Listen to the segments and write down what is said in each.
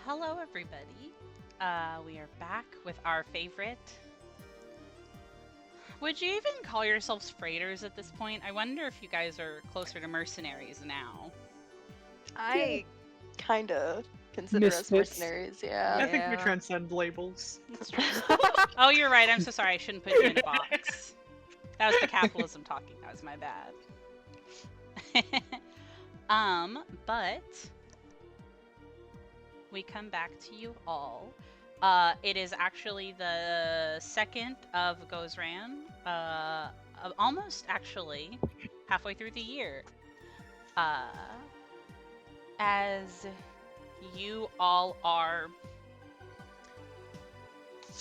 Hello, everybody. We are back with our favorite. Would you even call yourselves freighters at this point? I wonder if you guys are closer to mercenaries now. Yeah. I kind of consider us Misfits. mercenaries, yeah. I think we Yeah. transcend labels. That's true. Oh, you're right. I'm so sorry. I shouldn't put you in a box. That was the capitalism talking. That was my bad. But we come back to you all. It is actually the 2nd of Gozran, almost actually halfway through the year. As you all are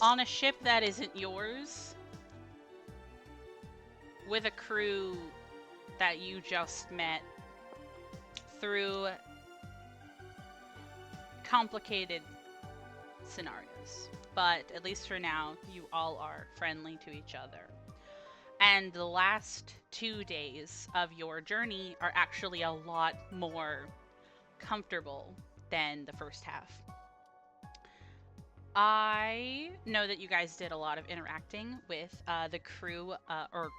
on a ship that isn't yours, with a crew that you just met through complicated scenarios. But at least for now, you all are friendly to each other. And the last 2 days of your journey are actually a lot more comfortable than the first half. I know that you guys did a lot of interacting with the crew, or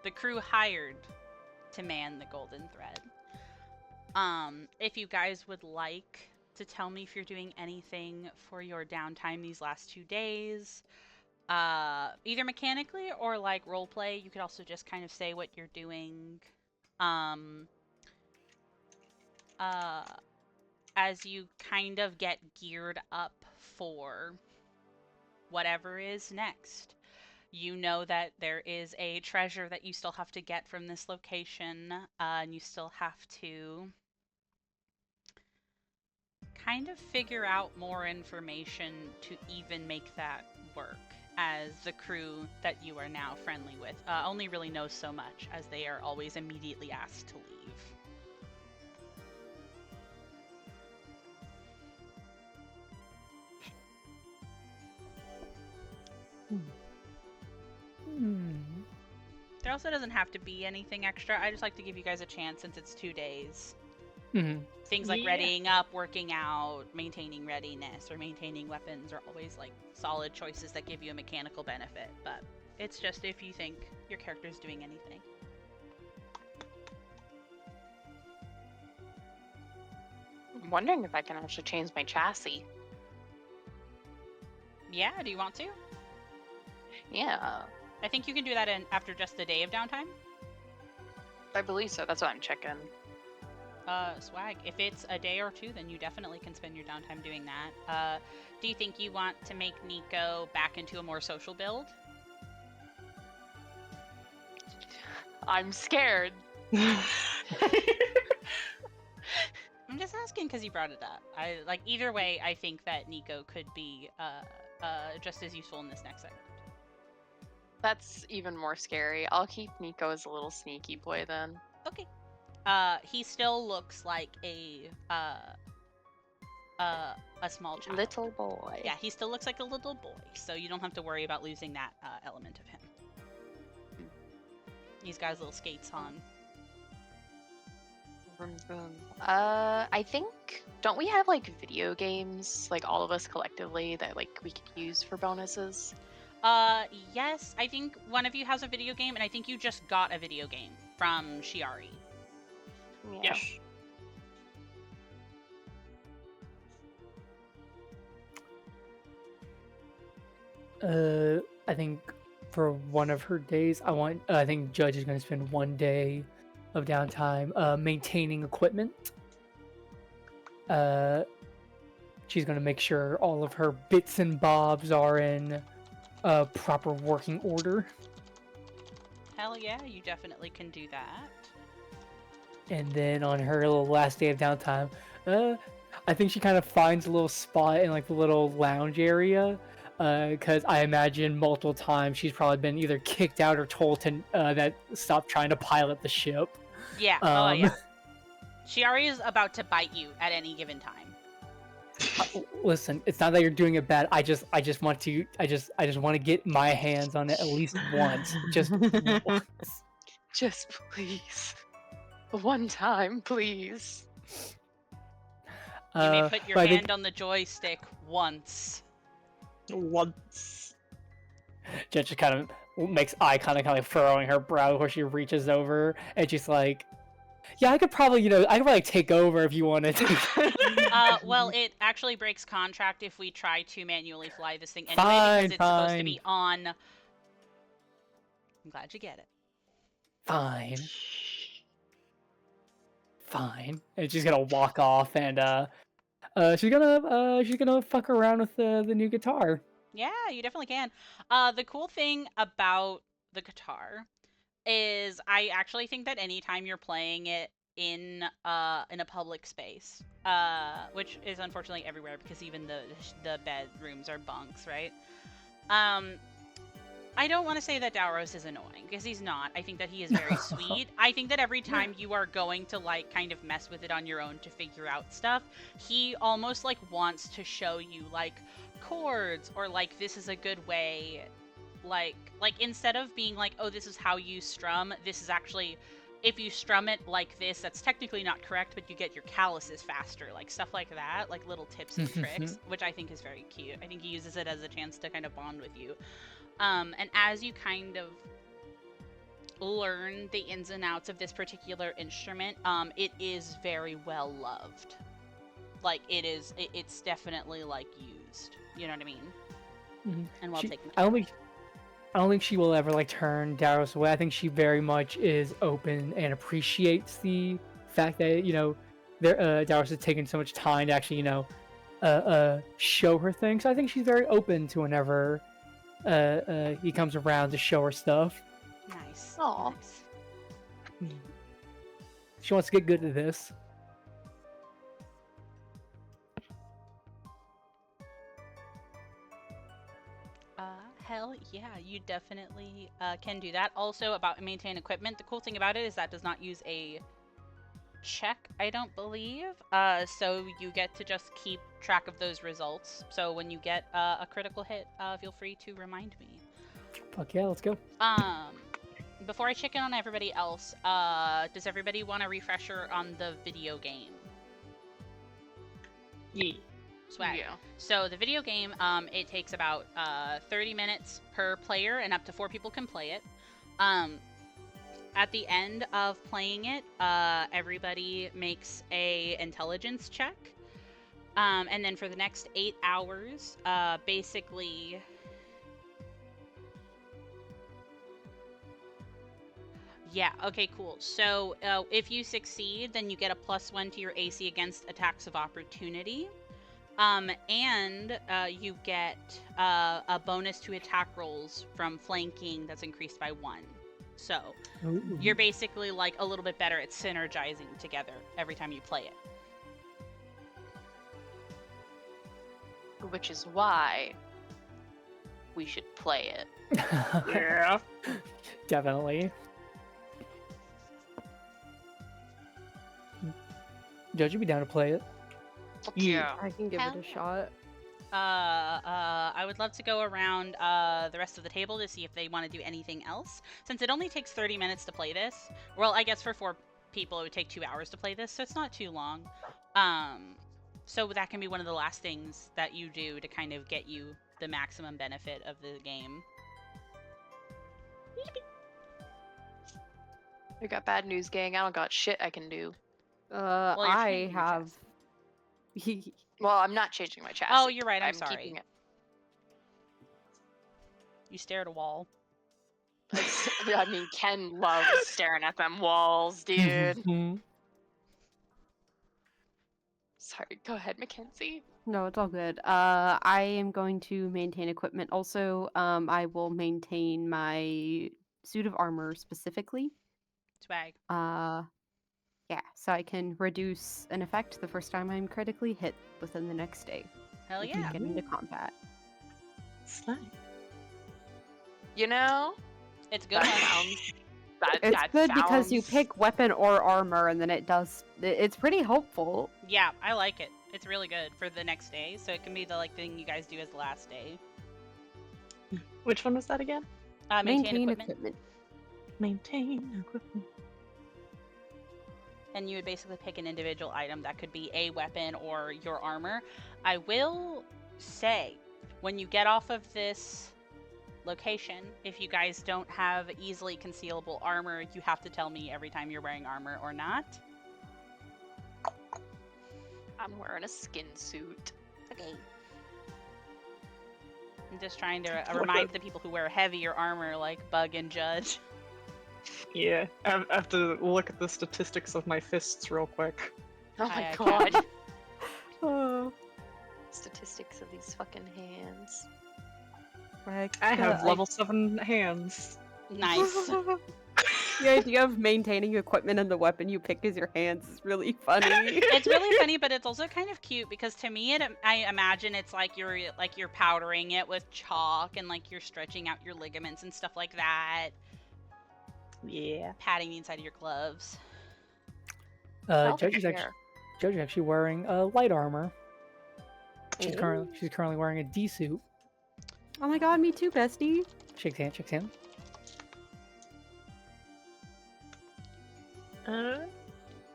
the crew hired to man the Golden Thread. If you guys would like to tell me if you're doing anything for your downtime these last 2 days, either mechanically or like roleplay, you could also just kind of say what you're doing. As you kind of get geared up for whatever is next. You know that there is a treasure that you still have to get from this location, and you still have to kind of figure out more information to even make that work, as the crew that you are now friendly with only really knows so much, as they are always immediately asked to leave. There also doesn't have to be anything extra. I just like to give you guys a chance since it's 2 days. Things like readying up, working out, maintaining readiness, or maintaining weapons are always like solid choices that give you a mechanical benefit, but it's just if you think your character's doing anything. I'm wondering if I can actually change my chassis. Yeah, do you want to? Yeah, I think you can do that after just a day of downtime. I believe so. That's what I'm checking. Swag. If it's a day or 2, then you definitely can spend your downtime doing that. Do you think you want to make Nico back into a more social build? I'm scared. I'm just asking because you brought it up. Either way, I think that Nico could be just as useful in this next segment. That's even more scary. I'll keep Nico as a little sneaky boy then. Okay. He still looks like a small child. Little boy. Yeah, he still looks like a little boy, so you don't have to worry about losing that element of him. He's got his little skates on. I think, don't we have like video games, like all of us collectively, that like we could use for bonuses? Yes, I think one of you has a video game, and I think you just got a video game from Shiari. Yeah. Yes. I think for one of her days, I think Judge is going to spend 1 day of downtime maintaining equipment. She's going to make sure all of her bits and bobs are in proper working order. Hell yeah, you definitely can do that. And then on her little last day of downtime, I think she kind of finds a little spot in like the little lounge area. Because I imagine multiple times she's probably been either kicked out or told to that stop trying to pilot the ship. Yeah. Yeah. Shiari is about to bite you at any given time. Listen, it's not that you're doing it bad. I just want to get my hands on it at least once. Just once. Just please. One time, please. You may put your but I think hand on the joystick once. Once. Jet just kind of makes eye kind of furrowing her brow before she reaches over, and she's like, "Yeah, I could probably, I could probably take over if you wanted to." Well, it actually breaks contract if we try to manually fly this thing anyway, Fine, because it's supposed to fine. be on. I'm glad you get it. Fine. Fine. And she's gonna walk off, and she's gonna fuck around with the new guitar. Yeah, you definitely can. The cool thing about the guitar is I actually think that anytime you're playing it in a public space, which is unfortunately everywhere because even the bedrooms are bunks, right? I don't want to say that Dauros is annoying because he's not. I think that he is very sweet. I think that every time you are going to like kind of mess with it on your own to figure out stuff, he almost like wants to show you like chords or like this is a good way, like instead of being like, oh, this is how you strum, this is actually, if you strum it like this, that's technically not correct, but you get your calluses faster, like stuff like that, like little tips and tricks, which I think is very cute. I think he uses it as a chance to kind of bond with you. And as you kind of learn the ins and outs of this particular instrument, it is very well loved. Like it's definitely like used. You know what I mean? Mhm. And well taken care I of. don't think she will ever like turn Daros away. I think she very much is open and appreciates the fact that Daros has taken so much time to actually show her things. So I think she's very open to whenever he comes around to show her stuff. Nice. Aw. Nice. She wants to get good at this. Hell yeah, you definitely can do that. Also, about maintain equipment, the cool thing about it is that does not use a check, I don't believe. So you get to just keep track of those results. So when you get a critical hit, feel free to remind me. Fuck yeah, let's go. Before I check in on everybody else, does everybody want a refresher on the video game? Yeah. Swag. Yeah. So the video game, it takes about 30 minutes per player, and up to 4 people can play it. At the end of playing it, everybody makes a intelligence check, and then for the next 8 hours, basically. Yeah, okay, cool. So if you succeed, then you get a +1 to your AC against attacks of opportunity. And you get a bonus to attack rolls from flanking that's increased by 1. So Ooh. you're basically like a little bit better at synergizing together every time you play it. Which is why we should play it. Yeah. Definitely. Judge, you be down to play it. Yeah. I can give Hell it a yeah. shot. I would love to go around the rest of the table to see if they want to do anything else. Since it only takes 30 minutes to play this, well, I guess for 4 people it would take 2 hours to play this, so it's not too long. So that can be one of the last things that you do to kind of get you the maximum benefit of the game. I got bad news, gang. I don't got shit I can do. Well, you're I changing your have. Well, I'm not changing my chassis. Oh, you're right, I'm sorry. Keeping it. You stare at a wall. I mean, Ken loves staring at them walls, dude. Sorry, go ahead, Mackenzie. No, it's all good. I am going to maintain equipment. Also, I will maintain my suit of armor specifically. Swag. Yeah, so I can reduce an effect the first time I'm critically hit within the next day. Hell I can yeah. get into combat. Slay. You know, It's a good that one. sounds. It's that good because you sounds- pick weapon or armor, and then it does. It's pretty hopeful. Yeah, I like it. It's really good for the next day, so it can be the like thing you guys do as the last day. Which one was that again? Maintain equipment. Maintain equipment. and you would basically pick an individual item that could be a weapon or your armor. I will say, when you get off of this location, if you guys don't have easily concealable armor, you have to tell me every time you're wearing armor or not. I'm wearing a skin suit. Okay. I'm just trying to remind the people who wear heavier armor, like Bug and Judge. Yeah, I have to look at the statistics of my fists real quick. Oh my I god. can. Oh, Statistics of these fucking hands. like, I have level 7 hands. Nice. The idea of maintaining equipment and the weapon you pick as your hands is really funny. It's really funny, but it's also kind of cute because to me, I imagine it's like you're powdering it with chalk and like you're stretching out your ligaments and stuff like that, Yeah. patting the inside of your gloves. Joji's actually wearing light armor. She's currently wearing a D suit. Oh my god, me too, bestie. Shakes hand, shakes hand.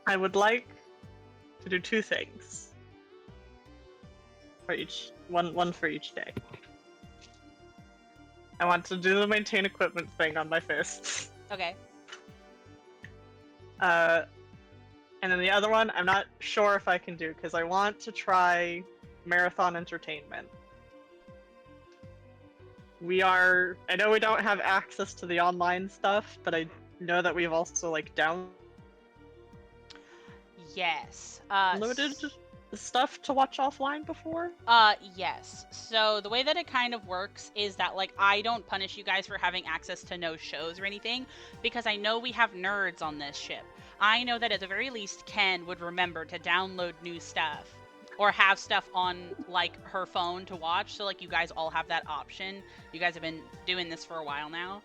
I would like to do 2 things. For each one for each day. I want to do the maintain equipment thing on my fists. Okay. And then the other one, I'm not sure if I can do because I want to try marathon entertainment. I know we don't have access to the online stuff, but I know that we've also like Yes. downloaded stuff to watch offline before. Yes. So the way that it kind of works is that like I don't punish you guys for having access to no shows or anything because I know we have nerds on this ship. I know that at the very least Ken would remember to download new stuff or have stuff on like her phone to watch, so like you guys all have that option. You guys have been doing this for a while now.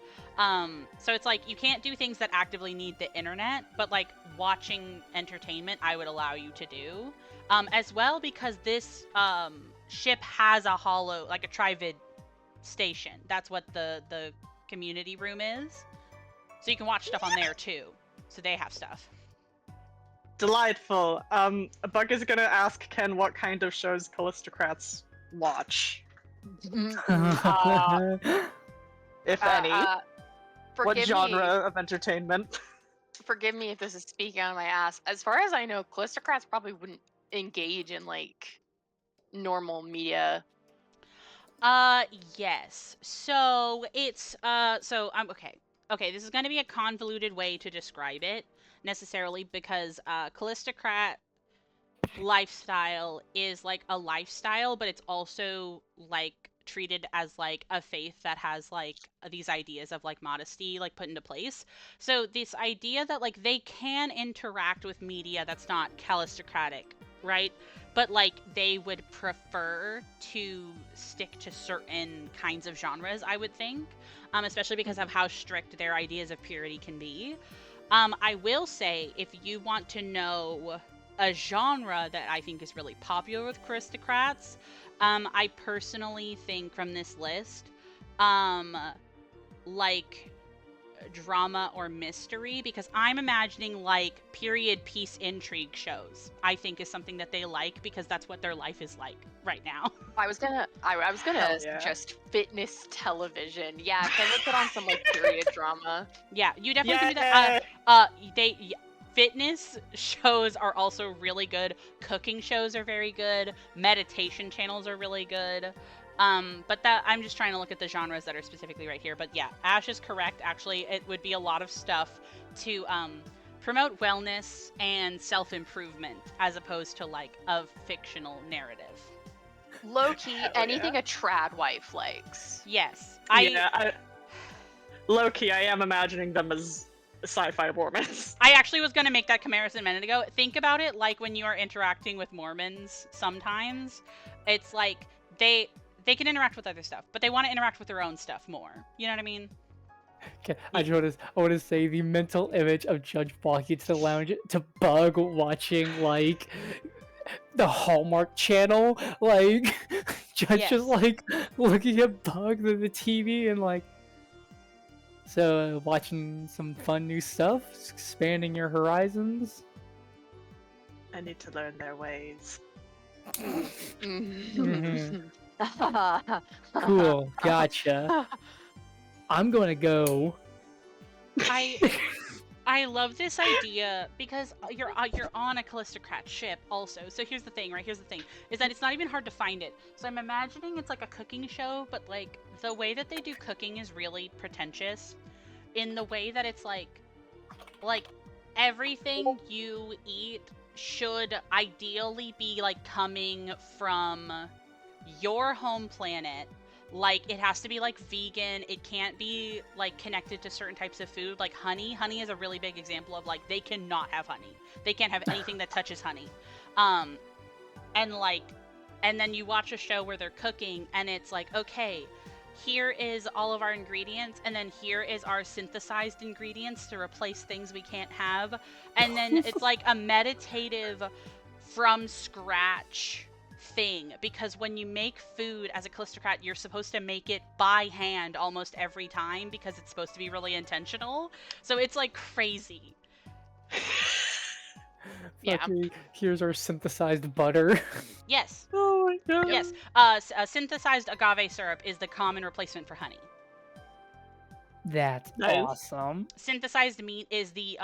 So it's like you can't do things that actively need the internet, but like watching entertainment I would allow you to do. As well because this ship has a like a Trivid station. That's what the community room is. So you can watch stuff on there too. So they have stuff. Delightful. Bug is gonna ask Ken what kind of shows Callistocrats watch, if any. What Forgive genre me, of entertainment? forgive me if this is speaking out of my ass. As far as I know, Callistocrats probably wouldn't engage in like normal media. Yes. So it's so I'm okay. Okay, this is going to be a convoluted way to describe it necessarily because Callistocrat lifestyle is like a lifestyle, but it's also like treated as like a faith that has like these ideas of like modesty like put into place. So this idea that like they can interact with media that's not Callistocratic, right? But like they would prefer to stick to certain kinds of genres, I would think, especially because of how strict their ideas of purity can be. I will say, if you want to know a genre that I think is really popular with Callistocrats, I personally think from this list, like drama or mystery, because I'm imagining like period piece intrigue shows. I think is something that they like because that's what their life is like right now. I was gonna Hell yeah. suggest fitness television. Yeah, can we put on some like period drama? Yeah, you definitely can do that. Fitness shows are also really good. Cooking shows are very good. Meditation channels are really good. But that I'm just trying to look at the genres that are specifically right here. But yeah, Ash is correct. Actually, it would be a lot of stuff to promote wellness and self-improvement as opposed to like a fictional narrative. Low key, Hell anything yeah. a trad wife likes. Yes, Low key, I am imagining them as sci-fi Mormons. I actually was going to make that comparison a minute ago. Think about it like when you are interacting with Mormons sometimes. It's like they can interact with other stuff, but they want to interact with their own stuff more. You know what I mean? Okay, I want to say the mental image of Judge walking to the lounge to Bug watching like the Hallmark Channel, like Judge Yes. just like looking at Bug the TV and like, so watching some fun new stuff, expanding your horizons. I need to learn their ways. Cool, gotcha. I'm gonna go. I love this idea because you're on a Callistocrat ship also. So here's the thing, right? Here's the thing, is that it's not even hard to find it. So I'm imagining it's like a cooking show, but like the way that they do cooking is really pretentious in the way that it's like everything you eat should ideally be like coming from your home planet. Like, it has to be like vegan. It can't be like connected to certain types of food, like honey. Honey is a really big example of like they cannot have honey. They can't have anything that touches honey. And then you watch a show where they're cooking and it's like, okay, here is all of our ingredients, and then here is our synthesized ingredients to replace things we can't have. And then it's like a meditative from scratch thing, because when you make food as a Callistocrat, you're supposed to make it by hand almost every time because it's supposed to be really intentional. So it's like crazy. Yeah. Fucking, here's our synthesized butter. Yes. Oh my god. Yes. Synthesized agave syrup is the common replacement for honey. That's Nice. awesome. Synthesized meat is the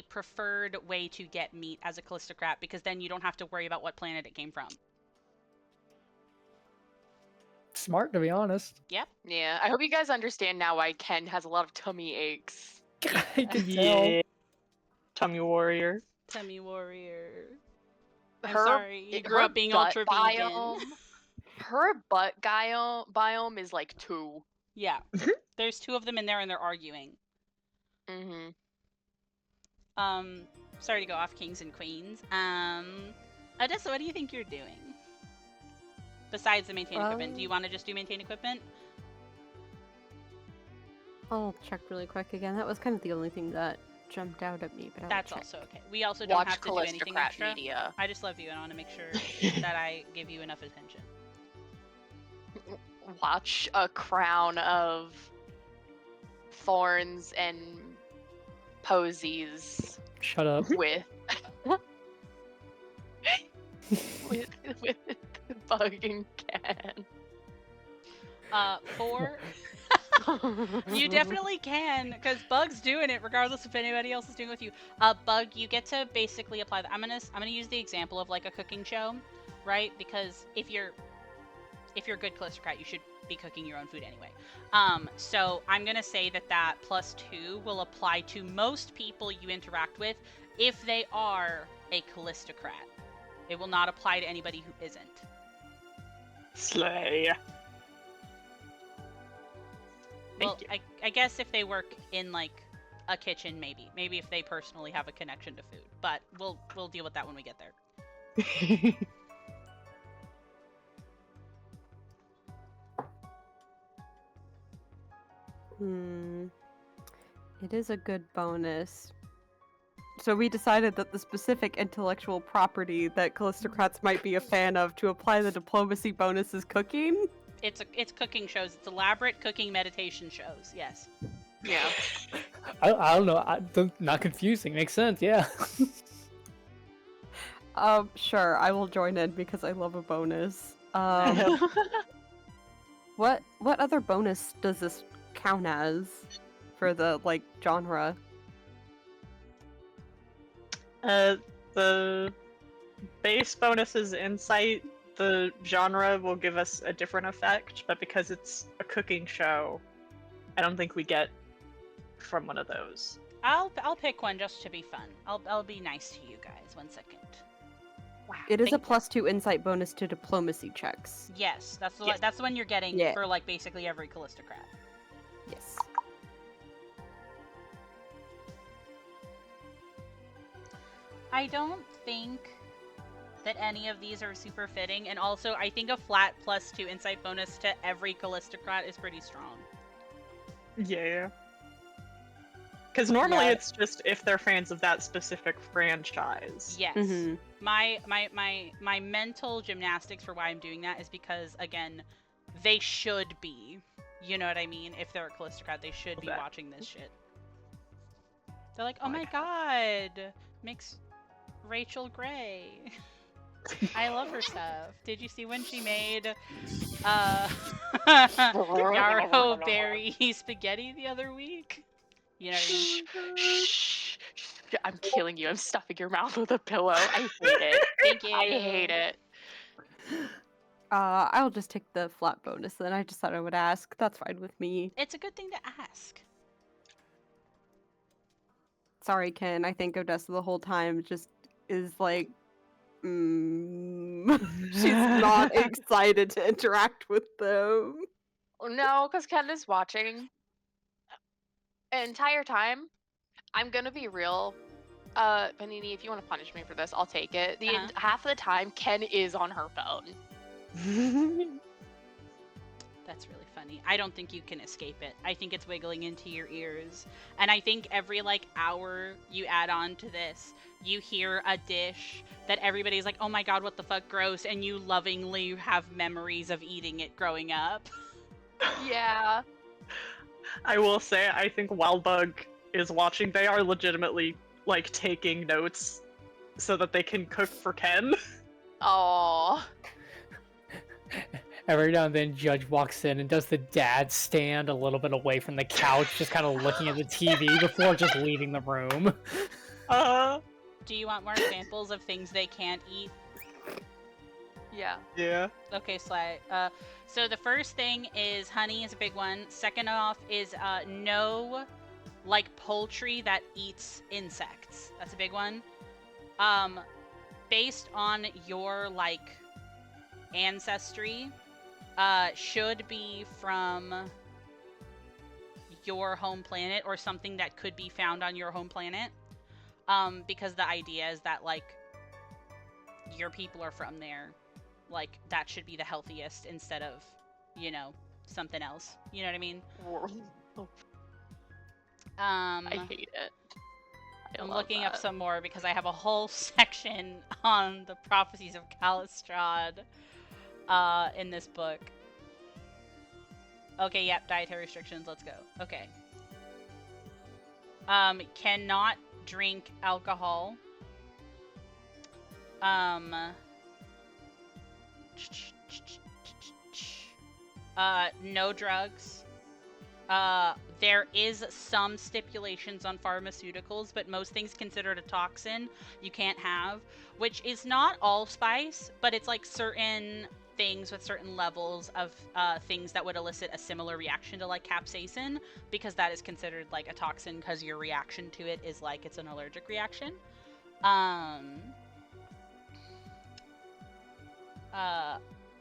preferred way to get meat as a Callistocrat, because then you don't have to worry about what planet it came from. Smart, to be honest. Yep. Yeah, I hope you guys understand now why Ken has a lot of tummy aches. I can tell. Yeah. Tummy warrior. Tummy warrior. I'm Her- sorry, you grew her up being butt ultra vegan. biome- Her butt biome is like 2. Yeah. There's 2 of them in there and they're arguing. Mm-hmm. Sorry to go off kings and queens. Odessa, what do you think you're doing? Besides the maintain equipment, do you want to just do maintain equipment? I'll check really quick again. That was kind of the only thing that jumped out at me, but I'll That's check. also okay. We also don't Watch have to do anything Callistocrat extra. media. I just love you and I want to make sure that I give you enough attention. Watch a crown of thorns and posies Shut up. with with Bug and Ken. 4. You definitely can, because Bug's doing it regardless if anybody else is doing it with you. Bug, you get to basically apply that. I'm gonna use the example of like a cooking show, right? Because if you're a good Callistocrat, you should be cooking your own food anyway. So I'm gonna say that +2 will apply to most people you interact with if they are a Callistocrat. It will not apply to anybody who isn't. Slay. Well, Thank I guess if they work in like a kitchen, maybe if they personally have a connection to food, but we'll deal with that when we get there. It is a good bonus. So we decided that the specific intellectual property that Callistocrats might be a fan of to apply the diplomacy bonus is cooking. It's cooking shows. It's elaborate cooking meditation shows. Yes. Yeah. I don't know. Not confusing. Makes sense. Yeah. Sure, I will join in because I love a bonus. What other bonus does this count as for the like genre? The base bonus is insight. The genre will give us a different effect, but because it's a cooking show, I don't think we get from one of those. I'll pick one just to be fun. I'll be nice to you guys. 1 second. It is a Thank- +2 insight bonus to diplomacy checks. Yes, that's the Yes. that's the one you're getting Yeah. for like basically every Callistocrat. Yes. I don't think that any of these are super fitting, and also I think a flat +2 insight bonus to every Callistocrat is pretty strong. Yeah. Because normally Yeah. it's just if they're fans of that specific franchise. Yes. Mhm. My mental gymnastics for why I'm doing that is because, again, they should be. You know what I mean? If they're a Callistocrat, they should be Okay. watching this shit. They're like, oh my god, makes Rachel Gray. I love her stuff. Did you see when she made yarrow berry spaghetti the other week? You know what I mean? Shh. I'm killing you. I'm stuffing your mouth with a pillow. I hate it. Thank you. I hate it. I'll just take the flat bonus then. I just thought I would ask. That's fine with me. It's a good thing to ask. Sorry, Ken. I think Odessa the whole time just is like, she's not excited to interact with them. No, because Ken is watching. The entire time, I'm gonna be real. Panini, if you want to punish me for this, I'll take it. Half of the time, Ken is on her phone. That's really funny. I don't think you can escape it. I think it's wiggling into your ears. And I think every like hour you add on to this, you hear a dish that everybody's like, oh my god, what the fuck, gross, and you lovingly have memories of eating it growing up. Yeah. I will say, I think while Bug is watching, they are legitimately like taking notes so that they can cook for Ken. Oh. Every now and then, Judge walks in and does the dad stand a little bit away from the couch, just kind of looking at the TV before just leaving the room. Do you want more examples of things they can't eat? Yeah. Yeah. Okay, Sly. So the first thing is honey is a big one. Second off is no, like, poultry that eats insects. That's a big one. Based on your, like, ancestry, should be from your home planet or something that could be found on your home planet. Because the idea is that, like, your people are from there. Like, that should be the healthiest instead of, you know, something else. You know what I mean? I hate it. I'm looking up some more because I have a whole section on the prophecies of Kalistrad in this book. Okay, yep, dietary restrictions, let's go. Okay. Cannot drink alcohol. No drugs. There is some stipulations on pharmaceuticals, but most things considered a toxin you can't have, which is not allspice, but it's like certain things with certain levels of things that would elicit a similar reaction to like capsaicin, because that is considered like a toxin because your reaction to it is like it's an allergic reaction.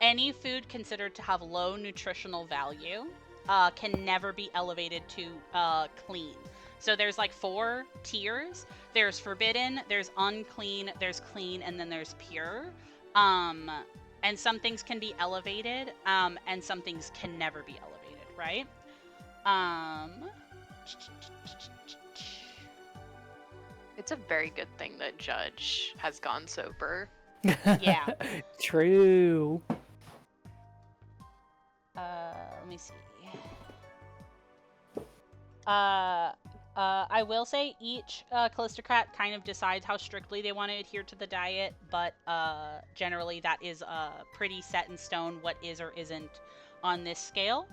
Any food considered to have low nutritional value can never be elevated to clean. So there's like 4 tiers. There's forbidden, there's unclean, there's clean, and then there's pure. And some things can be elevated, and some things can never be elevated, right? It's a very good thing that Judge has gone sober. Yeah. True. Let me see. I will say each Calistocrat kind of decides how strictly they want to adhere to the diet, but generally that is pretty set in stone what is or isn't on this scale.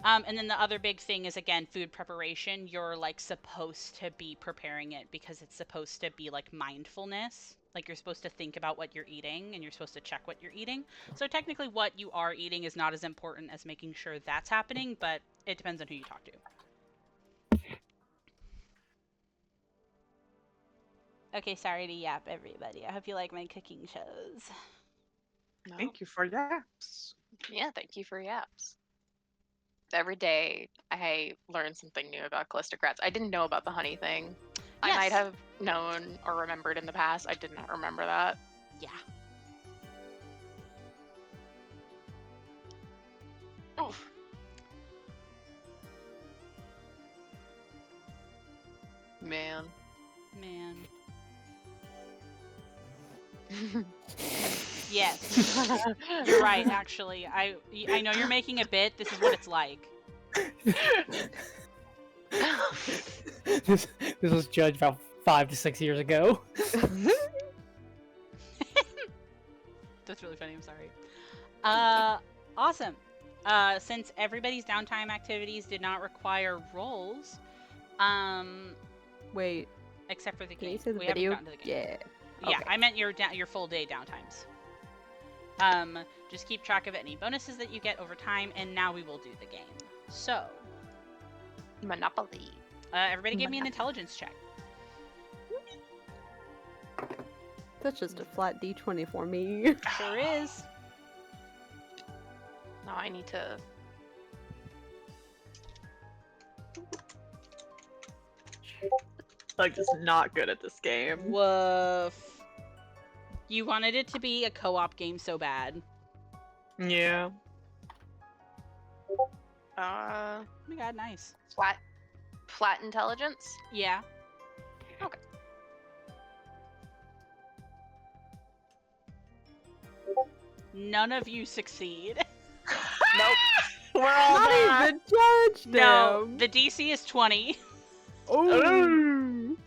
And then the other big thing is, again, food preparation. You're like supposed to be preparing it because it's supposed to be like mindfulness. Like you're supposed to think about what you're eating and you're supposed to check what you're eating. So technically what you are eating is not as important as making sure that's happening, but it depends on who you talk to. Okay, sorry to yap, everybody. I hope you like my cooking shows. No. Thank you for yaps. Yeah, thank you for yaps. Every day I learn something new about Calistocrats. I didn't know about the honey thing. Yes. I might have known or remembered in the past. I did not remember that. Yeah. Oh. Man. Yes. You're right, actually. I know you're making a bit. This is what it's like. This was Judge about 5 to 6 years ago. That's really funny. I'm sorry. Awesome. Since everybody's downtime activities did not require rolls, Wait, except for the can game. you say the We video? haven't gotten to the game. Yeah. Yeah, Okay. I meant your full day downtimes. Just keep track of any bonuses that you get over time, and now we will do the game. So, Monopoly. everybody give me an intelligence check. That's just a flat D20 for me. Sure is. Now I need to. Like, just not good at this game. Woof. You wanted it to be a co-op game so bad. Yeah. Oh my god, nice. Flat intelligence. Yeah. Okay. None of you succeed. Nope. We're all Not back. even judged No, him. the DC is 20. Ooh.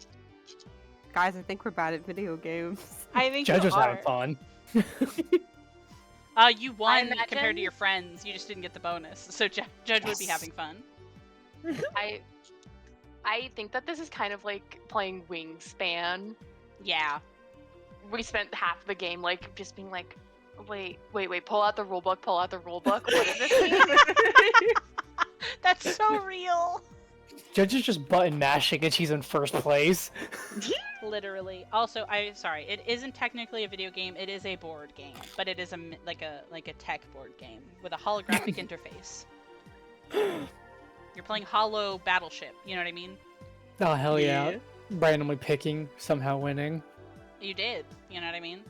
Guys, I think we're bad at video games. I think Judge you was are. having fun. You won compared to imagine- your friends. You just didn't get the bonus. So Judge would be having fun. I think that this is kind of like playing Wingspan. Yeah. We spent half the game like just being like, wait, pull out the rulebook, What does this mean? That's so real. Judge is just button mashing and she's in first place. Literally. Also, sorry. It isn't technically a video game. It is a board game, but it is like a tech board game with a holographic interface. You're playing Hollow Battleship. You know what I mean? Oh, hell yeah. Yeah. Randomly picking, somehow winning. You did. You know what I mean?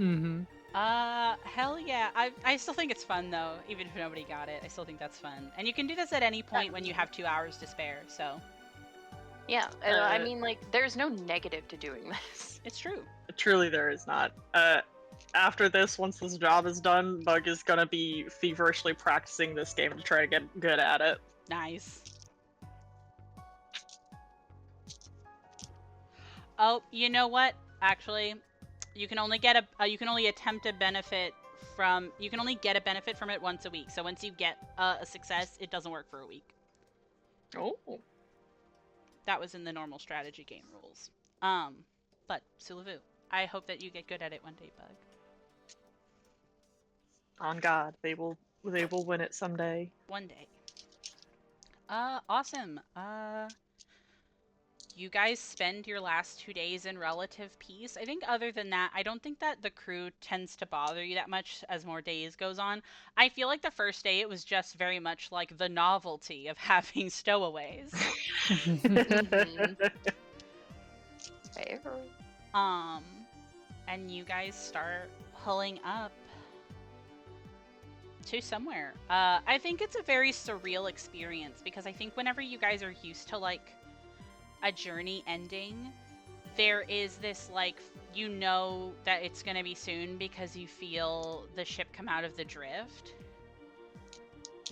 Mm-hmm. Hell yeah. I still think it's fun though, even if nobody got it. I still think that's fun. And you can do this at any point when you have 2 hours to spare, so Yeah, I mean like there's no negative to doing this. it's true. Truly, there is not. After this, once this job is done, Bug is gonna be feverishly practicing this game to try to get good at it. Nice. Oh, you know what? Actually, you can only get you can only attempt a benefit from you can only get a benefit from it once a week. So once you get a success, it doesn't work for a week. Oh. That was in the normal strategy game rules. But Sulavu, I hope that you get good at it one day, Bug. On God, they will win it someday. One day. Awesome. You guys spend your last 2 days in relative peace. I think other than that, I don't think that the crew tends to bother you that much as more days goes on. I feel like the first day it was just very much like the novelty of having stowaways. Fair. And you guys start pulling up to somewhere. I think it's a very surreal experience because I think whenever you guys are used to like a journey ending, there is this like you know that it's gonna be soon because you feel the ship come out of the drift.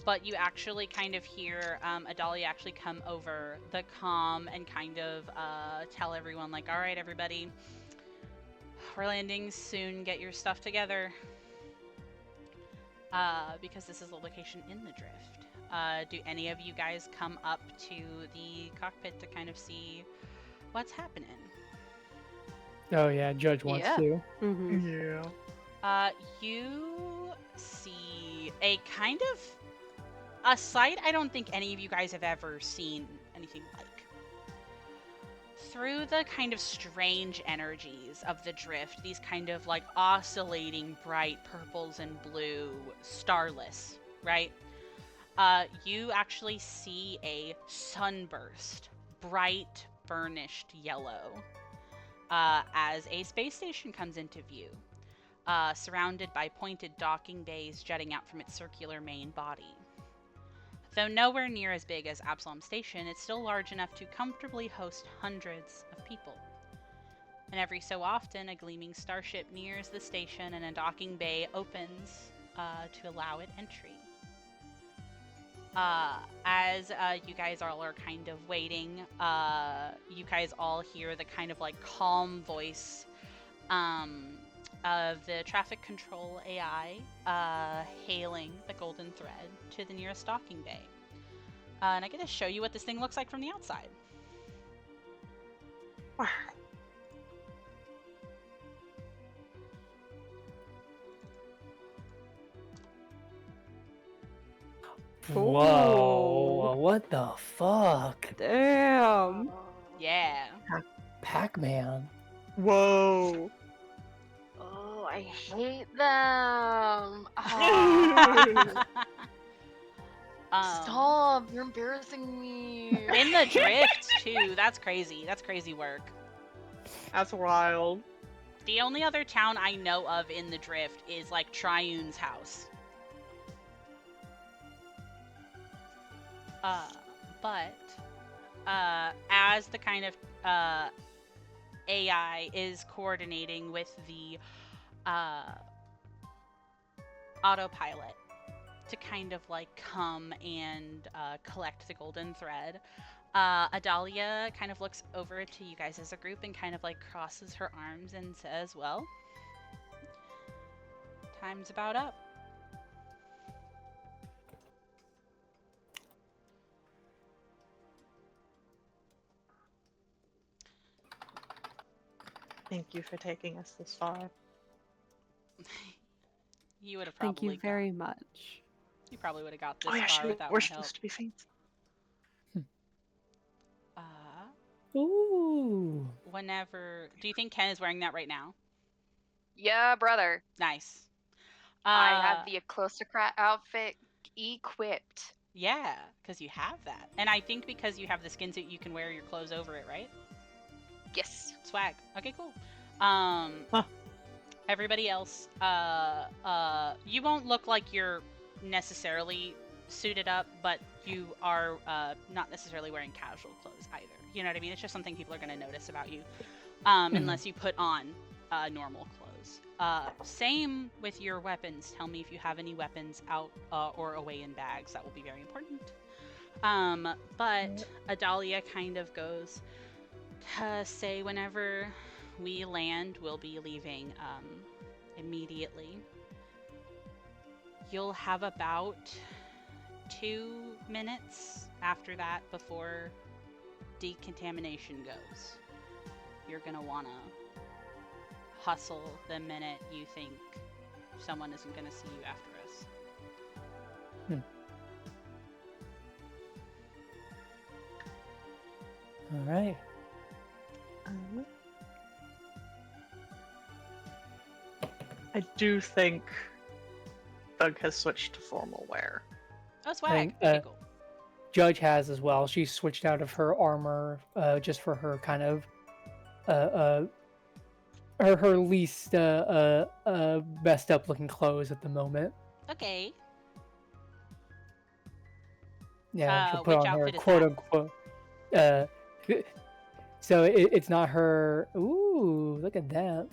But you actually kind of hear Adalia actually come over the comm and kind of tell everyone like, all right, everybody, we're landing soon. Get your stuff together. Because this is a location in the drift. Do any of you guys come up to the cockpit to kind of see what's happening? Oh yeah, Judge wants Yeah. to. Mm-hmm. Yeah. You see a kind of a sight I don't think any of you guys have ever seen anything like. Through the kind of strange energies of the drift, these kind of like oscillating bright purples and blue, starless, right? You actually see a sunburst, bright, burnished yellow, as a space station comes into view, surrounded by pointed docking bays jutting out from its circular main body. Though nowhere near as big as Absalom Station, it's still large enough to comfortably host hundreds of people. And every so often, a gleaming starship nears the station and a docking bay opens to allow it entry. As you guys all are kind of waiting, you guys all hear the kind of like calm voice of the traffic control AI hailing the golden thread to the nearest docking bay. And I get to show you what this thing looks like from the outside. Whoa! What the fuck? Damn. Yeah. Pac-Man. Whoa. Oh, I hate them. Ah, stop! You're embarrassing me. In the drift too. That's crazy. That's crazy work. That's wild. The only other town I know of in the drift is like Triune's house. But as the kind of AI is coordinating with the autopilot to kind of like come and collect the golden thread, Adalia kind of looks over to you guys as a group and kind of like crosses her arms and says, well, time's about up. Thank you for taking us this far. You would have probably Thank you very much. You probably would have got this Oh yeah, far without we're my help. supposed to be fancy. Ooh. Whenever, do you think Ken is wearing that right now? Yeah, brother. Nice. I have the Eclosocrat outfit equipped. Yeah, because you have that, and I think because you have the skin suit, you can wear your clothes over it, right? Yes. Swag. Okay, cool. Huh. Everybody else, you won't look like you're necessarily suited up, but you are not necessarily wearing casual clothes either. You know what I mean? It's just something people are going to notice about you, unless you put on normal clothes. Same with your weapons. Tell me if you have any weapons out or away in bags. That will be very important. But Adalia kind of goes to say whenever we land, we'll be leaving immediately. You'll have about 2 minutes after that before decontamination goes. You're gonna wanna hustle the minute you think someone isn't gonna see you after us. All right. I do think Bug has switched to formal wear. Oh, swag. Thank- Okay, cool. Judge has as well. She switched out of her armor just for her kind of her least messed up looking clothes at the moment. Okay. Yeah, she'll put which on her outfit is quote that? unquote. So it's not her. Ooh, look at that.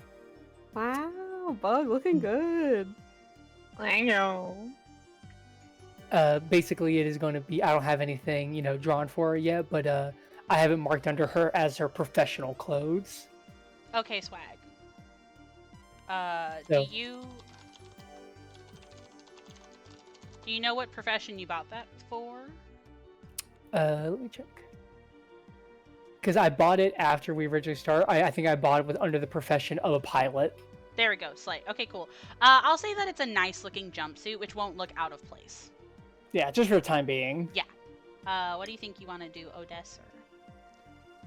Wow, Bug looking good. I know. Basically, it is going to be. I don't have anything, drawn for her yet, but I have it marked under her as her professional clothes. Okay, swag. So- Do you know what profession you bought that for? Let me check. Because I bought it after we originally started. I think I bought it with under the profession of a pilot. There we go, Slay. Okay, cool. I'll say that it's a nice looking jumpsuit, which won't look out of place. Yeah, just for the time being. What do you think you want to do, Odessa?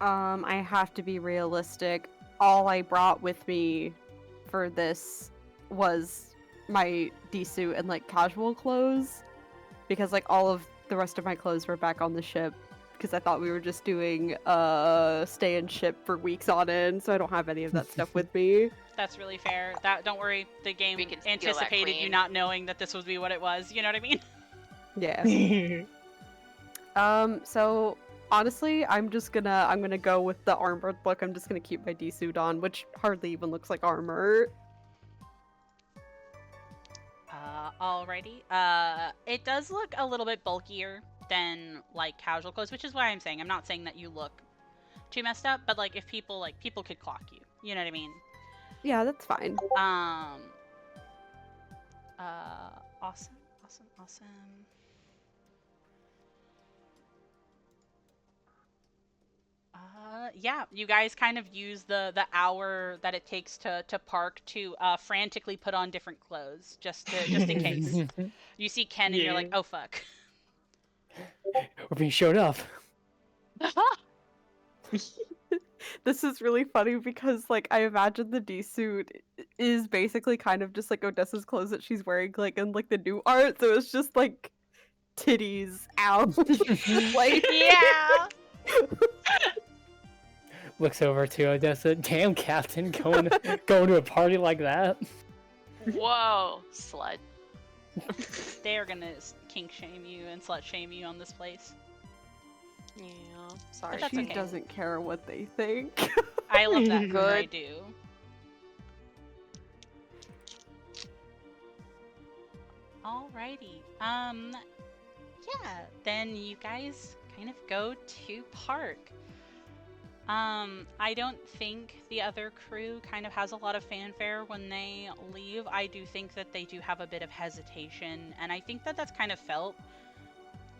I have to be realistic. All I brought with me for this was my D-suit and like casual clothes, because like all of the rest of my clothes were back on the ship, because I thought we were just doing stay and ship for weeks on end, so I don't have any of that stuff with me. That's really fair. Don't worry, the game We can steal that anticipated you queen. not knowing that this would be what it was. You know what I mean? Yeah. So honestly, I'm gonna go with the armored look. I'm just gonna keep my D-suit on, which hardly even looks like armor. Alrighty. It does look a little bit bulkier than like casual clothes, which is why I'm saying I'm not saying that you look too messed up, but like if people could clock you. You know what I mean? Yeah, that's fine. Awesome. Yeah, you guys kind of use the hour that it takes to park to frantically put on different clothes just in case. You see Ken and you're like, Yeah. oh fuck. We're being showed up. This is really funny because, like, I imagine the D suit is basically kind of just like Odessa's clothes that she's wearing, like, in like the new art. So it's just like titties out, like Yeah. Looks over to Odessa. Damn, Captain, going to a party like that. Whoa, slut. They are gonna kink shame you and slut shame you on this place. Yeah, sorry. That's she okay. doesn't care what they think. I love that for her, I Good. do. Alrighty. Yeah, then you guys kind of go to park. I don't think the other crew kind of has a lot of fanfare when they leave. I do think that they do have a bit of hesitation, and I think that that's kind of felt.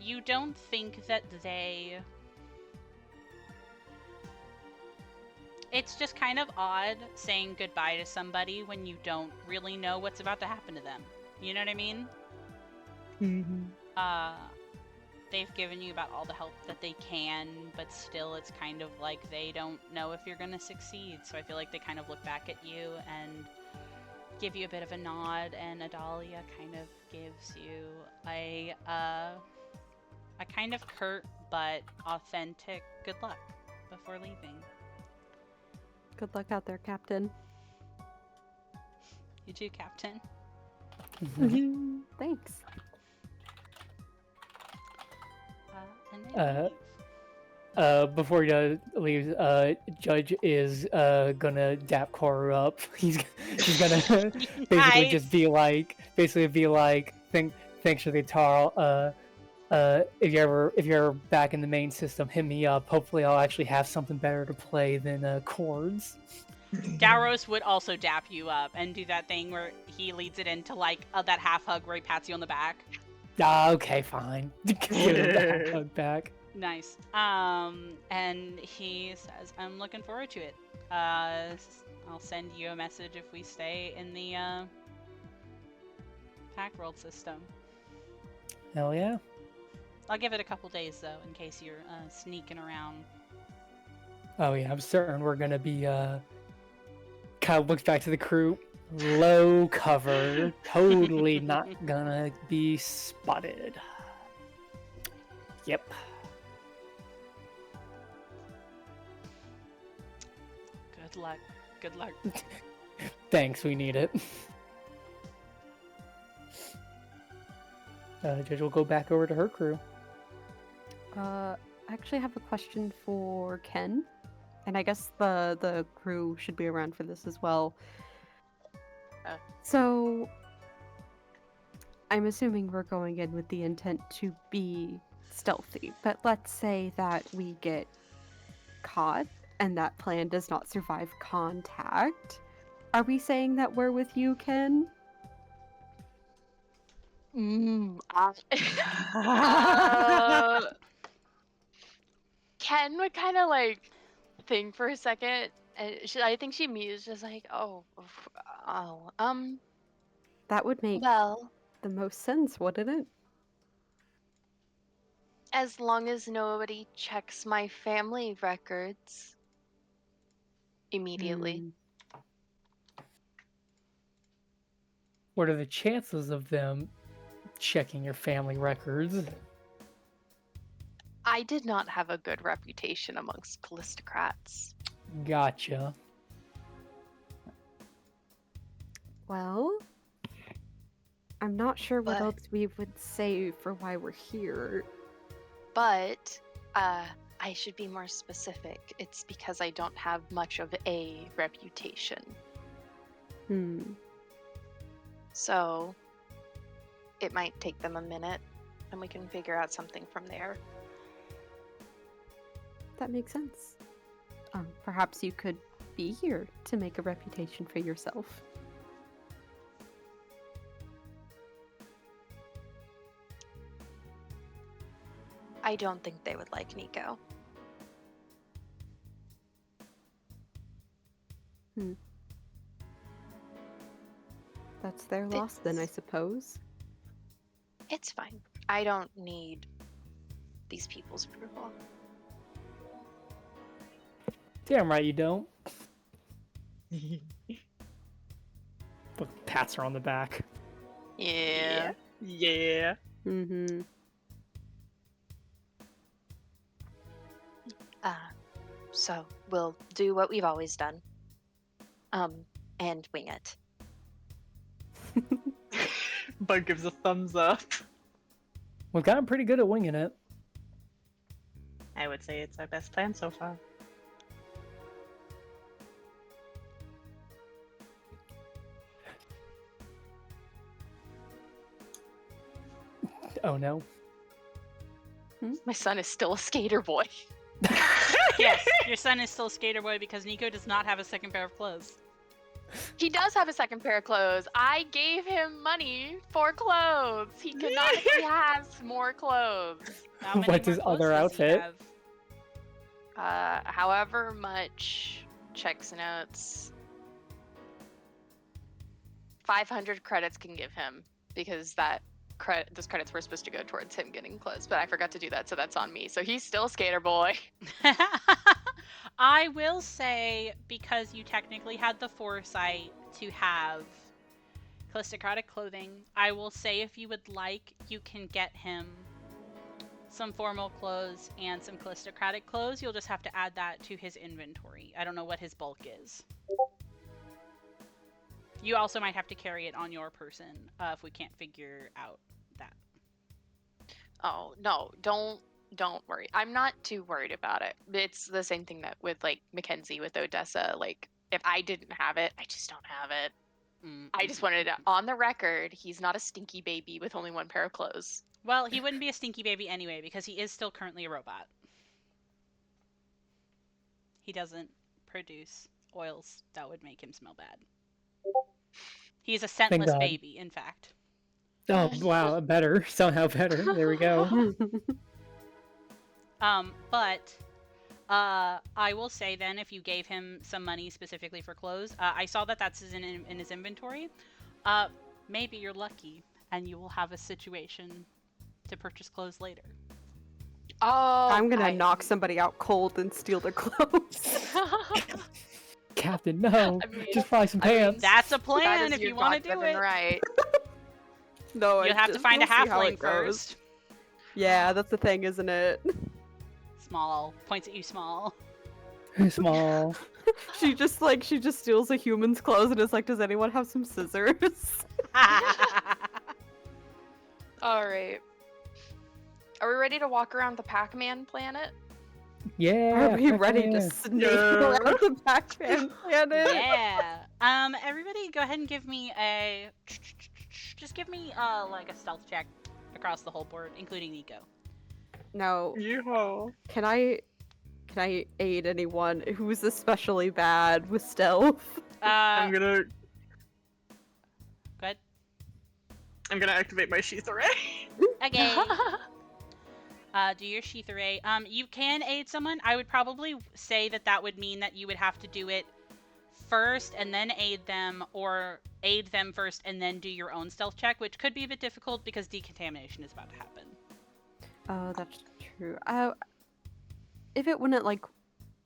You don't think that they... It's just kind of odd saying goodbye to somebody when you don't really know what's about to happen to them. You know what I mean? They've given you about all the help that they can, but still it's kind of like they don't know if you're gonna succeed. So I feel like they kind of look back at you and give you a bit of a nod, and Adalia kind of gives you a kind of curt but authentic good luck before leaving. Good luck out there, Captain. You too, Captain. Thanks. And then leave. Before he leaves, Judge is gonna dap Cora up. He's gonna basically Nice. just be like, thanks for the guitar. If you're ever back in the main system, hit me up. Hopefully, I'll actually have something better to play than chords. Gowros would also dap you up and do that thing where he leads it into like that half hug where he pats you on the back. Ah, okay, fine. Give him the hug back. Nice. And he says, I'm looking forward to it. I'll send you a message if we stay in the Pack World system. Hell yeah. I'll give it a couple days though, in case you're sneaking around. Oh yeah, I'm certain we're gonna be kind of looks back to the crew, low cover, totally not gonna be spotted. Yep. Good luck. Good luck. Thanks, we need it. Judge will go back over to her crew. I actually have a question for Ken, and I guess the crew should be around for this as well. So, I'm assuming we're going in with the intent to be stealthy, but let's say that we get caught and that plan does not survive contact. Are we saying that we're with you, Ken? Ken would kind of like think for a second, and I think she mused, just like, That would make well, the most sense, wouldn't it? as long as nobody checks my family records immediately. What are the chances of them checking your family records? I did not have a good reputation amongst Callistocrats. Gotcha. Well, I'm not sure what But- else we would say for why we're here. But I should be more specific. It's because I don't have much of a reputation. So it might take them a minute, and we can figure out something from there. That makes sense. Perhaps you could be here to make a reputation for yourself. I don't think they would like Nico. That's their loss then, I suppose. It's fine. I don't need these people's approval. Damn right you don't. But pats her on the back. Yeah. Yeah. Mm-hmm. So we'll do what we've always done. And wing it. Bug gives a thumbs up. We've gotten pretty good at winging it. I would say it's our best plan so far. Oh no. My son is still a skater boy. Yes, your son is still Skater Boy because Nico does not have a second pair of clothes. He does have a second pair of clothes. I gave him money for clothes. He canonically has more clothes. How many What's more his clothes other does he outfit? have? However much checks notes 500 credits can give him because those credits were supposed to go towards him getting clothes, but I forgot to do that, so that's on me. So he's still a skater boy. I will say, because you technically had the foresight to have Calistocratic clothing, I will say if you would like, you can get him some formal clothes and some Calistocratic clothes. You'll just have to add that to his inventory. I don't know what his bulk is. You also might have to carry it on your person if we can't figure out that. Oh no, don't worry. I'm not too worried about it. It's the same thing that with like Mackenzie with Odessa. Like if I didn't have it, I just don't have it. I just wanted it on the record. He's not a stinky baby with only one pair of clothes. Well, he wouldn't be a stinky baby anyway because he is still currently a robot. He doesn't produce oils that would make him smell bad. He's a scentless God. baby, in fact. Oh wow, better. Somehow better. There we go. But I will say then, if you gave him some money specifically for clothes, I saw that that's in his inventory. Maybe you're lucky and you will have a situation to purchase clothes later. Oh, I'm gonna knock somebody out cold and steal their clothes. Captain, no. I mean- Just buy some I mean, pants. That's a That plan is if your you want to do God-given it. right. No, You'll have to find a we'll see how halfling it goes. first. Yeah, that's the thing, isn't it? Small. Points at you small. Small. She just steals a human's clothes and is like, does anyone have some scissors? All right. Are we ready to walk around the Pac-Man planet? Yeah. Are we ready to yeah. sneak around the Pac-Man planet? Yeah. Everybody go ahead and give me a... Just give me, like a stealth check across the whole board, including Nico. Now, Yoo-hoo. can I aid anyone who's especially bad with stealth? I'm gonna Good. activate my sheath array. Okay. Do your sheath array. You can aid someone. I would probably say that would mean that you would have to do it first and then aid them, or aid them first and then do your own stealth check, which could be a bit difficult because decontamination is about to happen. Oh, that's true. If it wouldn't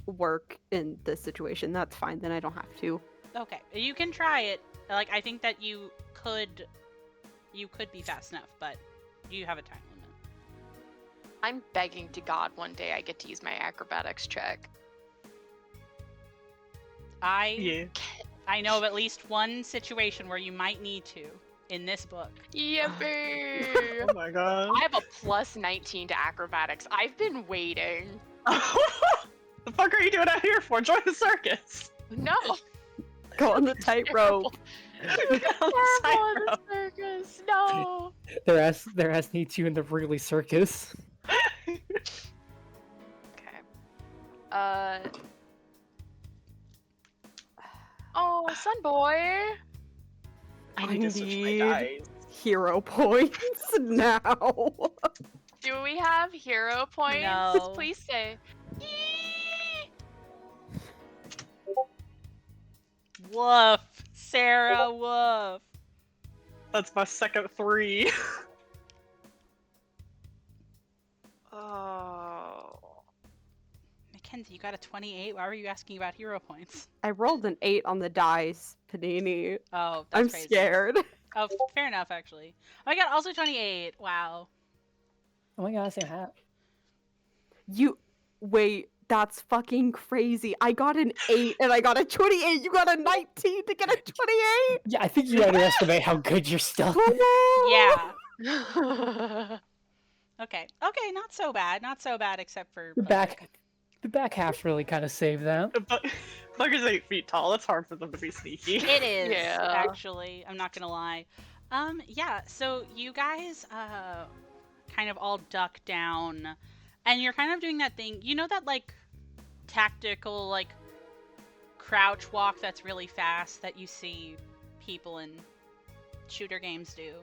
work in this situation, that's fine. Then I don't have to. Okay, you can try it. Like, I think that you could be fast enough, but you have a time limit. I'm begging to God one day I get to use my acrobatics check. I know of at least one situation where you might need to in this book. Yippee! Oh my god. I have a plus 19 to acrobatics. I've been waiting. The fuck are you doing out here for? Join the circus. No. Go on the tightrope. Terrible in the circus. No. Their ass needs you in the Wrigley Circus. Okay. son, boy. I need to switch my need- dice. Hero points now. Do we have hero points? No. Please say. Yee! Woof, Sarah, woof. That's my second 3. Oh. Mackenzie, you got a 28. Why were you asking about hero points? I rolled an 8 on the dice, Panini. Oh, that's I'm crazy. scared. Oh, fair enough, actually. Oh my god, also 28. Wow. Oh my god, same hat. Wait, that's fucking crazy. I got an 8 and I got a 28. You got a 19 to get a 28? Yeah, I think you underestimate how good your stuff is. Yeah. Okay. Okay, not so bad. Not so bad, except for The like, back half really kind of saved them. But Bugger's 8 feet tall. It's hard for them to be sneaky. It is, Yeah. actually. I'm not gonna lie. Yeah, so you guys, kind of all duck down, and you're kind of doing that thing, you know, that, like, tactical, like, crouch walk that's really fast that you see people in shooter games do?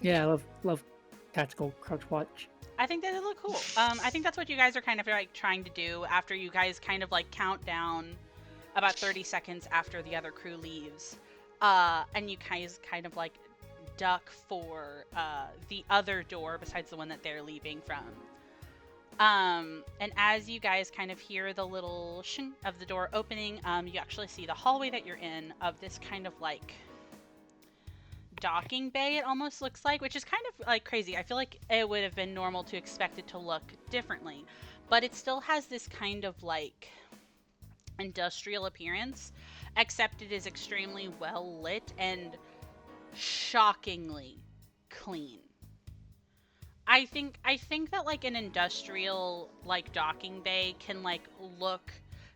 Yeah, I love tactical crouch watch. I think that it look cool. I think that's what you guys are kind of like trying to do after you guys kind of like count down about 30 seconds after the other crew leaves. And you guys kind of like duck for the other door besides the one that they're leaving from. And as you guys kind of hear the little shing of the door opening, you actually see the hallway that you're in of this kind of like docking bay, it almost looks like, which is kind of like crazy. I feel like it would have been normal to expect it to look differently, but it still has this kind of like industrial appearance, except it is extremely well lit and shockingly clean. I think that like an industrial like docking bay can like look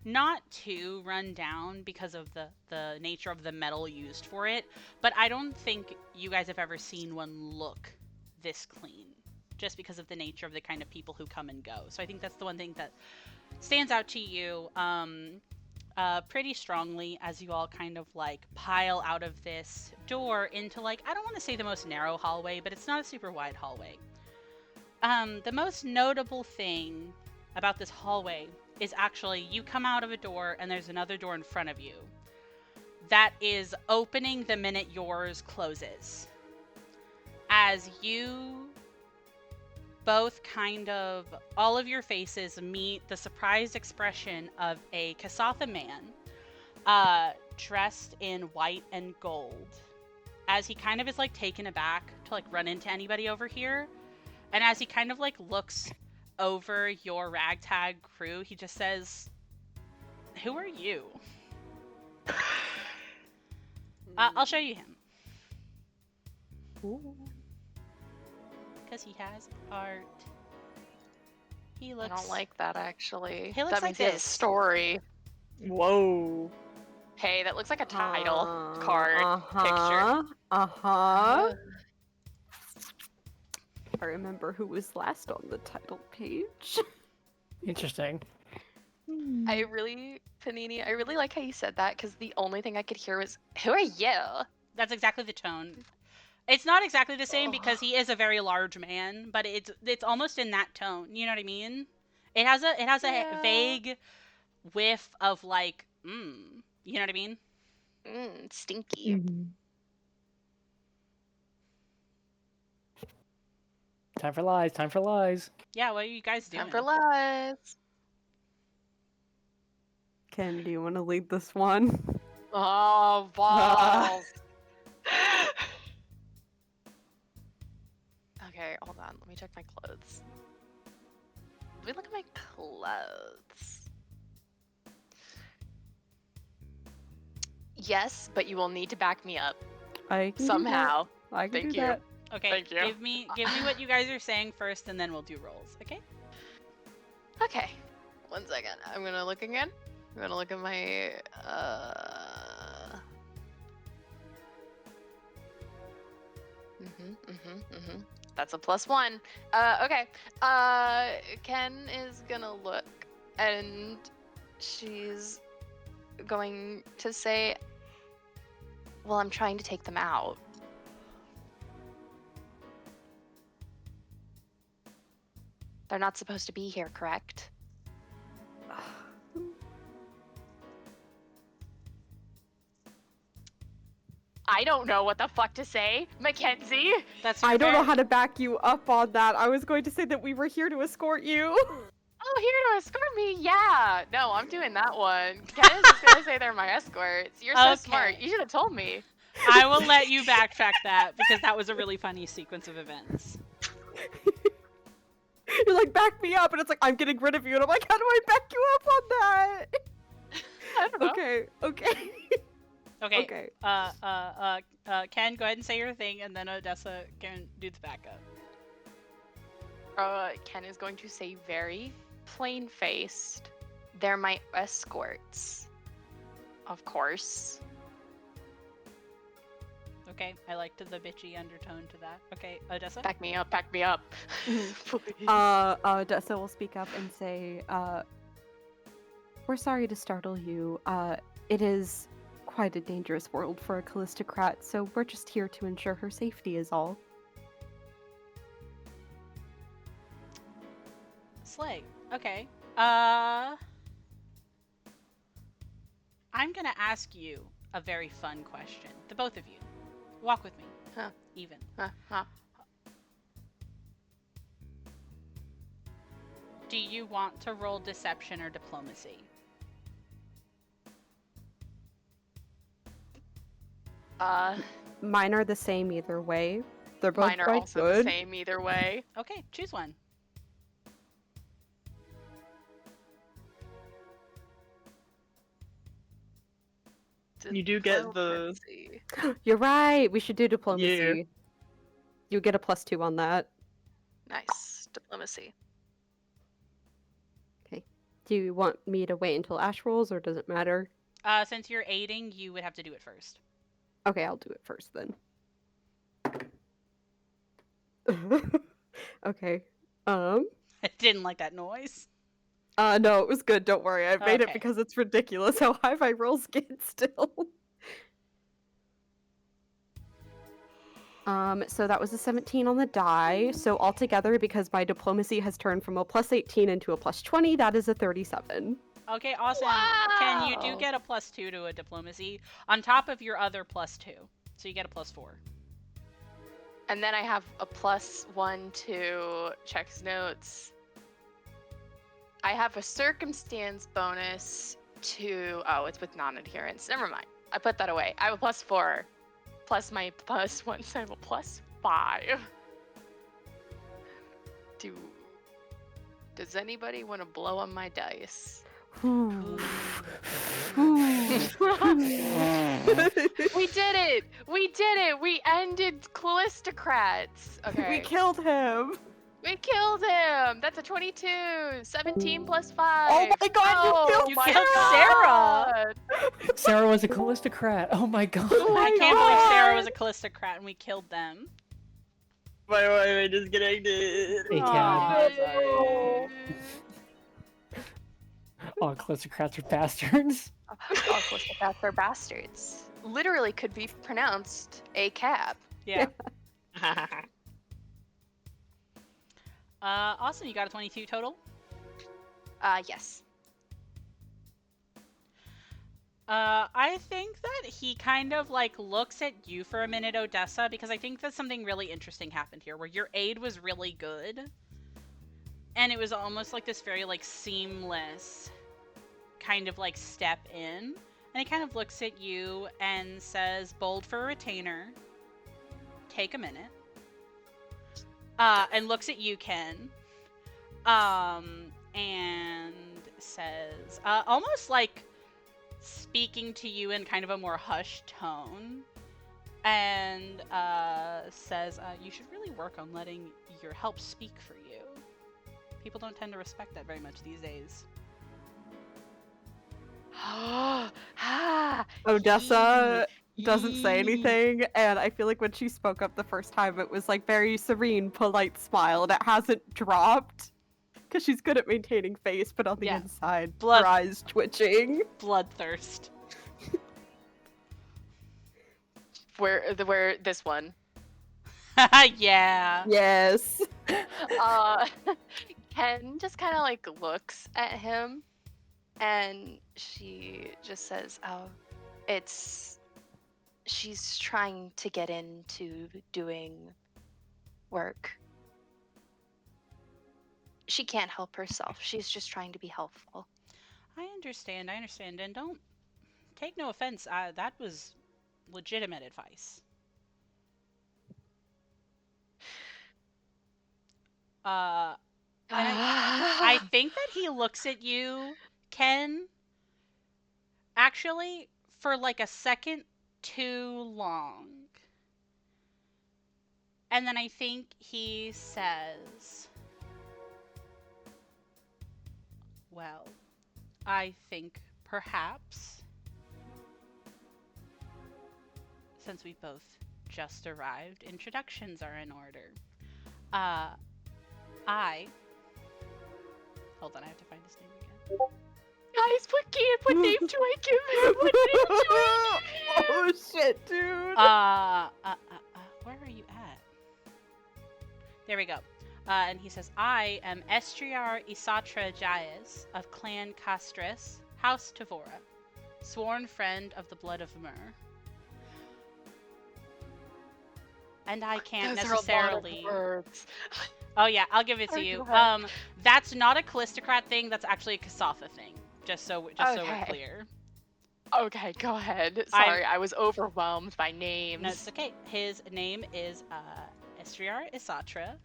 not too run down because of the nature of the metal used for it, but I don't think you guys have ever seen one look this clean, just because of the nature of the kind of people who come and go. So I think that's the one thing that stands out to you pretty strongly as you all kind of like pile out of this door into like, I don't want to say the most narrow hallway, but it's not a super wide hallway. The most notable thing about this hallway is actually you come out of a door and there's another door in front of you that is opening the minute yours closes. As you both kind of, all of your faces meet the surprised expression of a Kasatha man dressed in white and gold, as he kind of is like taken aback to like run into anybody over here. And as he kind of like looks over your ragtag crew, he just says, "Who are you?" I'll show you him. Because he has art. He looks... I don't like that, actually. He looks that like means he has a this. story. Whoa. Hey, that looks like a title card picture. I remember who was last on the title page. Interesting. I really, Panini, I really like how you said that, because the only thing I could hear was, "Who are you?" That's exactly the tone. It's not exactly the same because he is a very large man, but it's almost in that tone. You know what I mean? It has a Yeah. vague whiff of like, you know what I mean? Stinky. Time for lies. Time for lies. Yeah, what are you guys doing? Time for lies. Ken, do you want to lead this one? Oh, balls. Okay, hold on. Let me check my clothes. Let me look at my clothes. Yes, but you will need to back me up I can somehow. Do that. I can Thank do you. that. Okay, Thank you. give me what you guys are saying first, and then we'll do rolls. Okay? Okay, 1 second. I'm gonna look again. I'm gonna look at my That's a +1. Okay. Ken is gonna look, and she's going to say, Well, I'm trying to take them out. They're not supposed to be here, correct? I don't know what the fuck to say, Mackenzie. That's I don't know fair. how to back you up on that. I was going to say that we were here to escort you. Oh, here to escort me? Yeah. No, I'm doing that one. Ken is just gonna say they're my escorts. You're so smart. Okay. You should have told me. I will let you backtrack that because that was a really funny sequence of events. You're like, back me up, and it's like, I'm getting rid of you, and I'm like, how do I back you up on that? I don't know. Okay. Okay. Ken, go ahead and say your thing, and then Odessa can do the backup. Ken is going to say very plain-faced. They're my escorts. Of course. Okay, I liked the bitchy undertone to that. Okay, Odessa? Back me up. Back me up. Please. Dessa will speak up and say, we're sorry to startle you. It is quite a dangerous world for a Callistocrat, so we're just here to ensure her safety is all. Slay. Okay. I'm gonna ask you a very fun question. The both of you. Walk with me. Huh. Even. Huh. Do you want to roll deception or diplomacy? Mine are the same either way. They're both Mine are quite also good. the same either way. Okay, choose one. You do get the- Diplomacy. You're right. We should do diplomacy. You get a +2 on that. Nice. Diplomacy. Do you want me to wait until Ash rolls, or does it matter? Since you're aiding, you would have to do it first. Okay, I'll do it first then. Okay. I didn't like that noise. No, it was good. Don't worry. I made it Okay. because it's ridiculous how high my rolls get still. So that was a 17 on the die. So altogether, because my diplomacy has turned from a +18 into a +20, that is a 37. Okay, awesome. Ken, you do Wow. get a +2 to a diplomacy on top of your other +2. So you get a +4. And then I have a +1 to checks notes. I have a circumstance bonus to. Oh, it's with non-adherence. Never mind. I put that away. I have a +4. Plus my +1, so I have a +5. Does anybody want to blow on my dice? Ooh. We did it! We did it! We ended Callistocrats! Okay. We killed him. We killed him! That's a 22! 17 plus 5! Oh my god, you you killed killed Sarah! Sarah! Sarah was a Callistocrat. Oh my god. Oh I my can't believe Sarah God. was a Callistocrat and we killed them. Why am I disconnected? Hey, Aw, Ken. sorry. All Callistocrats are bastards. All Callistocrats are bastards. Literally could be pronounced a cab. Yeah. Awesome, you got a 22 total? Yes. I think that he kind of like looks at you for a minute, Odessa, because I think that something really interesting happened here where your aid was really good. And it was almost like this very like seamless kind of like step in. And he kind of looks at you and says, bold for a retainer. Take a minute. And looks at you, Ken. And says, almost like speaking to you in kind of a more hushed tone, and says, you should really work on letting your help speak for you. People don't tend to respect that very much these days. Odessa doesn't say anything, and I feel like when she spoke up the first time, it was like very serene, polite smile, and it hasn't dropped. Because she's good at maintaining face, but on the Yeah. inside, Blood. her eyes twitching. Bloodthirst. where this one. Yeah. Yes. Ken just kind of like looks at him, and she just says, "Oh, she's trying to get into doing work. She can't help herself. She's just trying to be helpful." I understand, and don't take no offense. That was legitimate advice. And I think that he looks at you, Ken, actually, for like a second too long. And then I think he says, well, I think perhaps, since we both just arrived, introductions are in order. Hold on, I have to find his name again. Guys, what name do I give him? What name do I give him? Oh shit, dude. Where are you at? There we go. And he says, I am Estriar Isatra Jayas of Clan Castris, House Tavora, sworn friend of the Blood of Myr. And I can't Those necessarily. are a lot of words. Oh yeah, I'll give it to Oh, you. go ahead. That's not a Callistocrat thing. That's actually a Kasatha thing. Just so we're Okay. clear. Okay, go ahead. Sorry, I was overwhelmed by names. No, it's okay. His name is Estriar Isatra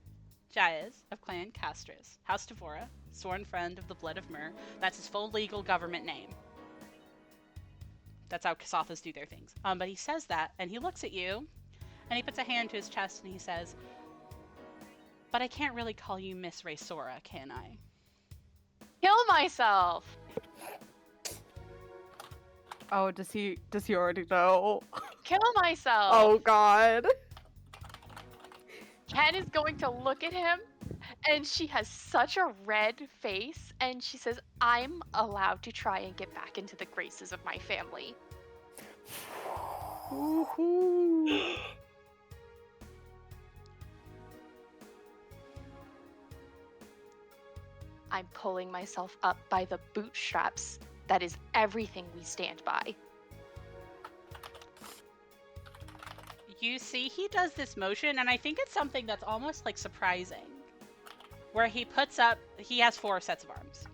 Jayas of Clan Castris, House Tavora, sworn friend of the Blood of Myr. That's his full legal government name. That's how Kasathas do their things. But he says that, and he looks at you, and he puts a hand to his chest, and he says, but I can't really call you Miss Raysora, can I? Kill myself. Oh, does he already know? Kill myself. Oh god. Ken is going to look at him, and she has such a red face, and she says, I'm allowed to try and get back into the graces of my family. Woohoo. I'm pulling myself up by the bootstraps. That is everything we stand by. You see, he does this motion, and I think it's something that's almost like surprising. Where he has 4 sets of arms,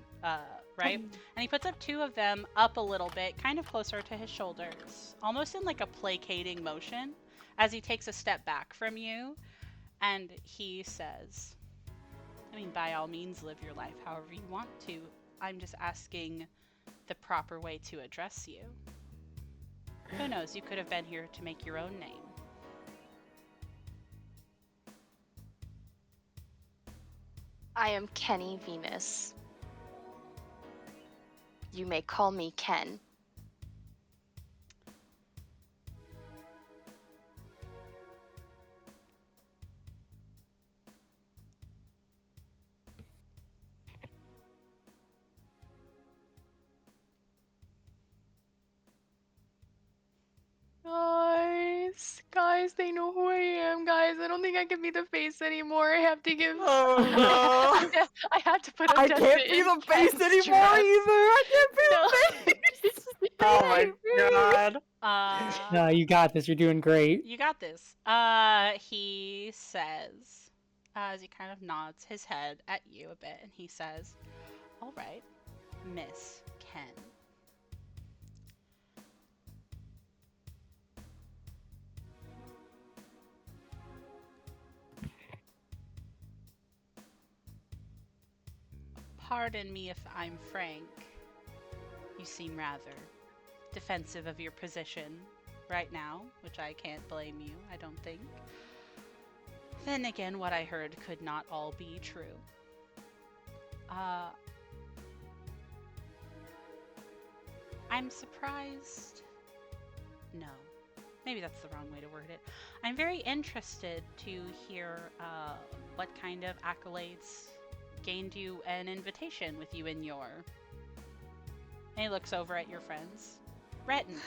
right? And he puts up 2 of them up a little bit, kind of closer to his shoulders, almost in like a placating motion, as he takes a step back from you, and he says, I mean, by all means, live your life however you want to. I'm just asking the proper way to address you. Who knows, you could have been here to make your own name. I am Kenny Venus. You may call me Ken. Guys, they know who I am, guys. I don't think I can be the face anymore. I have to give. Oh no. I have to put. I can't be the face anymore either. I can't be the face. Oh my god. No, you got this. You're doing great. You got this. He says, as he kind of nods his head at you a bit, and he says, all right, Miss Ken. Pardon me if I'm frank. You seem rather defensive of your position right now, which I can't blame you, I don't think. Then again, what I heard could not all be true. I'm surprised. No, maybe that's the wrong way to word it. I'm very interested to hear what kind of accolades gained you an invitation with you in your... And he looks over at your friends. Retin.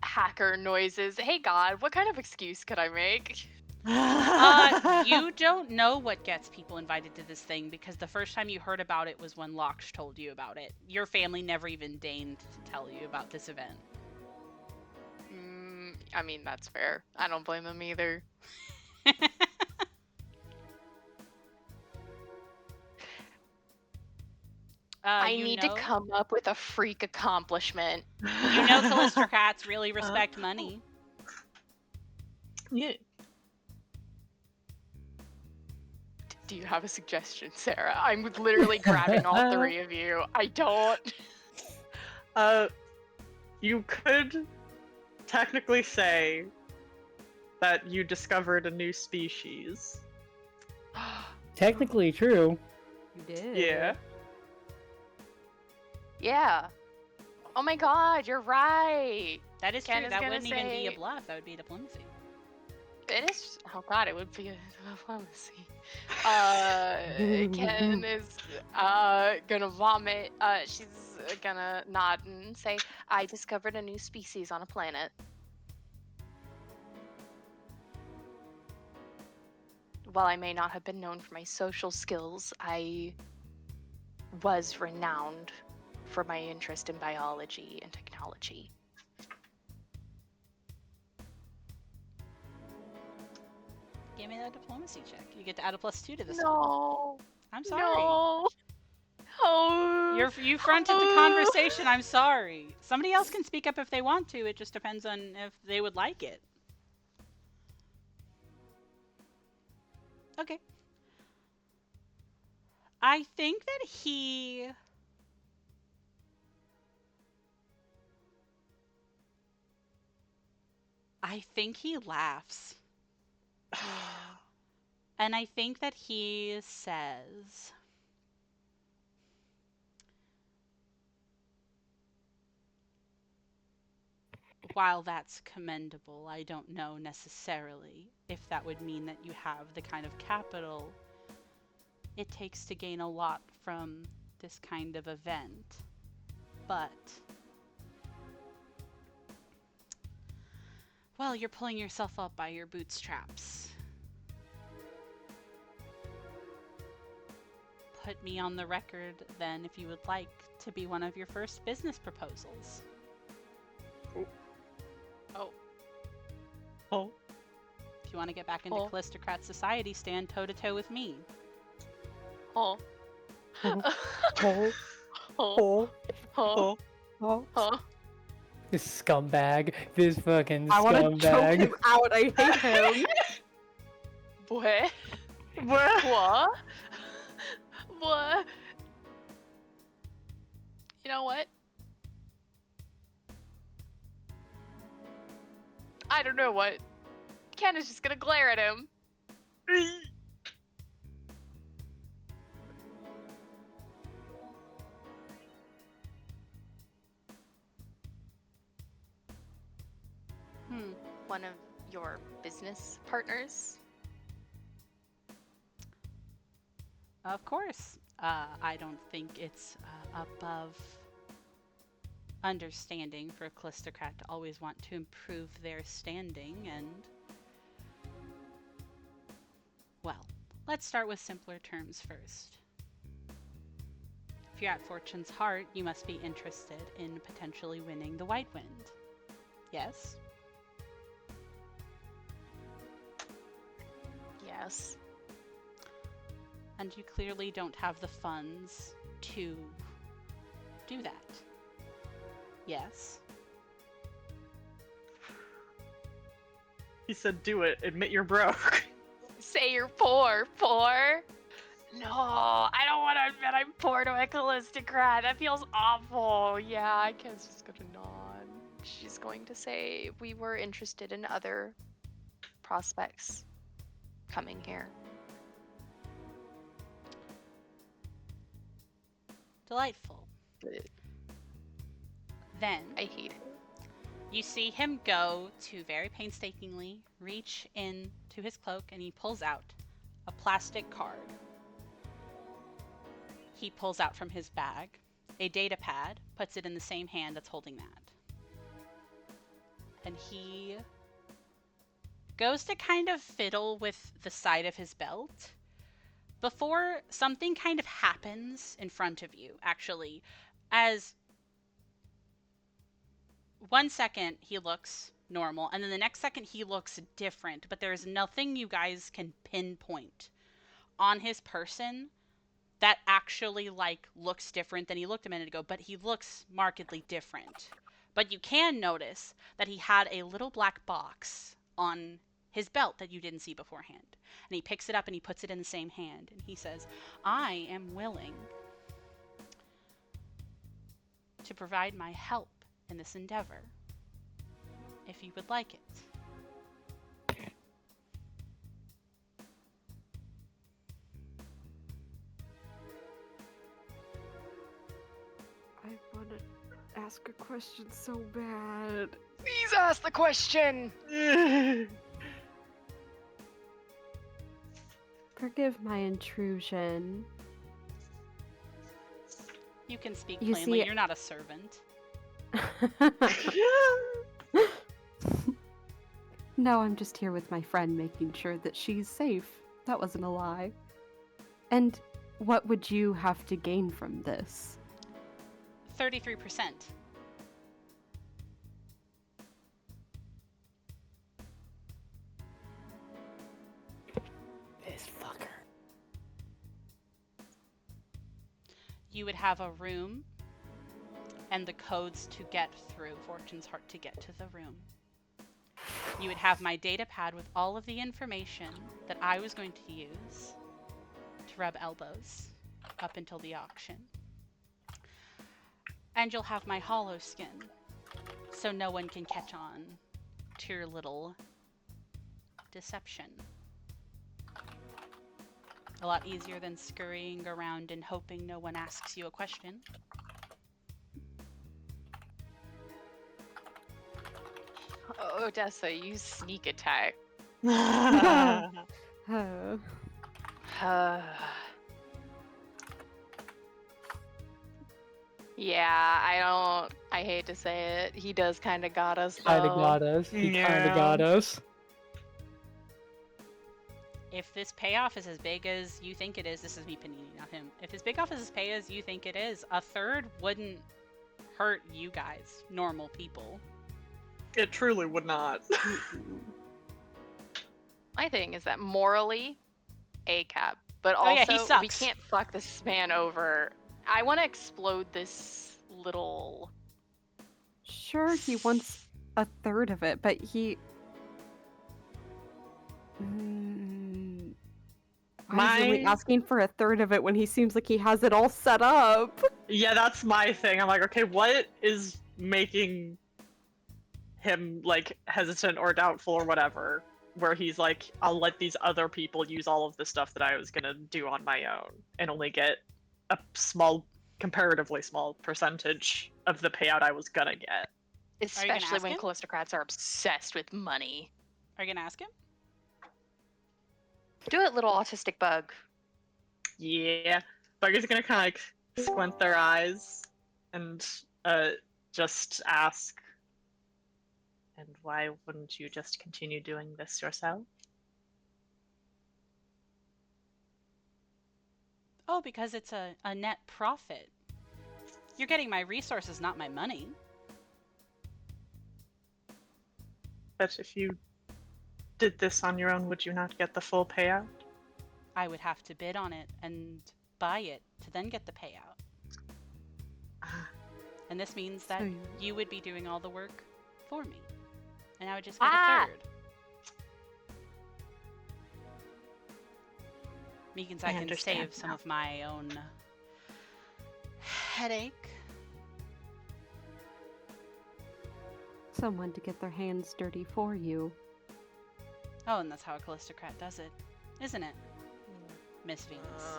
Hacker noises. Hey God, what kind of excuse could I make? You don't know what gets people invited to this thing because the first time you heard about it was when Loksh told you about it. Your family never even deigned to tell you about this event. I mean, that's fair. I don't blame them either. I need to come up with a freak accomplishment. You know Callistrocrats really respect money. Yeah. Do you have a suggestion, Sarah? I'm literally grabbing all three of you. I don't. You could technically say that you discovered a new species. Technically true. You did. Yeah. Yeah. Oh my God, you're right. That is Ken true. is That gonna wouldn't even be a say- bluff. That would be diplomacy. It is. Oh God, it would be a diplomacy. Ken is gonna vomit. She's gonna nod and say, "I discovered a new species on a planet." While I may not have been known for my social skills, I was renowned for my interest in biology and technology. Give me that diplomacy check. You get to add a +2 to this one. No. I'm sorry. No. Oh. You fronted the conversation. I'm sorry. Somebody else can speak up if they want to. It just depends on if they would like it. Okay. I think that he... I think he laughs. And I think that he says... While that's commendable, I don't know necessarily if that would mean that you have the kind of capital it takes to gain a lot from this kind of event. But, well, you're pulling yourself up by your bootstraps. Put me on the record, then, if you would like to be one of your first business proposals. Oh. If you want to get back into Callistrocrat society, stand toe-to-toe with me. Oh. Oh, Oh. Oh. Oh. Oh. this scumbag. This fucking I want to choke scumbag. him out. I hate him. What? What? What? What? You know what? I don't know what. Ken is just gonna glare at him. One of your business partners? Of course. I don't think it's above understanding for a Callistrocrat to always want to improve their standing, and... Well, let's start with simpler terms first. If you're at Fortune's Heart, you must be interested in potentially winning the White Wind. Yes? Yes. And you clearly don't have the funds to do that. Yes? He said do it. Admit you're broke. Say you're poor. Poor? No, I don't want to admit I'm poor to a Callistrocrat. That feels awful. Yeah, Ken's just gonna nod. She's going to say we were interested in other prospects coming here. Delightful. Then I hate him. you see him go to very painstakingly reach into his cloak, and he pulls out a plastic card. He pulls out from his bag a data pad puts it in the same hand that's holding that. And he goes to kind of fiddle with the side of his belt before something kind of happens in front of you, actually. As 1 second he looks normal, and then the next second he looks different, but there's nothing you guys can pinpoint on his person that actually like looks different than he looked a minute ago, but he looks markedly different. But you can notice that he had a little black box on his belt that you didn't see beforehand. And he picks it up and he puts it in the same hand, and he says, I am willing to provide my help in this endeavor, if you would like it. I want to ask a question so bad. Please ask the question. Forgive my intrusion. You can speak You plainly. see- You're not a servant. No, I'm just here with my friend making sure that she's safe. That wasn't a lie. And what would you have to gain from this? 33%. This fucker. You would have a room and the codes to get through Fortune's Heart to get to the room. You would have my data pad with all of the information that I was going to use to rub elbows up until the auction. And you'll have my hollow skin, so no one can catch on to your little deception. A lot easier than scurrying around and hoping no one asks you a question. Oh, Odessa, you sneak attack. Oh. Yeah, I hate to say it. He does kind of got us, though. Kinda got us. He kinda got us. If this payoff is as big as you think it is, this is me, Panini, not him. If his payoff is as big as you think it is, a third wouldn't hurt you guys, normal people. It truly would not. My thing is that morally, ACAB. But Oh, also, yeah, he we sucks. can't fuck this man over. I want to explode this little... Sure, he wants a third of it, but he. Why is he My- asking for a third of it when he seems like he has it all set up? Yeah, that's my thing. I'm like, okay, what is making him like hesitant or doubtful or whatever? Where he's like, I'll let these other people use all of the stuff that I was gonna do on my own and only get a small, comparatively small percentage of the payout I was gonna get. Especially ask when him? Callistocrats are obsessed with money. Are you gonna ask him? Do it, little autistic bug. Yeah, Buggy's gonna kind of like squint their eyes and just ask. And why wouldn't you just continue doing this yourself? Oh, because it's a net profit. You're getting my resources, not my money. But if you did this on your own, would you not get the full payout? I would have to bid on it and buy it to then get the payout. Ah, And this means that So you would be doing all the work for me. And I would just get Ah! a third. Means I I can understand save some now. of my own headache. Someone to get their hands dirty for you. Oh, and that's how a Callistocrat does it, isn't it? Miss Venus.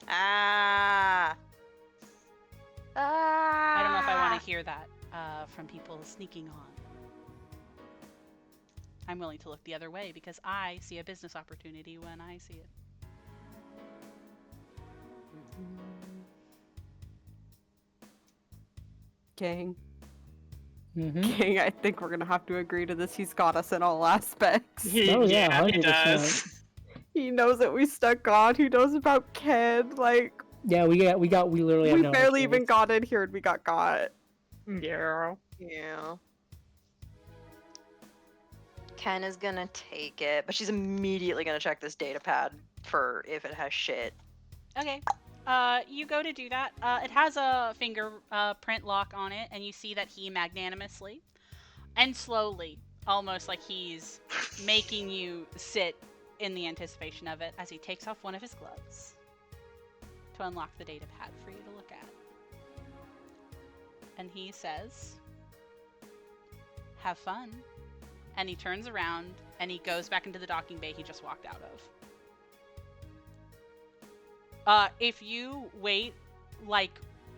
Ah. I don't know if I want to hear that from people sneaking on. I'm willing to look the other way because I see a business opportunity when I see it. King. Mm-hmm. King, I think we're gonna have to agree to this. He's got us in all aspects. Oh, yeah, he 100%. does. He knows that we stuck on. He knows about Ken. Like, Yeah, we literally have we no barely choice. even got in here and we got got. Yeah. Yeah. Ken is gonna take it, but she's immediately gonna check this data pad for if it has shit. Okay. You go to do that. It has a fingerprint lock on it, and you see that he magnanimously and slowly, almost like he's making you sit in the anticipation of it, as he takes off one of his gloves to unlock the data pad for you to look at. And he says, "Have fun." And he turns around and he goes back into the docking bay he just walked out of. If you wait like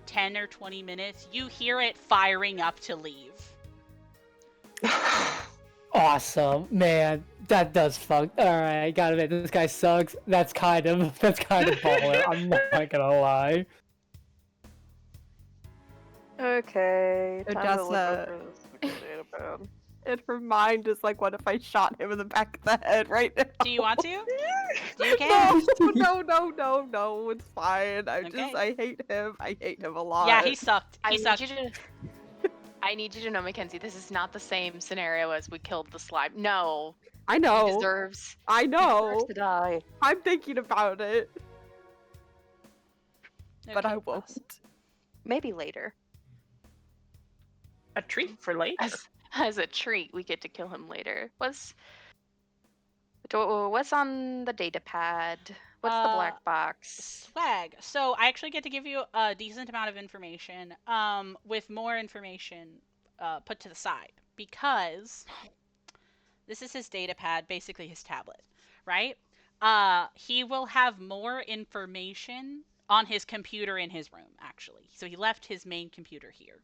10 or 20 minutes, you hear it firing up to leave. Awesome, man. That does fuck. All right, I gotta admit, this guy sucks. That's kind of baller. I'm not gonna lie. Okay. It Time does, to look over this fucking data pad. And her mind is like, what if I shot him in the back of the head right now? Do you want to? You can. No, it's fine. Okay. I hate him. I hate him a lot. Yeah, he sucked. He I sucked. need you to. I need you to know, Mackenzie. This is not the same scenario as we killed the slime. No, I he know. deserves. I know. Deserves to die. I'm thinking about it, but I Okay, won't. boss. Maybe later. A treat for later. As a treat, we get to kill him later. What's on the data pad? What's the black box? Swag. So I actually get to give you a decent amount of information, with more information put to the side, because this is his data pad, basically his tablet, right? He will have more information on his computer in his room, actually. So he left his main computer here.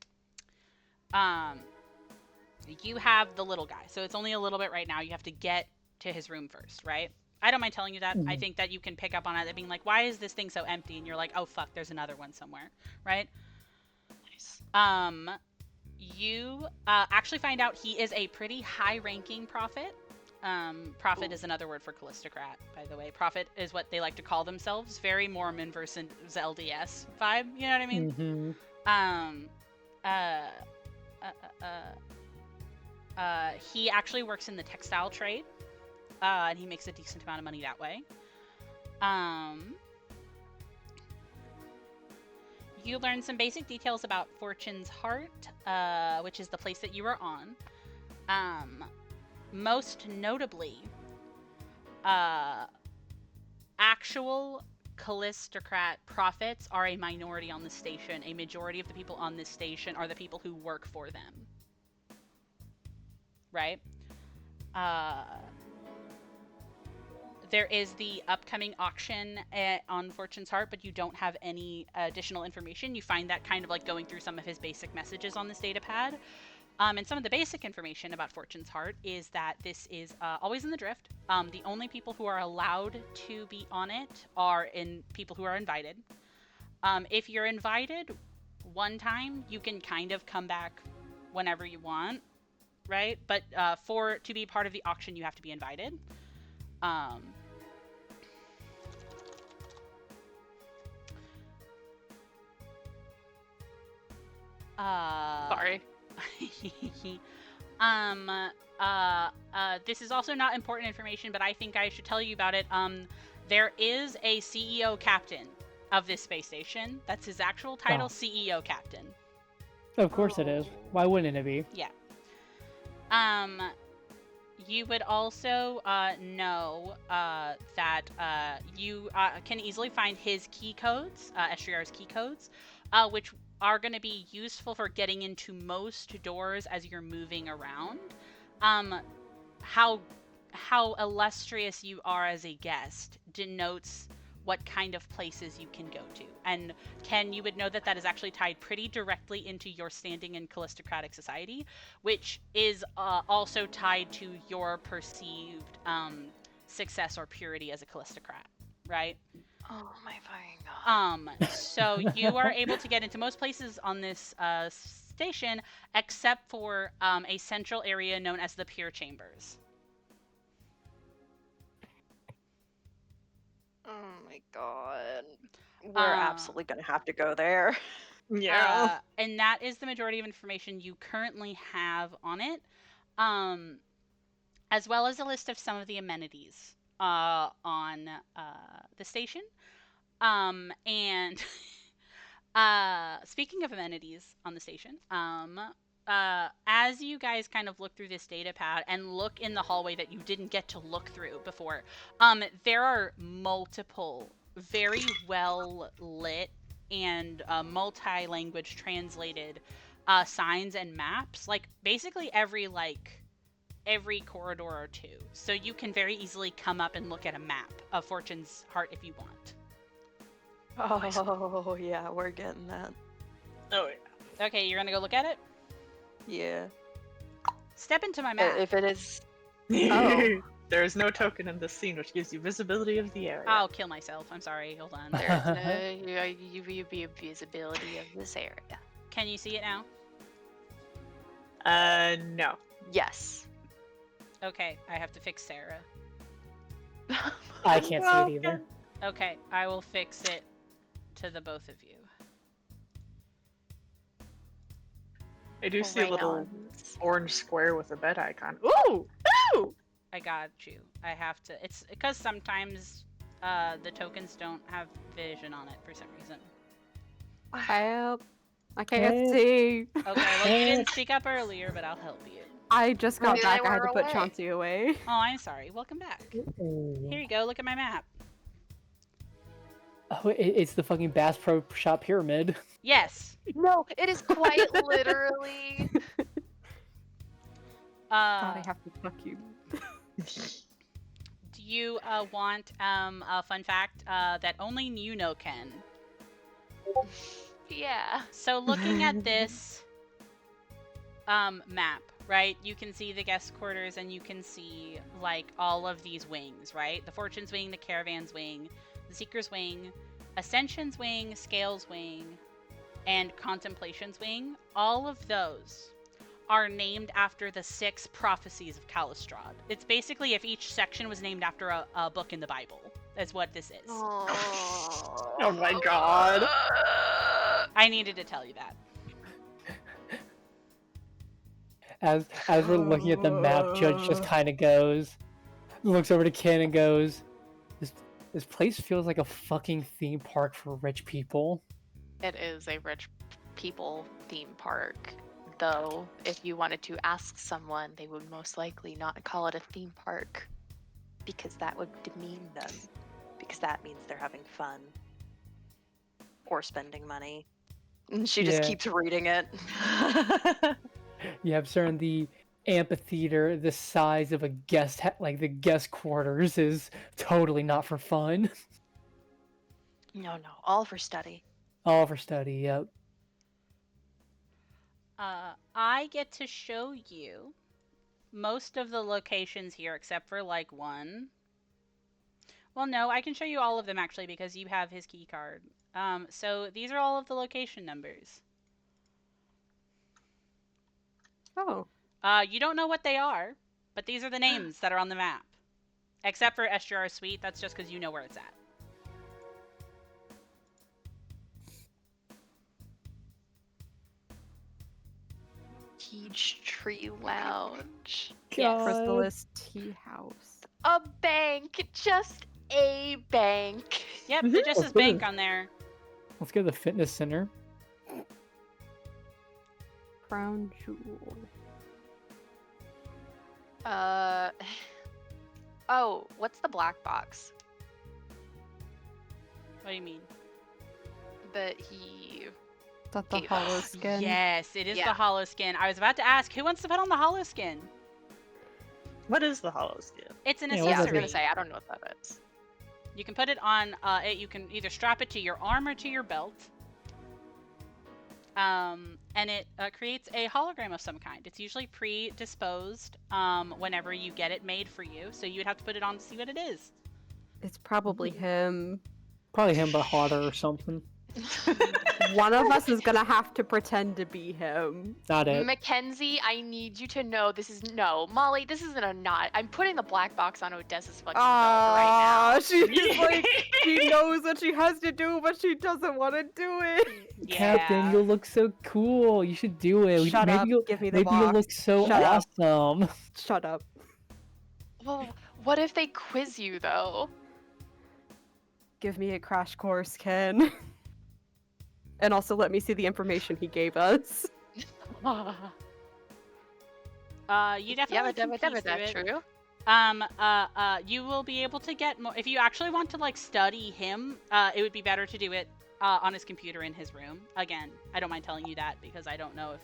You have the little guy, so it's only a little bit right now. You have to get to his room first, right? I don't mind telling you that. I think that you can pick up on it, being like, why is this thing so empty? And you're like, oh fuck, there's another one somewhere, right? Nice. You actually find out he is a pretty high-ranking prophet. Prophet is another word for Callistocrat, by the way. Prophet is what they like to call themselves. Very Mormon versus LDS vibe, you know what I mean? He actually works in the textile trade, and he makes a decent amount of money that way. You learn some basic details about Fortune's Heart, which is the place that you are on. Most notably, actual Callistocrat prophets are a minority on the station. A majority of the people on this station are the people who work for them. Right? There is the upcoming auction on Fortune's Heart, but you don't have any additional information. You find that kind of like going through some of his basic messages on this data pad. And some of the basic information about Fortune's Heart is that this is always in the drift. The only people who are allowed to be on it are people who are invited. If you're invited one time, you can kind of come back whenever you want, right? But to be part of the auction, you have to be invited. Sorry. This is also not important information, but I think I should tell you about it. There is a CEO captain of this space station. That's his actual title, Oh. CEO captain. Of course it is. Why wouldn't it be? Yeah. You would also know that you can easily find his key codes, Estriar's key codes, which are going to be useful for getting into most doors as you're moving around. How illustrious you are as a guest denotes what kind of places you can go to. And Ken, you would know that that is actually tied pretty directly into your standing in Callistocratic society, which is also tied to your perceived success or purity as a Callistocrat, right? Oh my fucking god. So you are able to get into most places on this station, except for a central area known as the Pure Chambers. Oh my god. We're absolutely gonna have to go there. Yeah. And that is the majority of information you currently have on it, as well as a list of some of the amenities on the station. And speaking of amenities on the station, as you guys kind of look through this data pad and look in the hallway that you didn't get to look through before, there are multiple very well lit and multi-language translated signs and maps, like basically every corridor or two. So you can very easily come up and look at a map of Fortune's Heart if you want. Oh yeah, we're getting that. Oh Okay, you're gonna go look at it? Yeah. Step into my map. If it is. yeah. Oh. There is no token in this scene which gives you visibility of the area. I'll kill myself. I'm sorry. Hold on. There's no UV visibility of this area. Can you see it now? No. Yes. Okay, I have to fix Sarah. I can't see it either. Okay, I will fix it to the both of you. I do see a little Crayons. orange square with a bed icon. Ooh! Ooh! I got you. I have to. It's because sometimes the tokens don't have vision on it for some reason. Help. I can't Help. see. Okay, well you didn't speak up earlier, but I'll help you. I just got Maybe back. they I had to were put away. Chauncey away. Oh, I'm sorry. Welcome back. Here you go. Look at my map. Oh, it's the fucking Bass Pro Shop pyramid. Yes. No, it is quite literally. God, I have to fuck you. Do you want a fun fact that only you know, Ken? Yeah. So looking at this map, right, you can see the guest quarters and you can see like all of these wings, right? The Fortune's wing, the Caravan's wing, the Seeker's wing, Ascension's wing, Scale's wing, and Contemplation's wing. All of those are named after the 6 prophecies of Kalistrad. It's basically if each section was named after a book in the Bible, is what this is. Oh my god. I needed to tell you that. As we're looking at the map, Judge just kind of looks over to Ken and goes, "This place feels like a fucking theme park for rich people." It is a rich people theme park. Though, if you wanted to ask someone, they would most likely not call it a theme park. Because that would demean them. Because that means they're having fun. Or spending money. And she just Yeah. keeps reading it. You have certain the amphitheater the size of a like the guest quarters is totally not for fun. No, all for study. All for study, yep. I get to show you most of the locations here except for like one. Well, no, I can show you all of them actually because you have his key card. So these are all of the location numbers. Oh. You don't know what they are, but these are the names that are on the map. Except for SGR Suite, that's just because you know where it's at. Peachtree Lounge. Yes. Chrysalis Tea House. A bank. Just a bank. Yep, it just Oh, says bank good. on there. Let's go to the fitness center. Crown Jewel. Oh, what's the black box What do you mean? that he... Is that the Gave hollow us. skin? Yes, it is Yeah. the hollow skin. I was about to ask, who wants to put on the hollow skin? What is the hollow skin? It's an Yeah, Yeah, I what's was accessory. gonna say, I don't know what that is. You can put it on, you can either strap it to your arm or to your belt. And it creates a hologram of some kind. It's usually predisposed whenever you get it made for you, so you'd have to put it on to see what it is. It's probably him. Probably him, but hotter or something. One of us is gonna have to pretend to be him. Not it. Mackenzie, I need you to know this is no. Molly, this isn't a not. I'm putting the black box on Odessa's fucking nose right now. She's like, she knows what she has to do, but she doesn't want to do it. Captain, you'll look so cool. You should do it. Shut maybe up. You'll, Give me the maybe you'll box. look so Shut up. awesome. Shut up. Well, what if they quiz you though? Give me a crash course, Ken. And also let me see the information he gave us. You definitely Yeah, can but piece that's through it. true. You will be able to get more if you actually want to like study him. It would be better to do it on his computer in his room. Again, I don't mind telling you that because I don't know if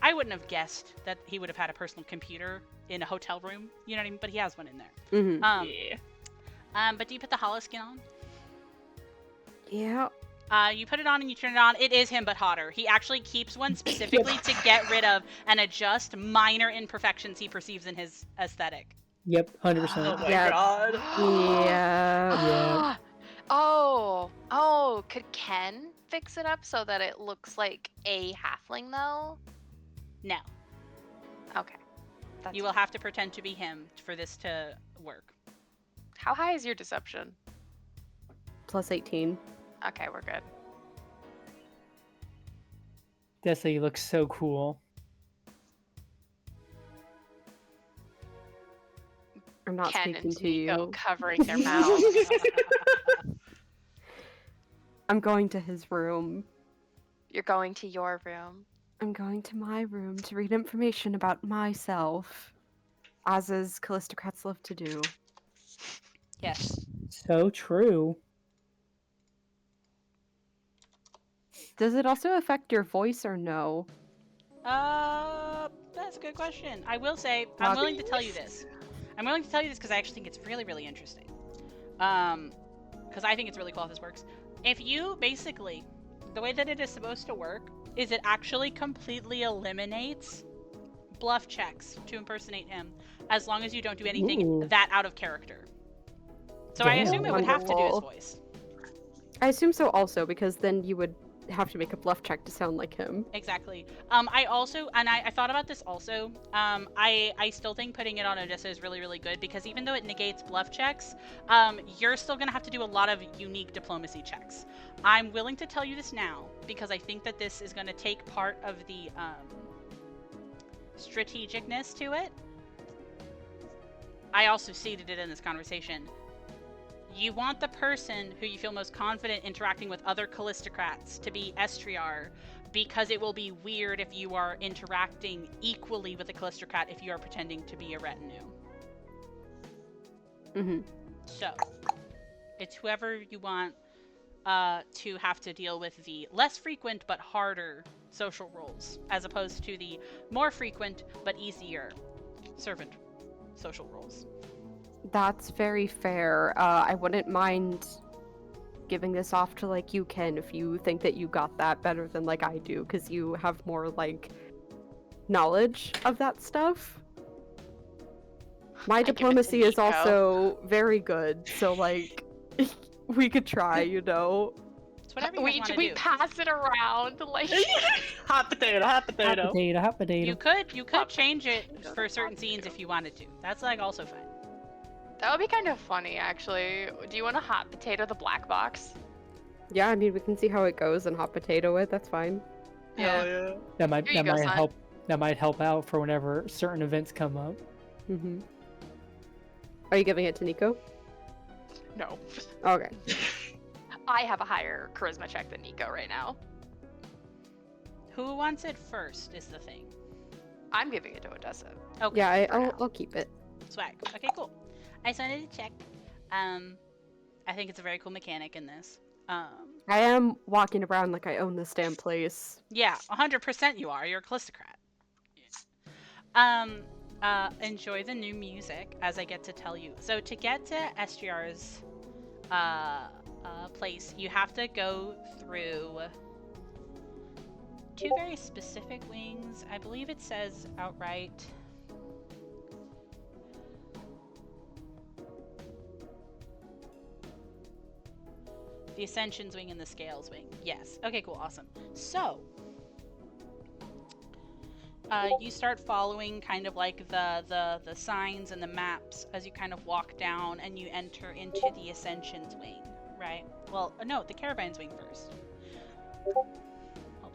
I wouldn't have guessed that he would have had a personal computer in a hotel room. You know what I mean? But he has one in there. Mm-hmm. Yeah. But do you put the holoskin on? Yeah. You put it on and you turn it on. It is him, but hotter. He actually keeps one specifically to get rid of and adjust minor imperfections he perceives in his aesthetic. Yep, 100%. Oh my Yeah. god. Yeah. Oh, could Ken fix it up so that it looks like a halfling though? No. Okay. That's You will have to pretend to be him for this to work. How high is your deception? Plus 18. Okay, we're good. Dessa, you look so cool. I'm not Ken speaking and to Nico you. covering their mouths. I'm going to his room. You're going to your room. I'm going to my room to read information about myself. As is Callistocrats love to do. Yes. So true. Does it also affect your voice or no? That's a good question. I will say, I'm willing to tell you this. I'm willing to tell you this because I actually think it's really, really interesting. Because I think it's really cool how this works. If you basically, the way that it is supposed to work is it actually completely eliminates bluff checks to impersonate him, as long as you don't do anything Ooh. that out of character. So I Damn. assume it would have to do his Wonderful. voice. I assume so also, because then you would have to make a bluff check to sound like him. Exactly. I also, and I thought about this also, I still think putting it on Odessa is really, really good because even though it negates bluff checks, you're still going to have to do a lot of unique diplomacy checks. I'm willing to tell you this now because I think that this is going to take part of the strategicness to it. I also seeded it in this conversation. You want the person who you feel most confident interacting with other Callistocrats to be Estriar, because it will be weird if you are interacting equally with a Callistocrat if you are pretending to be a retinue. Mm-hmm. So, it's whoever you want to have to deal with the less frequent but harder social roles, as opposed to the more frequent but easier servant social roles. That's very fair. I wouldn't mind giving this off to like you, Ken, if you think that you got that better than like I do, because you have more like knowledge of that stuff. My give it to diplomacy is Nico. also very good, so like we could try, you know. It's whatever you We want to we do. pass it around like Hot potato, hot Hot potato. potato, hot potato. You could change it for certain scenes if you wanted to. That's like also fine. that would be kind of funny actually. Do you want a hot potato the black box? Yeah, I mean we can see how it goes and hot potato it. That's fine. Hell yeah. That might Here you go, son. help. That might help out for whenever certain events come up. Mm-hmm. Are you giving it to Nico? No. Okay. I have a higher charisma check than Nico right now. Who wants it first is the thing. I'm giving it to Odessa. Okay. Yeah, for now. I'll keep it. Swag. Okay, cool. I just wanted to check. I think it's a very cool mechanic in this. I am walking around like I own this damn place. Yeah, 100% you are. You're a Callistocrat. Enjoy the new music as I get to tell you. So to get to Estriar's place, you have to go through two very specific wings. I believe it says outright. The Ascension's Wing and the Scales Wing. Yes. Okay, cool, awesome. So, you start following kind of like the signs and the maps as you kind of walk down and you enter into the Ascension's Wing, right? Well, no, the Caravan's Wing first. Hold on.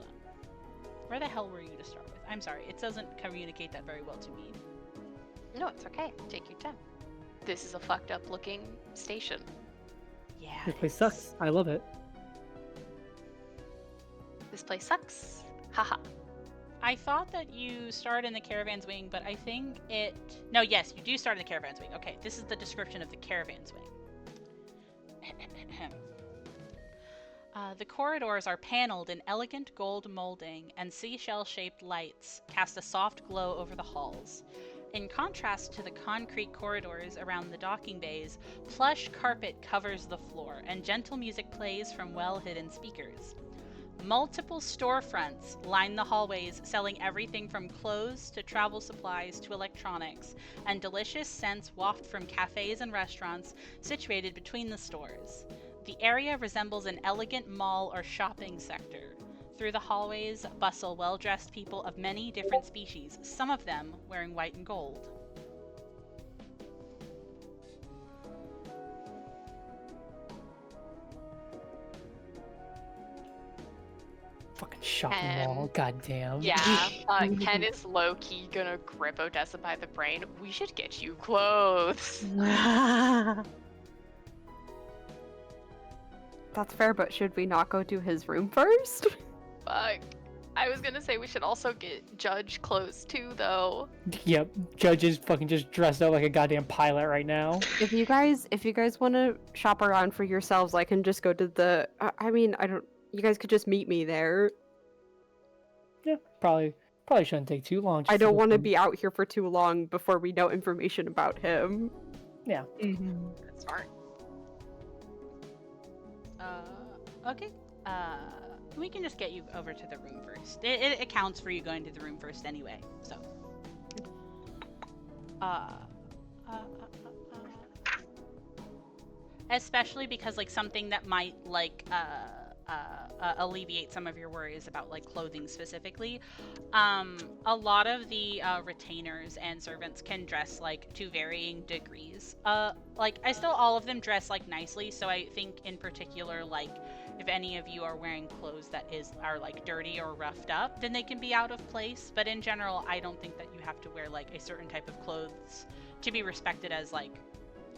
Where the hell were you to start with? I'm sorry, it doesn't communicate that very well to me. No, it's okay. Take your time. This is a fucked up looking station. Yeah. This place sucks. I love it. This place sucks. Haha. I thought that you start in the Caravan's Wing, but I think it... No, yes, you do start in the Caravan's Wing. Okay, this is the description of the Caravan's Wing. The corridors are paneled in elegant gold molding, and seashell-shaped lights cast a soft glow over the halls. In contrast to the concrete corridors around the docking bays, plush carpet covers the floor, and gentle music plays from well-hidden speakers. Multiple storefronts line the hallways, selling everything from clothes to travel supplies to electronics, and delicious scents waft from cafes and restaurants situated between the stores. The area resembles an elegant mall or shopping sector. Through the hallways bustle well-dressed people of many different species, some of them wearing white and gold. Fucking shopping mall. Goddamn. Yeah, Ken is low-key gonna grip Odessa by the brain. We should get you clothes. That's fair, but should we not go to his room first? Fuck. I was gonna say we should also get Judge clothes too, though. Yep. Judge is fucking just dressed up like a goddamn pilot right now. If you guys want to shop around for yourselves, I can just go to the. I mean, I don't. You guys could just meet me there. Yeah, probably shouldn't take too long. I don't want to be out here for too long before we know information about him. Yeah. That's smart. Okay. We can just get you over to the room first. It accounts for you going to the room first anyway, so. Especially because, like, something that might, like, alleviate some of your worries about, like, clothing specifically. A lot of the retainers and servants can dress, like, to varying degrees. Like, all of them dress, like, nicely, so I think in particular, like, if any of you are wearing clothes that are like dirty or roughed up, then they can be out of place. But in general, I don't think that you have to wear like a certain type of clothes to be respected as like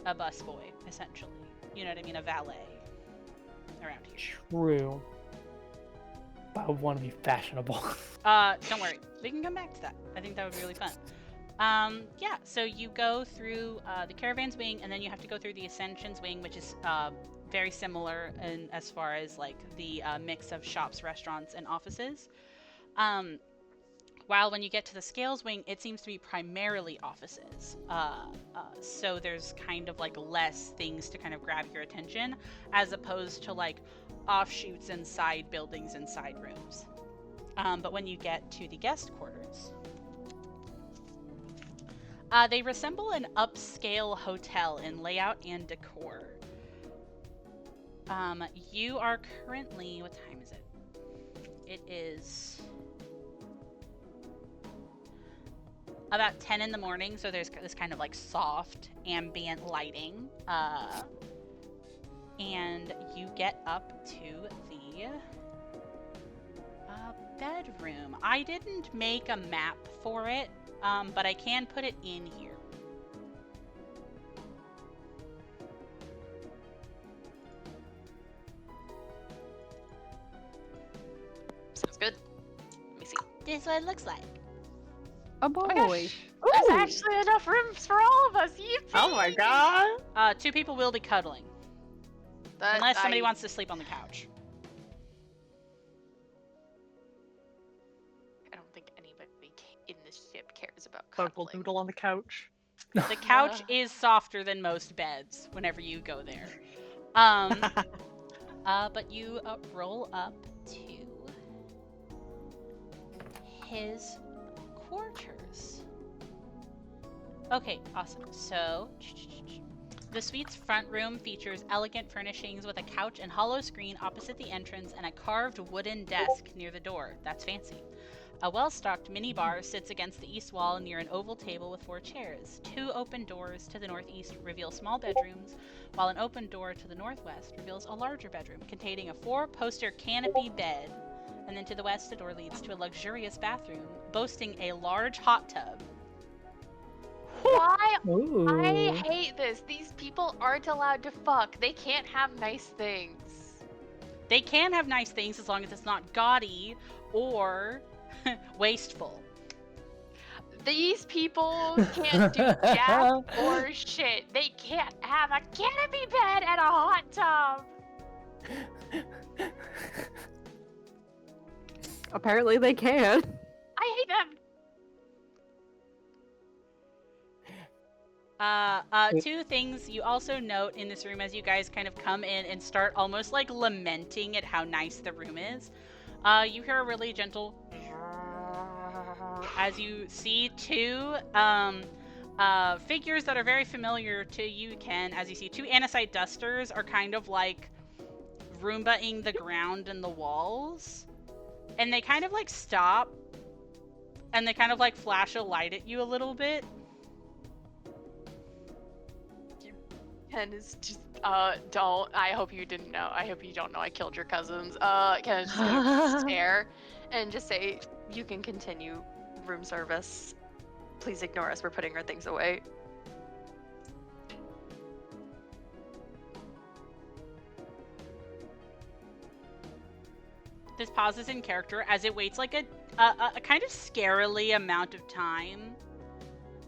a busboy, essentially. You know what I mean? A valet around here. True. But I want to be fashionable. Don't worry. We can come back to that. I think that would be really fun. Yeah, so you go through the Caravan's Wing, and then you have to go through the Ascension's Wing, which is very similar in as far as like the mix of shops, restaurants, and offices. While when you get to the Scales Wing, it seems to be primarily offices. So there's kind of like less things to kind of grab your attention, as opposed to like offshoots and side buildings and side rooms. But when you get to the guest quarters, they resemble an upscale hotel in layout and decor. You are currently, what time is it? It is about 10 in the morning, so there's this kind of like soft ambient lighting. And you get up to the bedroom. I didn't make a map for it, but I can put it in here. Sounds good. Let me see. This is what it looks like. Oh boy. Oh my gosh. There's actually enough rooms for all of us. Yippee! Oh my god! 2 people will be cuddling. Unless somebody wants to sleep on the couch. I don't think anybody in this ship cares about Local cuddling. noodle on the couch. The couch is softer than most beds whenever you go there. But you roll up to his quarters. Okay, awesome. So, The suite's front room features elegant furnishings with a couch and hollow screen opposite the entrance and a carved wooden desk near the door. That's fancy. A well-stocked minibar sits against the east wall near an oval table with 4 chairs. 2 open doors to the northeast reveal small bedrooms, while an open door to the northwest reveals a larger bedroom containing a 4-poster canopy bed. And then to the west, the door leads to a luxurious bathroom, boasting a large hot tub. Why? Ooh. I hate this. These people aren't allowed to fuck. They can't have nice things. They can have nice things as long as it's not gaudy or wasteful. These people can't do jack or shit. They can't have a canopy bed and a hot tub. Apparently they can. I hate them. 2 things you also note in this room as you guys kind of come in and start almost like lamenting at how nice the room is. You hear a really gentle as you see 2 figures that are very familiar to you, Ken. As you see 2 Anisite dusters are kind of like Roomba-ing the ground and the walls. And they kind of like stop and they kind of like flash a light at you a little bit. Ken is just, don't. I hope you didn't know. I hope you don't know I killed your cousins. Ken is just gonna stare and just say, You can continue room service. Please ignore us. We're putting our things away. This pauses in character as it waits like a kind of scarily amount of time.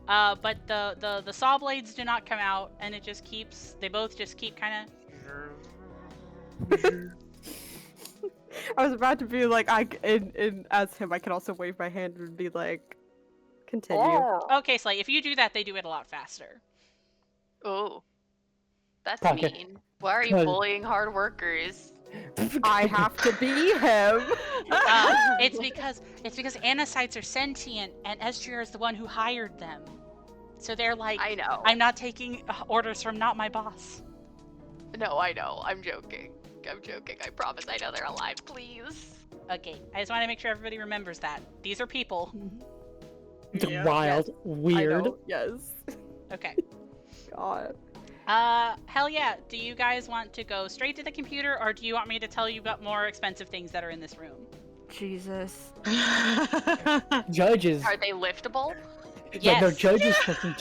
But the saw blades do not come out, and it just keeps. They both just keep kind of. I was about to be like, as him, I can also wave my hand and be like, continue. Okay, Slay. If you do that, they do it a lot faster. oh, that's Okay. mean. Why are you Cause- bullying hard workers? I have to be him. It's because Anisites are sentient, and Estriar is the one who hired them. So they're like, I know. I'm not taking orders from not my boss. No, I know. I'm joking. I'm joking. I promise. I know they're alive. Please. Okay, I just want to make sure everybody remembers that these are people. It's Yeah. wild, I weird. know, yes. Okay. God. Hell yeah. Do you guys want to go straight to the computer, or do you want me to tell you about more expensive things that are in this room? Jesus. Judges. Are they liftable? Yes. No, Judge is fucking.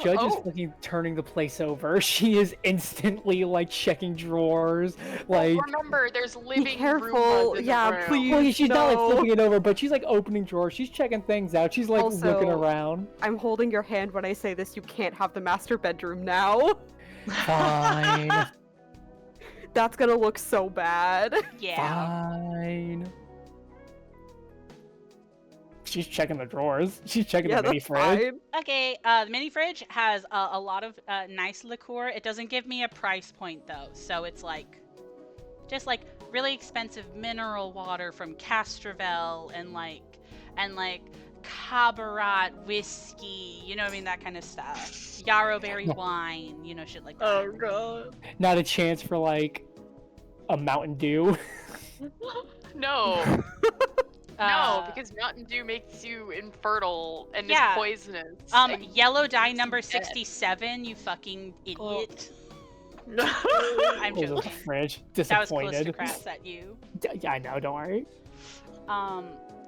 Judge is Oh. fucking turning the place over. She is instantly like checking drawers, like. Remember, there's living careful. Roombas in the Yeah, room. please. Well, she's not like No. flipping it over, but she's like opening drawers. She's checking things out. She's like looking Also- around. I'm holding your hand when I say this. You can't have the master bedroom now. Fine. That's gonna look so bad. Yeah. Fine. She's checking the drawers. She's checking Yeah, the mini that's fridge. fine. Okay, the mini fridge has a lot of nice liqueur. It doesn't give me a price point though, so it's like just like really expensive mineral water from Castrovel and like Cabaret whiskey, you know what I mean, that kind of stuff. Yarrow berry wine, you know, shit like that. Oh god. Not a chance for like a Mountain Dew. No. No, Uh, because Mountain Dew makes you infertile and Yeah. is poisonous. and yellow dye makes number you dead. 67, you fucking idiot. I'm Close the joking. fridge. That was close to Disappointed. crass at you. Yeah, I know. Don't worry.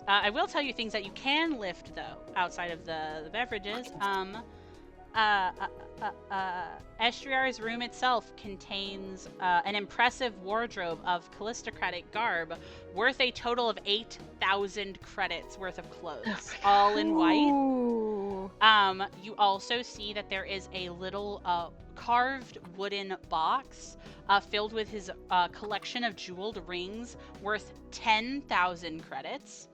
I will tell you things that you can lift though, outside of the beverages. Estriar's room itself contains an impressive wardrobe of Callistocratic garb, worth a total of 8,000 credits worth of clothes, all in white. Ooh. You also see that there is a little carved wooden box filled with his collection of jeweled rings worth 10,000 credits.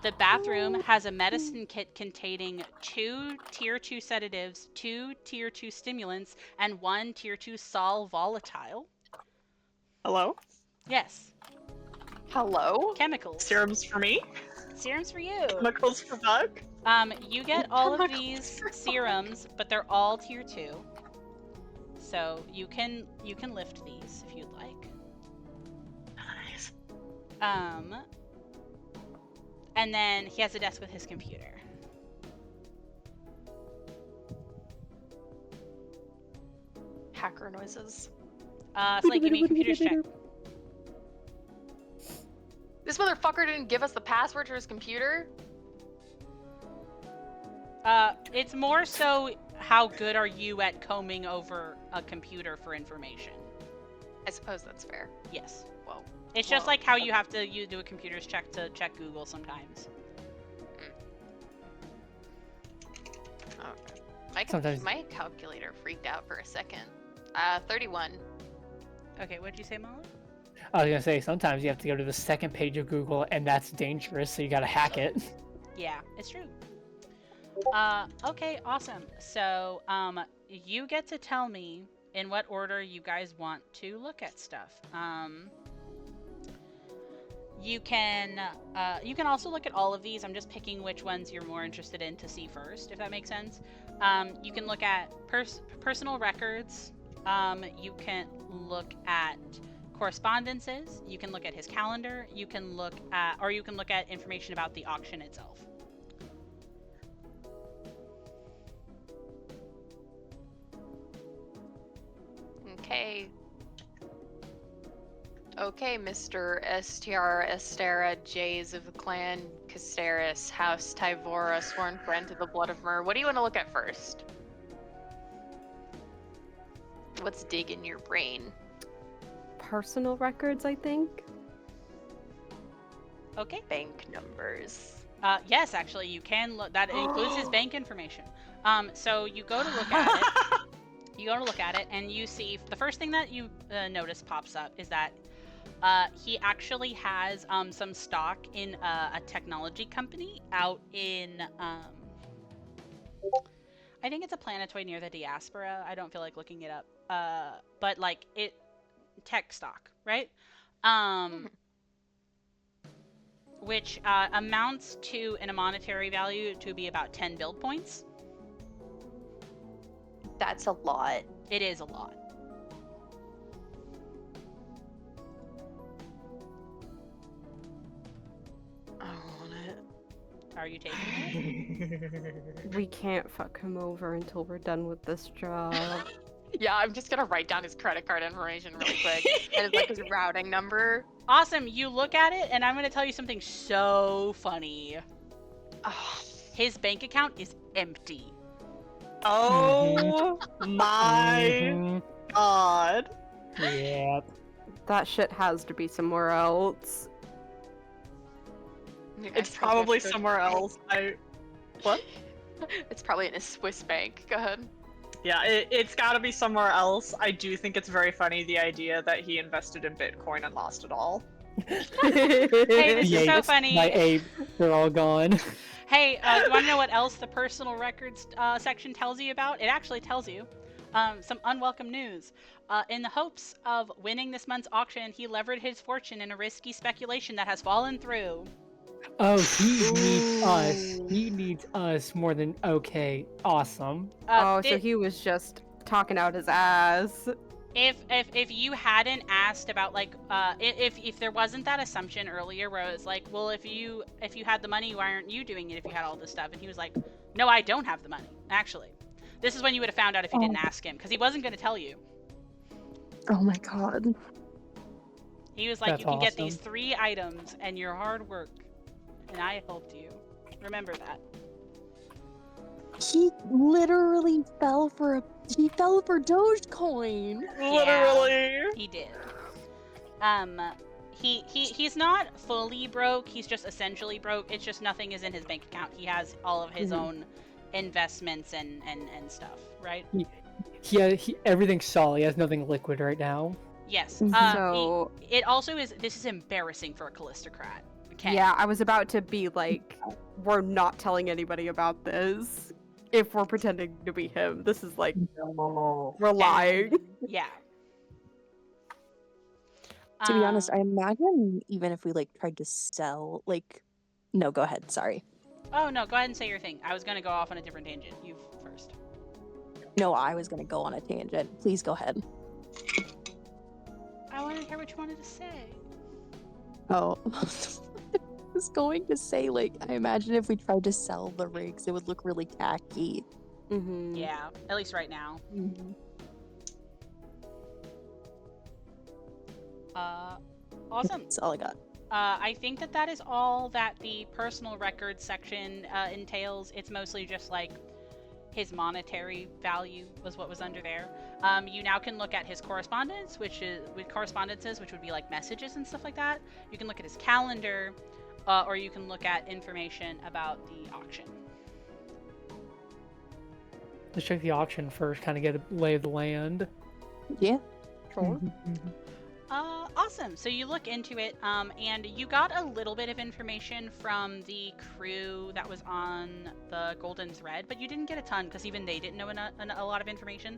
The bathroom has a medicine kit containing 2 tier 2 sedatives, 2 tier 2 stimulants, and 1 tier 2 sol volatile. Hello? Yes, Hello? chemicals. Serums for me? Serums for you. Chemicals for Buck? You get all of Chemicals these for serums, but they're all tier 2. So you can lift these if you'd like. Nice. And then he has a desk with his computer. Hacker noises. Slate, give me a computer's check. This motherfucker didn't give us the password to his computer. It's more so how good are you at combing over a computer for information. I suppose that's fair. Yes. Whoa. It's just Whoa. like how you do a computer's check to check Google sometimes. Okay. Sometimes- My calculator freaked out for a second. 31. Okay, what'd you say, Molly? I was gonna say sometimes you have to go to the second page of Google, and that's dangerous. So you gotta hack it. Yeah, it's true. Okay, awesome. So, you get to tell me in what order you guys want to look at stuff. You can also look at all of these. I'm just picking which ones you're more interested in to see first, if that makes sense. You can look at personal records. You can look at correspondences. You can look at his calendar. You can look at information about the auction itself. Okay, Mr. Estiara Estera, Jays of the Clan Casteris, House Tyvora, sworn friend to the blood of Myr. What do you want to look at first? What's digging your brain? Personal records, I think. Okay. Bank numbers. Yes, actually, you can look. That includes his bank information. So you go to look at it. You go to look at it, and you see the first thing that you notice pops up is that he actually has some stock in a technology company out in I think it's a planetoid near the diaspora. I don't feel like looking it up. But like tech stock, right? Which amounts to, in a monetary value, to be about 10 build points. That's a lot. It is a lot. I want it. Are you taking it? We can't fuck him over until we're done with this job. Yeah, I'm just gonna write down his credit card information really quick. And like his routing number. Awesome. You look at it, and I'm going to tell you something so funny. Oh, His bank account is empty. Oh my Mhm. god. Yep. That shit has to be somewhere else. It's probably somewhere else. What? It's probably in a Swiss bank. Go ahead. Yeah, it's gotta be somewhere else. I do think it's very funny, the idea that he invested in Bitcoin and lost it all. Hey, this is so Yates, funny. My ape, they're all gone. Hey, you want to know what else the personal records section tells you about? It actually tells you some unwelcome news. In the hopes of winning this month's auction, he levered his fortune in a risky speculation that has fallen through. Oh, he needs us. He needs us more than okay. Awesome. Oh, so he was just talking out his ass. If you hadn't asked about like if there wasn't that assumption earlier where it was like, well, if you had the money, why aren't you doing it if you had all this stuff? And he was like, no, I don't have the money, actually. This is when you would have found out if you didn't ask him, because he wasn't going to tell you. Oh my god. He was like, That's you can get these awesome. 3 items and your hard work, and I helped you. Remember that. He literally fell for Dogecoin. Literally. He did. He's not fully broke. He's just essentially broke. It's just nothing is in his bank account. He has all of his own investments and stuff, right? Everything's solid. He has nothing liquid right now. Yes. So It also is. This is embarrassing for a Callistocrat. Okay. yeah, I was about to be like, we're not telling anybody about this. If we're pretending to be him, this is like, we're lying. Yeah. To be honest, I imagine even if we like tried to sell, like, no, go ahead. Sorry. Oh no, go ahead and say your thing. I was gonna go off on a different tangent. You first. No, I was gonna go on a tangent. Please go ahead. I want to hear what you wanted to say. Oh. I was going to say, like, I imagine if we tried to sell the rigs, it would look really tacky. Mm-hmm. Yeah, at least right now. Awesome. That's all I got. I think that is all that the personal records section entails. It's mostly just like his monetary value was what was under there. You now can look at his correspondence, which would be like messages and stuff like that. You can look at his calendar, or you can look at information about the auction. Let's check the auction first, kind of get a lay of the land. Yeah. Sure. Awesome. So you look into it, and you got a little bit of information from the crew that was on the Golden Thread, but you didn't get a ton because even they didn't know a lot of information.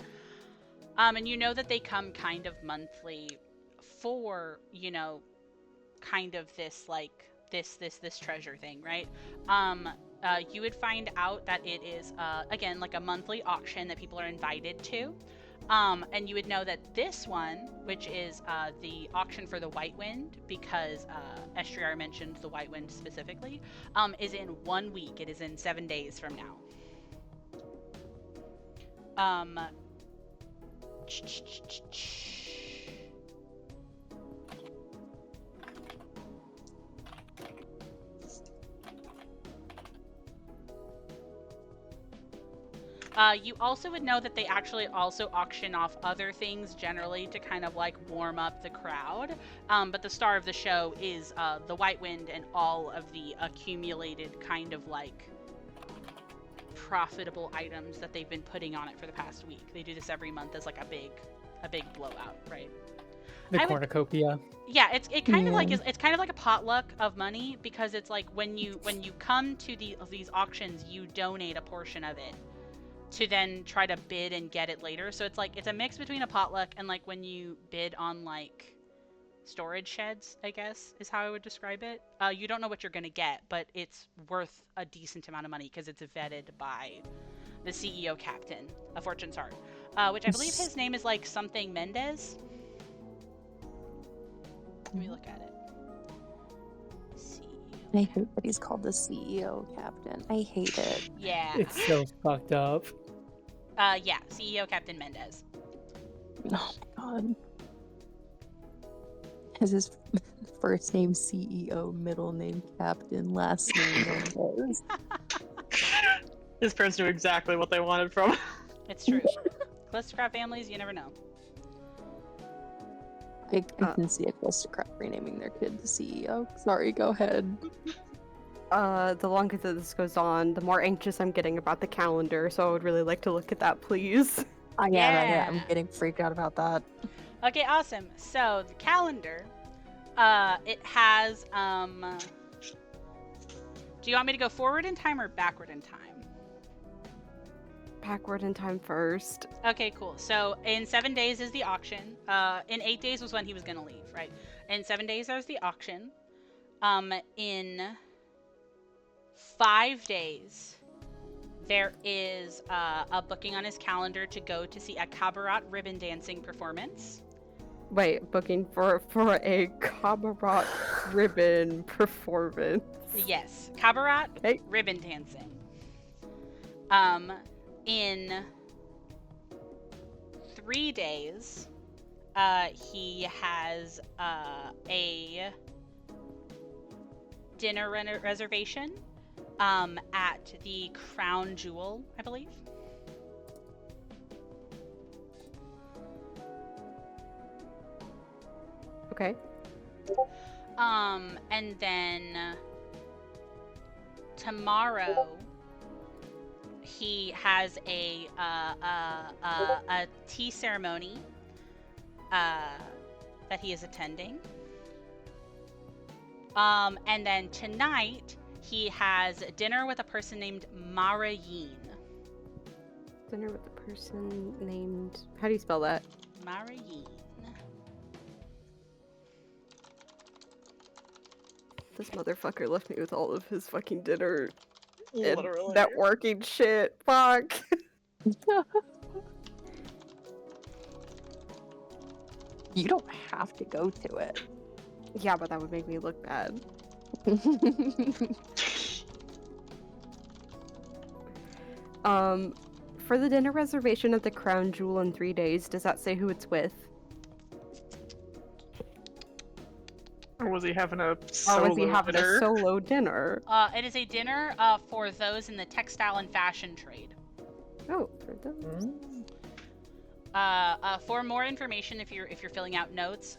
And you know that they come kind of monthly for, you know, kind of this like this treasure thing, right? You would find out that it is again like a monthly auction that people are invited to. And you would know that this one, which is the auction for the White Wind, because Estriar mentioned the White Wind specifically, is in 1 week. It is in 7 days from now. You also would know that they actually also auction off other things generally to kind of like warm up the crowd. But the star of the show is the White Wind and all of the accumulated kind of like profitable items that they've been putting on it for the past week. They do this every month as like a big blowout, right? The cornucopia. Yeah, it's kind of like a potluck of money, because it's like when you come to these auctions, you donate a portion of it to then try to bid and get it later. So it's a mix between a potluck and like when you bid on like storage sheds, I guess is how I would describe it. You don't know what you're gonna get, but it's worth a decent amount of money because it's vetted by the CEO captain of Fortune's Heart, which I believe his name is like something Mendez. Let me look at it. I hate that he's called the CEO captain. I hate it. Yeah. It's so fucked up. Yeah, CEO Captain Mendez. Oh my god. Has his first name CEO, middle name Captain, last name Mendez. His parents knew exactly what they wanted from him. It's true. Calistocrat families, you never know. I can see a Calistocrat renaming their kid the CEO. Sorry, go ahead. The longer that this goes on, the more anxious I'm getting about the calendar, so I would really like to look at that, please. I'm Yeah. getting freaked out about that. Okay, awesome. So the calendar, it has, do you want me to go forward in time or backward in time? Backward in time first. Okay, cool. So in 7 days is the auction. In 8 days was when he was gonna leave, right? In 7 days there's the auction. In 5 days, there is a booking on his calendar to go to see a cabaret ribbon dancing performance. Wait, booking for a cabaret ribbon performance. Yes, cabaret Okay. ribbon dancing. In 3 days, he has a dinner reservation at the Crown Jewel, I believe. Okay. And then tomorrow he has a tea ceremony that he is attending. And then tonight he has dinner with a person named Mara Yeen. Dinner with a person named... How do you spell that? Mara Yeen. This motherfucker left me with all of his fucking dinner and Literally. networking shit. Fuck. You don't have to go to it. Yeah, but that would make me look bad. For the dinner reservation at the Crown Jewel in 3 days, does that say who it's with? Or was he having a Or solo was he having dinner? a solo dinner? It is a dinner for those in the textile and fashion trade. Oh, for those. For more information, if you're filling out notes,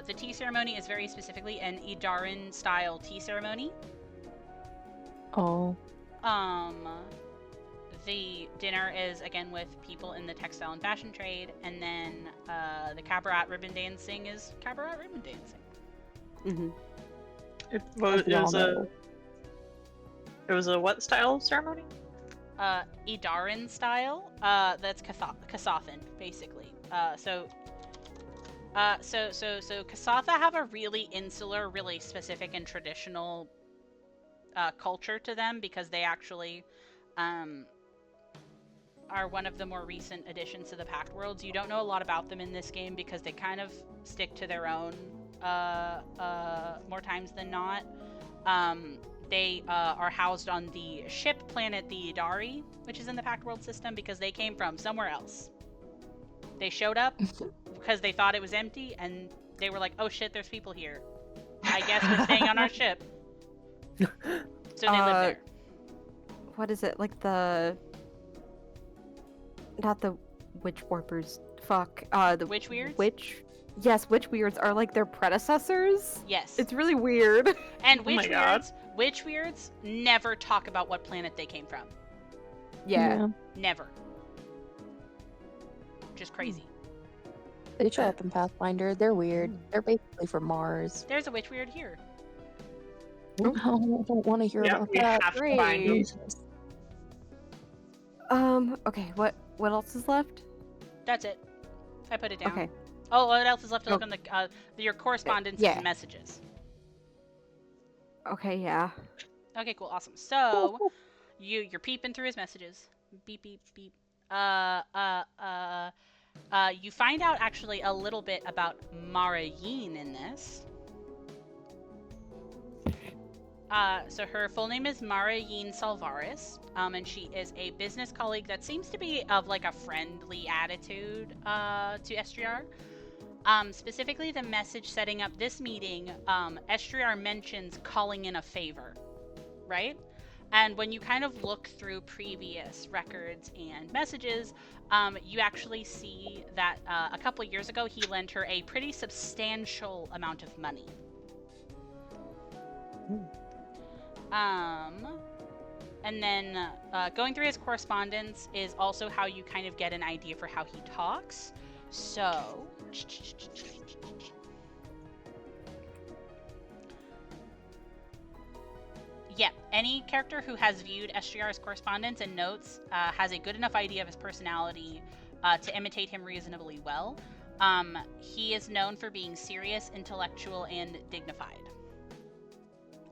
the tea ceremony is very specifically an Idaran style tea ceremony. Oh. The dinner is again with people in the textile and fashion trade, and then the cabaret ribbon dancing is cabaret ribbon dancing. Mm-hmm. It was a what style ceremony? Idaran style. That's Kasathan, basically. So Kasatha have a really insular, really specific and traditional culture to them because they actually are one of the more recent additions to the Pact Worlds. You don't know a lot about them in this game because they kind of stick to their own more times than not. They are housed on the ship planet the Idari, which is in the Pact World system, because they came from somewhere else. They showed up because they thought it was empty, and they were like, oh shit, there's people here. I guess we're staying on our ship. So they live there. What is it? Like the... Not the Witch Warpers. Fuck. The Witch Weirds? Yes, Witch Weirds are like their predecessors. Yes. It's really weird. And my God. Witch Weirds never talk about what planet they came from. Yeah. Never. Just crazy. They show up in Pathfinder. They're weird. They're basically from Mars. There's a Witch Weird here. No, I don't want to hear Yeah, about we that. have to find them. Okay, what else is left? That's it. I put it down. Okay. Oh, what else is left to look Oh. on your correspondence Yeah. and messages? Okay, yeah. Okay, cool, awesome. So, you're peeping through his messages. Beep, beep, beep. You find out actually a little bit about Mara Yeen in this. So her full name is Mara Yeen Salvaris, and she is a business colleague that seems to be of like a friendly attitude to Estriar. Specifically, the message setting up this meeting, Estriar mentions calling in a favor, right? And when you kind of look through previous records and messages, you actually see that a couple years ago he lent her a pretty substantial amount of money. And then going through his correspondence is also how you kind of get an idea for how he talks. So, yeah, any character who has viewed Estriar's correspondence and notes has a good enough idea of his personality to imitate him reasonably well. He is known for being serious, intellectual, and dignified.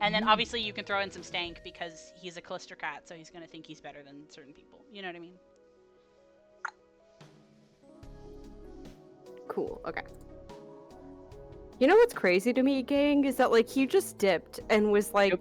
And then obviously you can throw in some stank because he's a Callistocat, so he's going to think he's better than certain people. You know what I mean? Cool, okay. You know what's crazy to me, gang, is that like he just dipped and was like,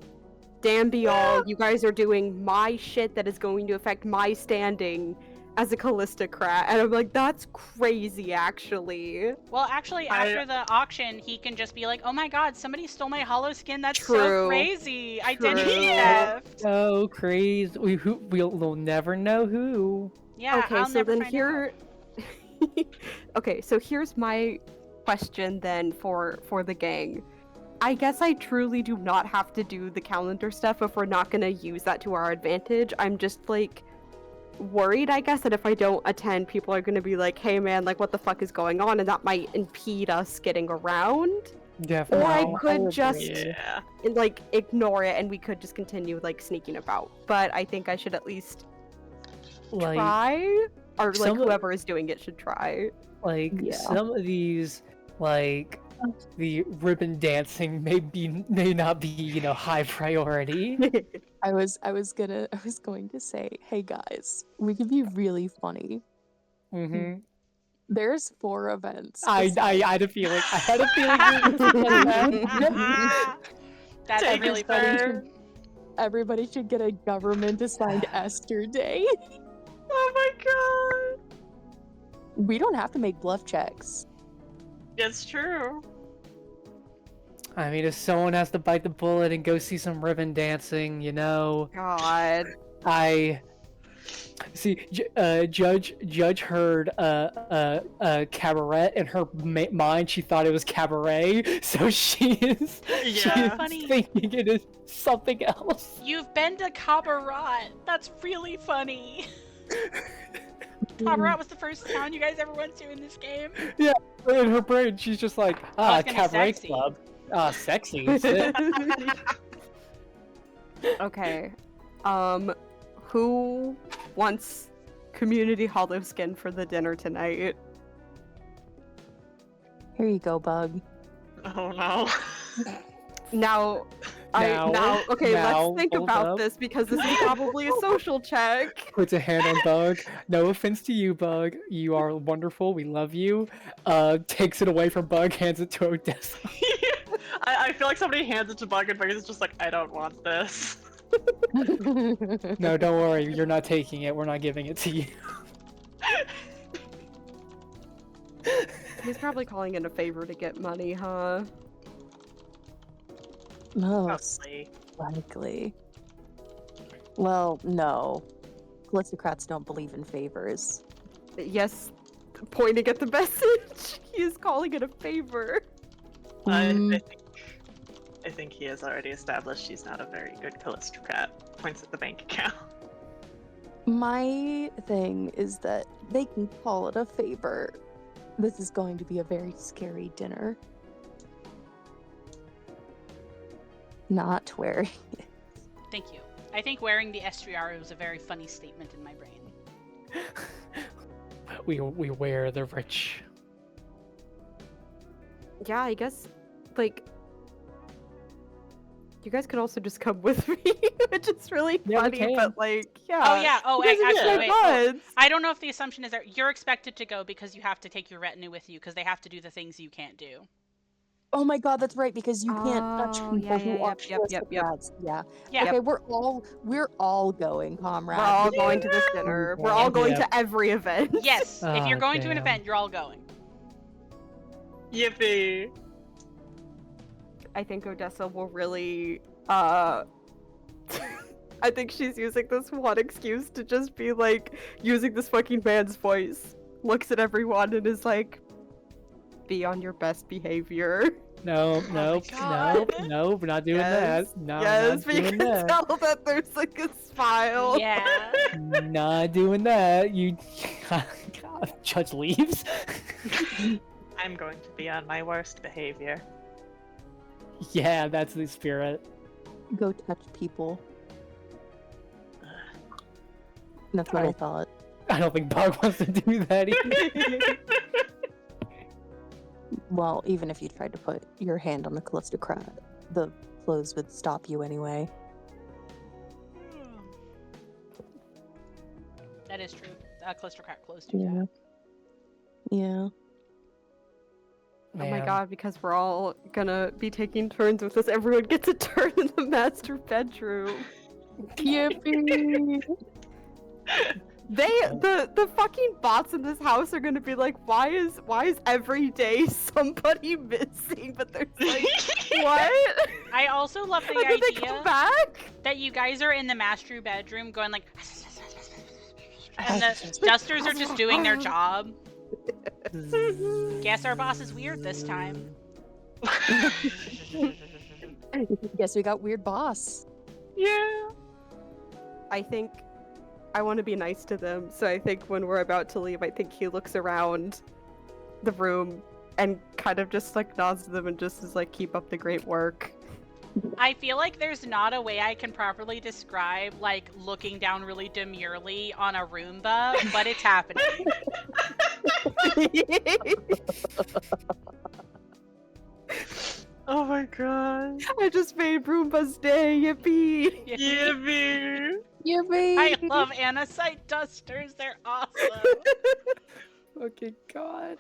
damn be all, you guys are doing my shit that is going to affect my standing as a Callistocrat. And I'm like, that's crazy, actually. Well, actually, after the auction, he can just be like, oh my god, somebody stole my hollow skin. That's so True. crazy. True. Identity theft. So crazy. We'll never know who. Yeah, Okay, I'll so never then find here... Okay, so here's my question then for the gang. I guess I truly do not have to do the calendar stuff if we're not gonna use that to our advantage. I'm just like worried, I guess, that if I don't attend, people are gonna be like, hey man, like what the fuck is going on? And that might impede us getting around. Definitely. Or I No, I could agree. just Yeah. like ignore it and we could just continue like sneaking about. But I think I should at least Like, try. Or like some of- whoever is doing it should try. Yeah. some of these, like the ribbon dancing may not be, high priority. I was going to say, hey guys, we could be really funny. Mm-hmm. There's 4 events. I had a feeling. I had a feeling you were gonna say that. That's Take really us funny. there. Everybody should get a government-assigned Esther Day. Oh my god. We don't have to make bluff checks. It's true. I mean, if someone has to bite the bullet and go see some ribbon dancing, you know, God. I see. Judge heard cabaret in her mind. She thought it was cabaret, so she is Yeah. Funny. thinking it is something else. You've been to Cabaret. That's really funny. Cabaret was the first town you guys ever went to in this game. In her brain, she's just like, I was gonna cabaret sexy. club. Sexy. Shit. Okay. Who wants community hollow skin for the dinner tonight? Here you go, Bug. Oh no. Now, okay, now, let's think hold about up. this because this is probably a social check. Puts a hand on Bug. No offense to you, Bug. You are wonderful. We love you. Takes it away from Bug, hands it to Odessa. I feel like somebody hands it to Bug and Bug is just like, I don't want this. No, don't worry. You're not taking it. We're not giving it to you. He's probably calling in a favor to get money, huh? Most Probably. likely. Well, no. Calistocrats don't believe in favors. Yes, pointing at the message. He is calling it a favor. I think he has already established she's not a very good Calistocrat. Points at the bank account. My thing is that they can call it a favor. This is going to be a very scary dinner. Not wearing it. Thank you. I think wearing the estriaro was a very funny statement in my brain. We wear the rich. Yeah, I guess, like, you guys could also just come with me, which is really Yeah, we funny, can. but like, yeah. Oh yeah. Oh, You guys are actually, my wait. Oh, buds. I don't know if the assumption is that you're expected to go because you have to take your retinue with you because they have to do the things you can't do. Oh my god, that's right, because you can't touch Oh, people yeah, who yeah, are yep. Calistocrats. Yeah. Yeah. Okay, we're all going, comrade. We're all going to this dinner. We're all going Yep. to every event. Yes. If you're Ah, going to an damn. event, you're all going. Yippee. I think Odessa will really, I think she's using this one excuse to just be like, using this fucking man's voice. Looks at everyone and is like, be on your best behavior. No, nope, God. nope, we're not doing Yes, that. No, yes, not we doing can that. tell that there's like a smile. Yeah. Not doing that. You, God, Judge leaves. I'm going to be on my worst behavior. Yeah, that's the spirit. Go touch people. That's what I Oh. thought. I don't think Bug wants to do that either. Well, even if you tried to put your hand on the Calistocrat, the clothes would stop you anyway. That is true. Calistocrat close to that. Yeah. Oh my Man. god, because we're all gonna be taking turns with this, everyone gets a turn in the master bedroom. Yippee! The fucking bots in this house are gonna be like, why is every day somebody missing? But they're like, what? I also love the And then they come idea back? that you guys are in the master bedroom going like, and the dusters are just doing their job. Guess our boss is weird this time. Guess we got weird boss. Yeah. I think I want to be nice to them, so I think when we're about to leave, I think he looks around the room and kind of just like nods to them and just is like, keep up the great work. I feel like there's not a way I can properly describe like looking down really demurely on a Roomba, but it's happening. Oh my god. I just made Roomba's day, yippee! Yippee. Yippee! I love Anacite dusters. They're awesome. Fucking god.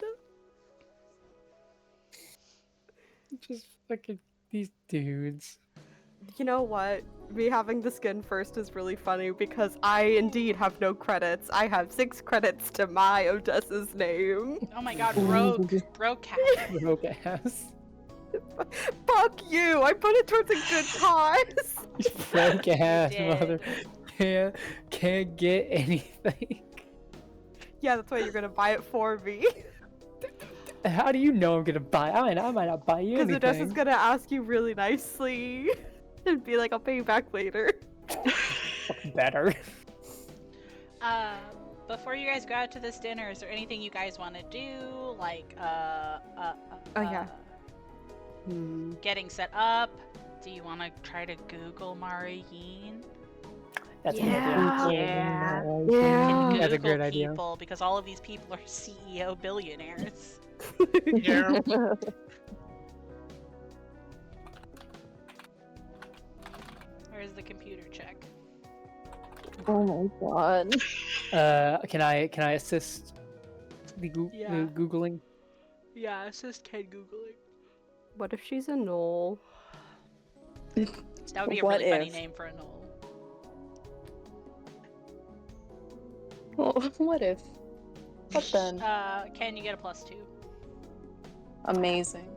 Just fucking these dudes. You know what? Me having the skin first is really funny because I indeed have no credits. I have 6 credits to my Odessa's name. Oh my god, Rogue. Rogue cat. Rogue ass. Fuck you! I put it towards a good cause. Rogue ass did. mother. Can't get anything. Yeah, that's why you're gonna buy it for me. How do you know I'm gonna buy? I might not buy you Because anything. Odessa's gonna ask you really nicely and be like, I'll pay you back later. Better. Before you guys go out to this dinner, is there anything you guys want to do? Like, Oh, yeah. getting set up? Do you want to try to Google Mara Yeen? That's a good Yeah. idea. Yeah. Can That's a Google great idea. people because all of these people are CEO billionaires. Yeah. Where's the computer check? Oh my god. Can I assist the Yeah. googling? Yeah, assist Ken Googling. What if she's a knoll? That would be a What really funny if? name for a knoll. Well, what if? What then? Ken, you get a +2. Amazing.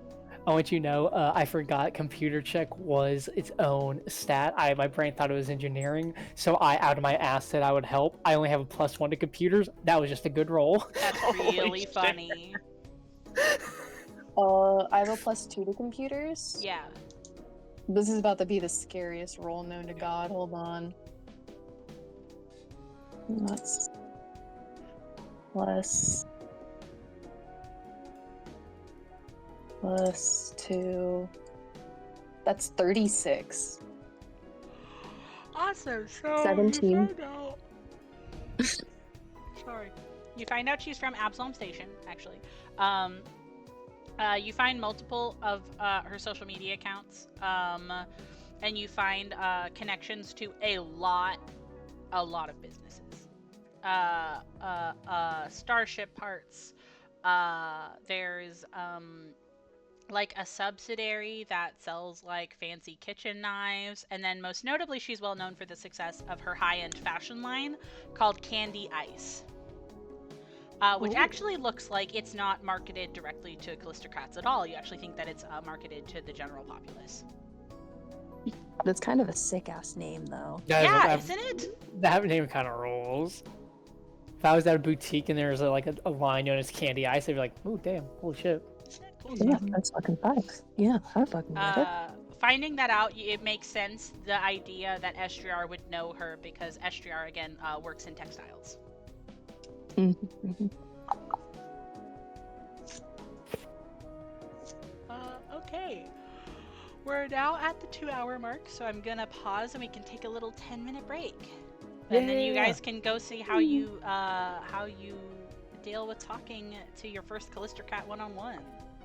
I want you to know, I forgot computer check was its own stat. My brain thought it was engineering, so I out of my ass said I would help. I only have a +1 to computers. That was just a good roll. That's Holy really shit. funny. I have a +2 to computers. Yeah. This is about to be the scariest roll known to God. Hold on. That's +2. That's 36. Awesome. So 17. You find out... Sorry. You find out she's from Absalom Station, actually. You find multiple of her social media accounts, and you find connections to a lot of businesses. Starship Parts. There's like a subsidiary that sells like fancy kitchen knives, and then most notably she's well known for the success of her high-end fashion line called Candy Ice, which actually looks like it's not marketed directly to Calistocrats at all. You actually think that it's marketed to the general populace. That's kind of a sick ass name, though. Yeah, isn't it? That name kind of rolls. If I was at a boutique and there was like a line known as Candy Ice, I'd be like, "Ooh, damn, holy shit!" Cool Yeah, stuff. that's fucking facts. Yeah, I fucking get it. Finding that out, it makes sense, the idea that Estriar would know her, because Estriar, again, works in textiles. Okay. We're now at the 2-hour mark, so I'm gonna pause and we can take a little 10-minute break. And then you guys can go see how you deal with talking to your first Calistocrat one-on-one,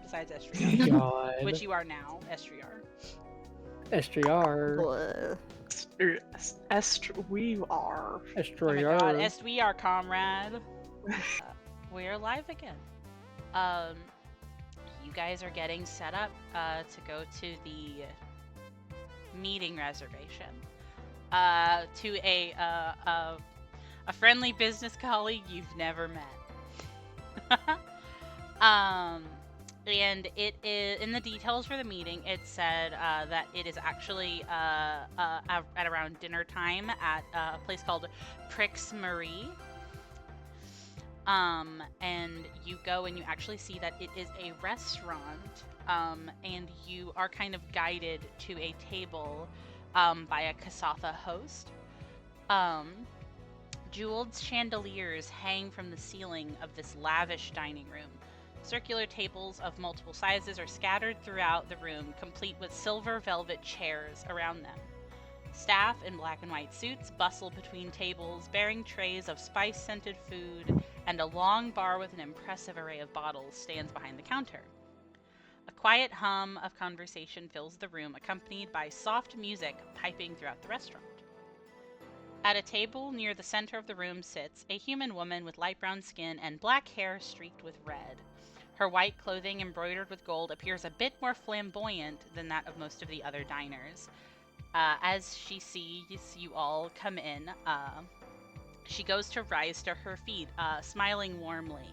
besides Estriar, God. which you are now, Estriar. Estriar. We are. Oh my Estriar. god, we are, comrade. We're live again. You guys are getting set up to go to the meeting reservation. To a friendly business colleague you've never met. And it is in the details for the meeting. It said that it is actually at around dinner time at a place called Prix Marie. And you go and you actually see that it is a restaurant. And you are kind of guided to a table by a Kasatha host. Jeweled chandeliers hang from the ceiling of this lavish dining room. Circular tables of multiple sizes are scattered throughout the room, complete with silver velvet chairs around them. Staff in black and white suits bustle between tables, bearing trays of spice-scented food, and a long bar with an impressive array of bottles stands behind the counter. A quiet hum of conversation fills the room, accompanied by soft music piping throughout the restaurant. At a table near the center of the room sits a human woman with light brown skin and black hair streaked with red. Her white clothing embroidered with gold appears a bit more flamboyant than that of most of the other diners. As she sees you all come in, she goes to rise to her feet, smiling warmly.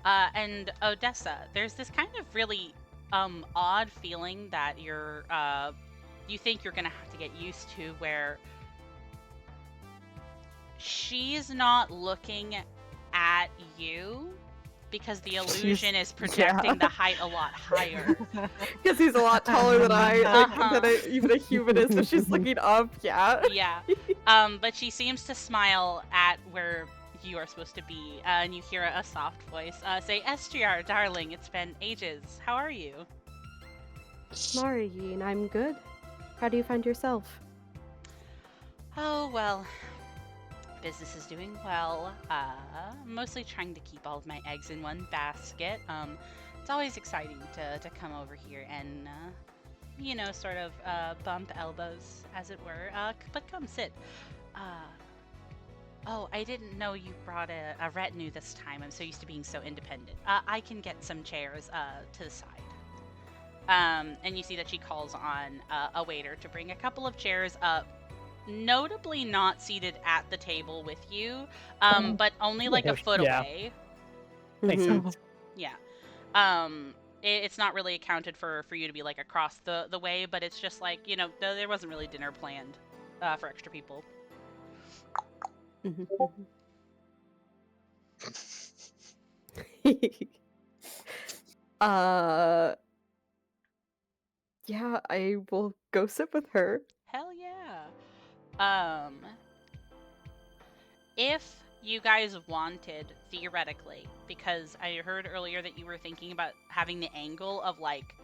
And Odessa, there's this kind of really odd feeling that you think you're gonna have to get used to, where she's not looking at you because the illusion is projecting the height a lot higher. Because he's a lot taller than even a human is, so she's looking up, yeah. Yeah. But she seems to smile at where you are supposed to be, and you hear a soft voice say, Estriar, darling, it's been ages. How are you? Marine, I'm good. How do you find yourself? Oh, well, business is doing well. Mostly trying to keep all of my eggs in one basket. It's always exciting to come over here and, sort of bump elbows, as it were. But come sit. Oh, I didn't know you brought a retinue this time. I'm so used to being so independent. I can get some chairs to the side. And you see that she calls on a waiter to bring a couple of chairs up. Notably not seated at the table with you, but only like a foot away. Makes sense. Yeah. It's not really accounted for you to be like across the way, but it's just like, there wasn't really dinner planned for extra people. Yeah, I will go sit with her. Hell yeah. If you guys wanted, theoretically, because I heard earlier that you were thinking about having the angle of, like,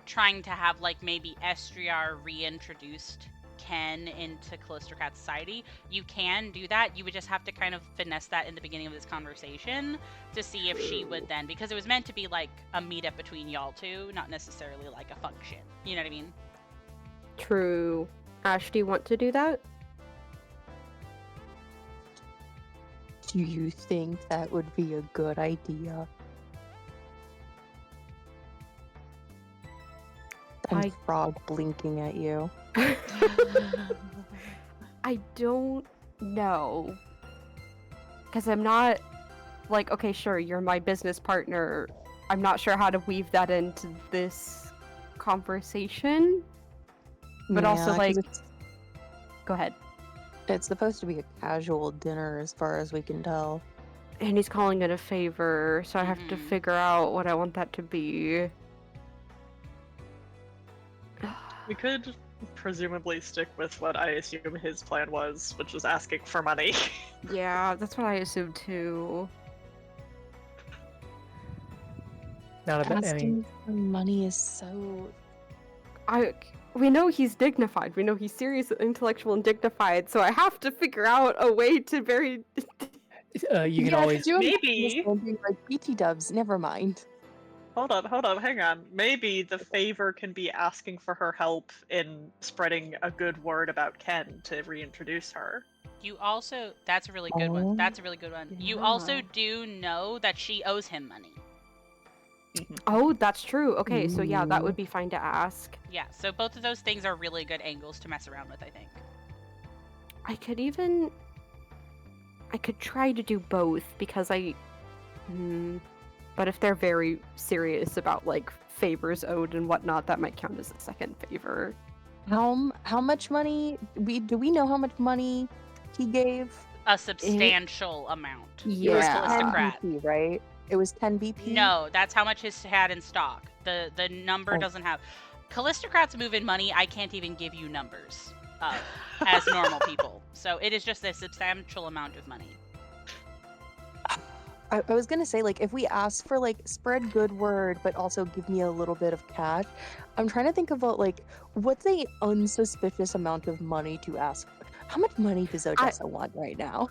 trying to have, like, maybe Estriar reintroduced Ken into Callistocat society, you can do that. You would just have to kind of finesse that in the beginning of this conversation to see if she would then, because it was meant to be, like, a meetup between y'all two, not necessarily, like, a function. You know what I mean? True. Ash, do you want to do that? Do you think that would be a good idea? I'm frog blinking at you. I don't know. Because I'm not, like, okay, sure, you're my business partner. I'm not sure how to weave that into this conversation. But also, like, go ahead. It's supposed to be a casual dinner as far as we can tell. And he's calling it a favor, so I have to figure out what I want that to be. We could presumably stick with what I assume his plan was, which was asking for money. Yeah, that's what I assumed too. Not a bit. Asking for money is so... We know he's dignified. We know he's serious, intellectual, and dignified. So I have to figure out a way to very. You can always maybe like BT dubs. Never mind. Hold on, hang on. Maybe the favor can be asking for her help in spreading a good word about Ken to reintroduce her. You also, that's a really good one. That's a really good one. You also do know that she owes him money. Oh, that's true. Okay, so yeah, that would be fine to ask. Yeah, so both of those things are really good angles to mess around with, I think. I could try to do both because but if they're very serious about like favors owed and whatnot, that might count as a second favor. How much money? Do we know how much money he gave? A substantial amount. Yeah, It was Calistocrat. BP, right? It was 10 BP? No, that's how much his had in stock. The number doesn't have... Calistocrats move in money. I can't even give you numbers as normal people. So it is just a substantial amount of money. I was gonna say, like, if we ask for, like, spread good word, but also give me a little bit of cash, I'm trying to think about, like, what's a unsuspicious amount of money to ask for? How much money does Odessa want right now?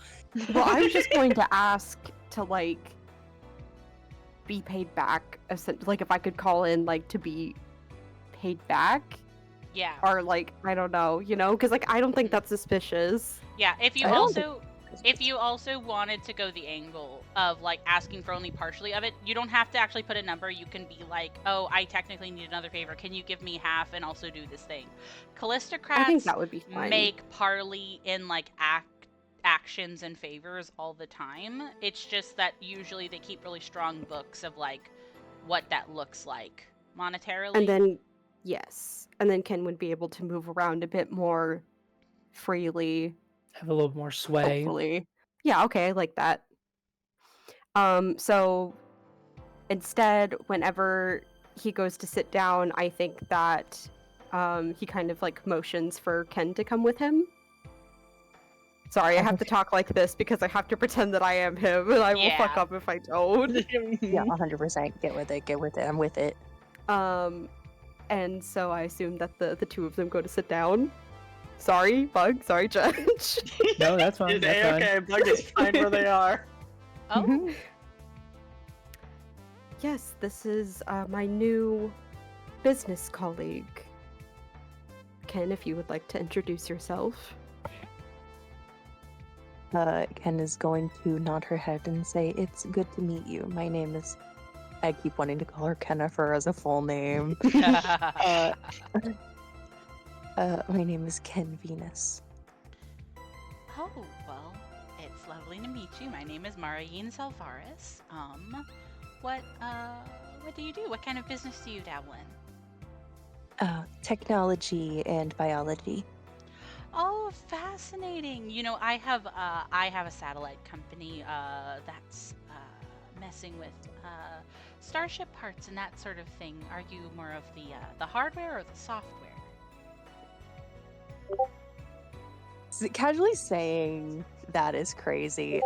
Well, I was just going to ask to, like, be paid back, like, if I could call in, like, to be paid back. Yeah. are like, I don't know, because like I don't think that's suspicious. Yeah, if you I don't think- also wanted to go the angle of like asking for only partially of it, you don't have to actually put a number. You can be like, "Oh, I technically need another favor. Can you give me half and also do this thing?" I think Callistocrats that would be fine. make parley in like actions and favors all the time. It's just that usually they keep really strong books of like what that looks like monetarily. And then, yes. And then Ken would be able to move around a bit more freely, Have a little more sway. hopefully. Yeah, okay, I like that. So instead, whenever he goes to sit down, I think that he kind of like motions for Ken to come with him. Sorry, I have to talk like this because I have to pretend that I am him, and I will fuck Yeah. up if I don't. Yeah, 100%. Get with it. I'm with it. And so I assume that the two of them go to sit down. Sorry, Bug. Sorry, Judge. No, that's fine. It's That's fine. okay. Bug is fine where they are. Oh, Yes, this is my new business colleague. Ken, if you would like to introduce yourself. Ken is going to nod her head and say, "It's good to meet you. My name is." I keep wanting to call her Kennifer as a full name. My name is Ken Venus. Oh, well, it's lovely to meet you. My name is Marayeen Salvaris. What do you do? What kind of business do you dabble in? Technology and biology. Oh, fascinating. You know, I have a satellite company that's messing with starship parts and that sort of thing. Are you more of the hardware or the software? Casually saying that is crazy.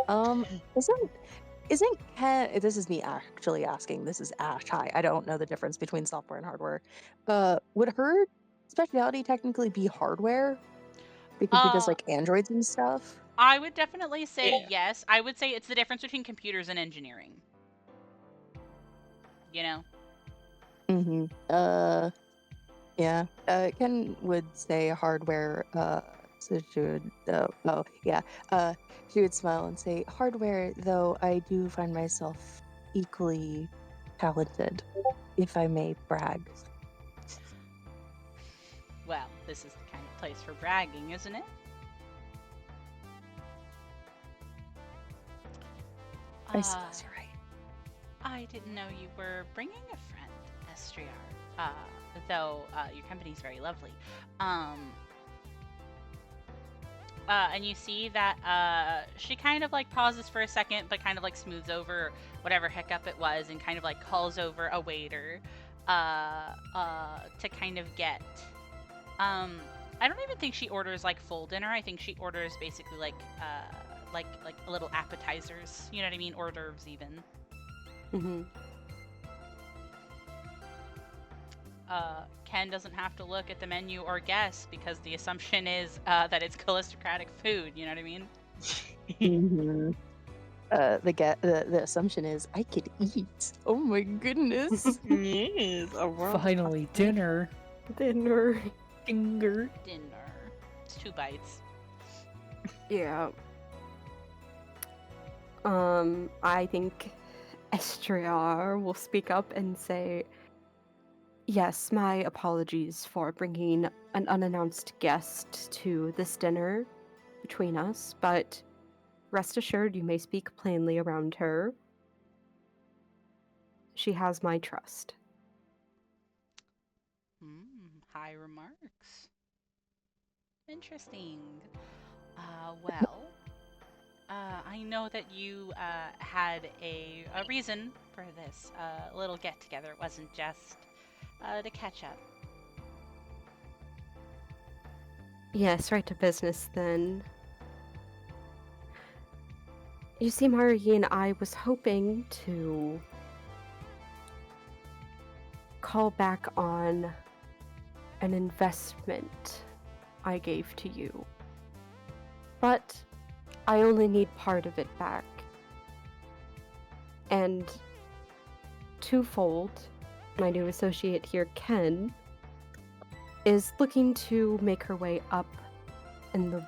Isn't Ken? This is me actually asking. This is Ash. Hi, I don't know the difference between software and hardware. Would her specialty technically be hardware? Because she does like androids and stuff. I would definitely say yes. I would say it's the difference between computers and engineering. You know? Mm-hmm. Yeah. Ken would say hardware. So she would. She would smile and say hardware. Though I do find myself equally talented, if I may brag. Well, this is the kind of place for bragging, isn't it? I suppose you're right. I didn't know you were bringing a friend, Estriar. Though your company's very lovely. And you see that she kind of like pauses for a second, but kind of like smooths over whatever hiccup it was, and kind of like calls over a waiter to kind of get. I don't even think she orders like full dinner. I think she orders basically like a little appetizers. You know what I mean? Hors d'oeuvres even. Mm-hmm. Ken doesn't have to look at the menu or guess because the assumption is that it's Callistocratic food. You know what I mean? Mm-hmm. The assumption is I could eat. Oh my goodness. Yes. Oh, wow. Finally, dinner. Dinner. Finger. Dinner. It's 2 bites. Yeah. I think Estriar will speak up and say, "Yes, my apologies for bringing an unannounced guest to this dinner between us, but rest assured you may speak plainly around her. She has my trust." High remarks. Interesting. Well, I know that you had a reason for this little get-together. It wasn't just to catch up. Yes, right to business then. You see, Marine, I was hoping to call back on an investment I gave to you. But I only need part of it back. And twofold, my new associate here, Ken, is looking to make her way up in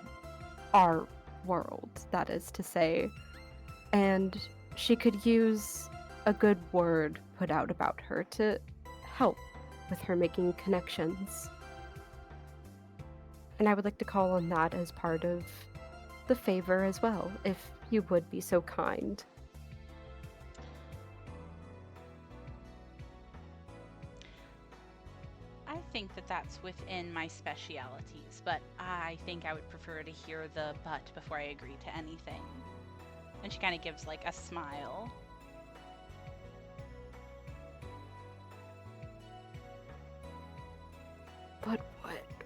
our world, that is to say, and she could use a good word put out about her to help with her making connections. And I would like to call on that as part of the favor as well, if you would be so kind. I think that that's within my specialities, but I think I would prefer to hear the but before I agree to anything. And she kind of gives like a smile. But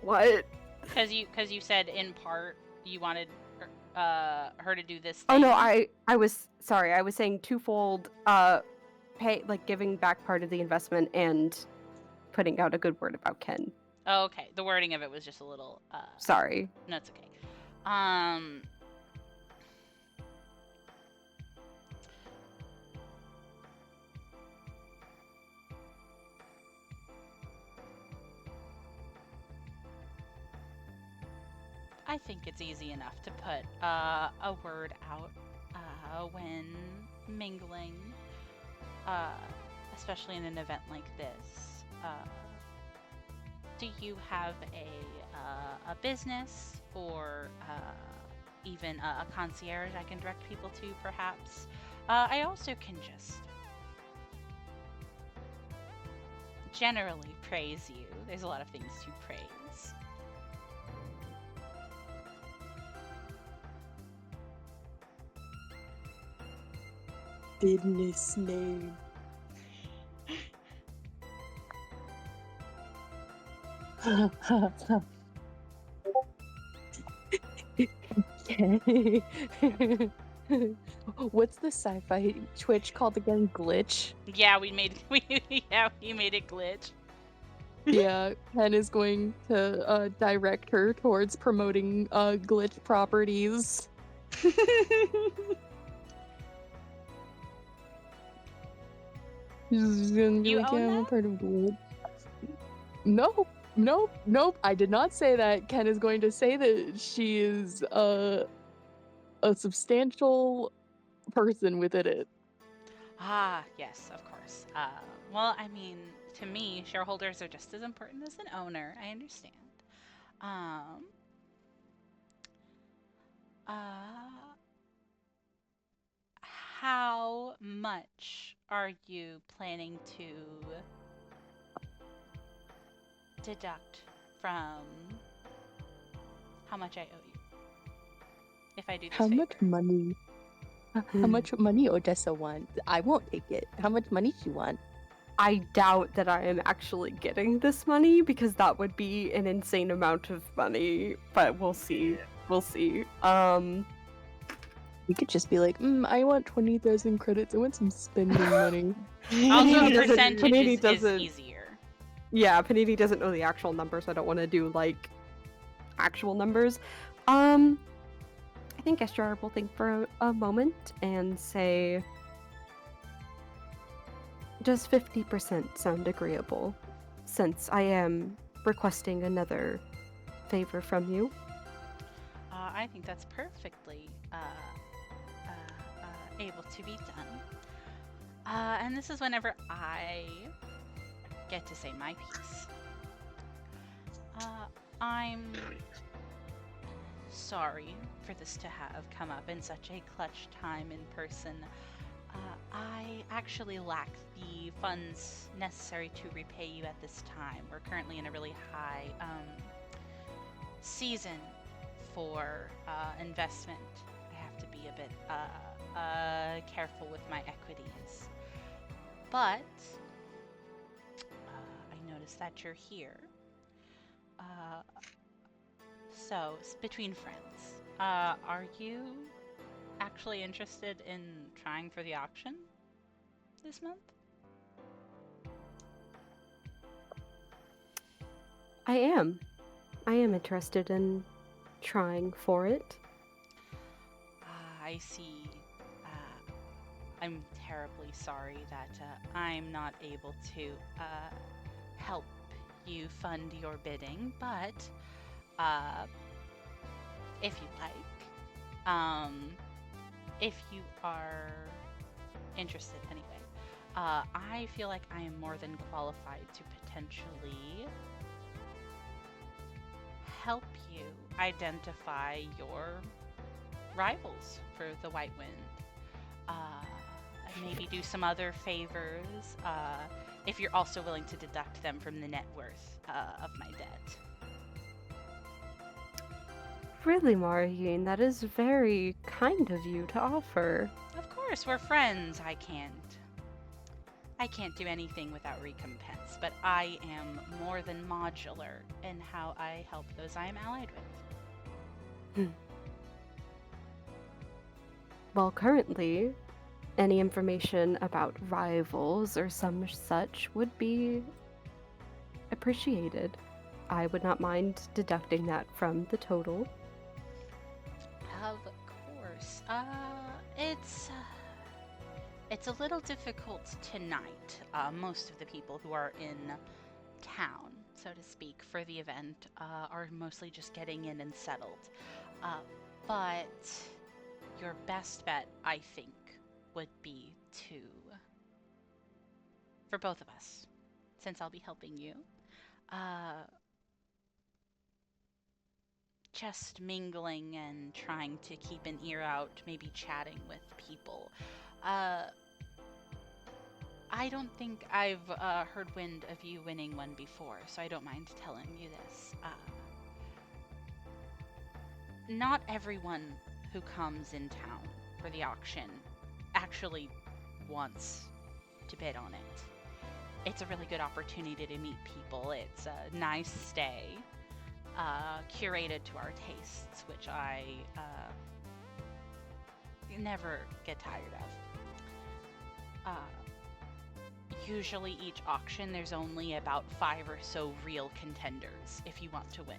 what? Because you said in part you wanted her to do this thing. Oh no, I was sorry. I was saying twofold. Pay, like, giving back part of the investment and putting out a good word about Ken. Oh, okay. The wording of it was just a little. Sorry. No, it's okay. I think it's easy enough to put a word out when mingling, especially in an event like this. Do you have a business or even a concierge I can direct people to, perhaps? I also can just generally praise you. There's a lot of things to praise. Business name. What's the sci-fi Twitch called again? Glitch? Yeah, we made it glitch. Yeah, Ken is going to direct her towards promoting glitch properties. She's gonna be You like, own yeah, I'm a that? part of glitch. Nope. I did not say that. Ken is going to say that she is a substantial person within it. Ah, yes, of course. Well, I mean, to me, shareholders are just as important as an owner. I understand. Uh, how much are you planning to deduct from how much I owe you? If I do this How favor. much money? How much money Odessa wants? I won't take it. How much money she want? I doubt that I am actually getting this money because that would be an insane amount of money, but we'll see. We'll see. You could just be like, I want 20,000 credits. I want some spending money. Also, Panini a doesn't- percentage Panini is doesn't- easier. Yeah, Panini doesn't know the actual numbers, so I don't want to do, like, actual numbers. I think SJR will think for a moment and say, does 50% sound agreeable, since I am requesting another favor from you? I think that's perfectly able to be done. And this is whenever I get to say my piece. I'm sorry for this to have come up in such a clutch time in person. I actually lack the funds necessary to repay you at this time. We're currently in a really high season for investment. I have to be a bit careful with my equities. But I noticed that you're here. So, between friends, are you actually interested in trying for the auction this month? I am. I am interested in trying for it. I see. I'm terribly sorry that I'm not able to help you fund your bidding, but if you like, if you are interested anyway, I feel like I am more than qualified to potentially help you identify your rivals for the White Wind. And maybe do some other favors if you're also willing to deduct them from the net worth of my debt. Really, Marine, that is very kind of you to offer. Of course, we're friends. I can't do anything without recompense, but I am more than modular in how I help those I am allied with. Well, currently, any information about rivals or some such would be appreciated. I would not mind deducting that from the total. Of course. It's a little difficult tonight. Most of the people who are in town, so to speak, for the event are mostly just getting in and settled. But your best bet, I think, would be for both of us, since I'll be helping you, just mingling and trying to keep an ear out, maybe chatting with people. I don't think I've heard wind of you winning one before, so I don't mind telling you this. Not everyone who comes in town for the auction actually wants to bid on it. It's a really good opportunity to meet people. It's a nice stay, curated to our tastes, which I never get tired of. Usually each auction there's only about 5 or so real contenders if you want to win.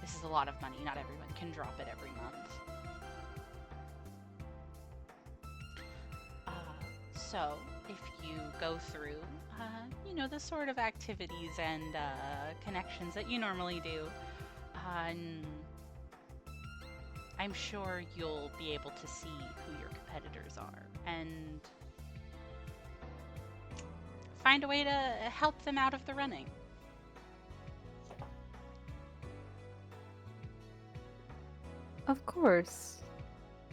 This is a lot of money, not everyone can drop it every month. So if you go through, the sort of activities and connections that you normally do, I'm sure you'll be able to see who your competitors are and find a way to help them out of the running. Of course.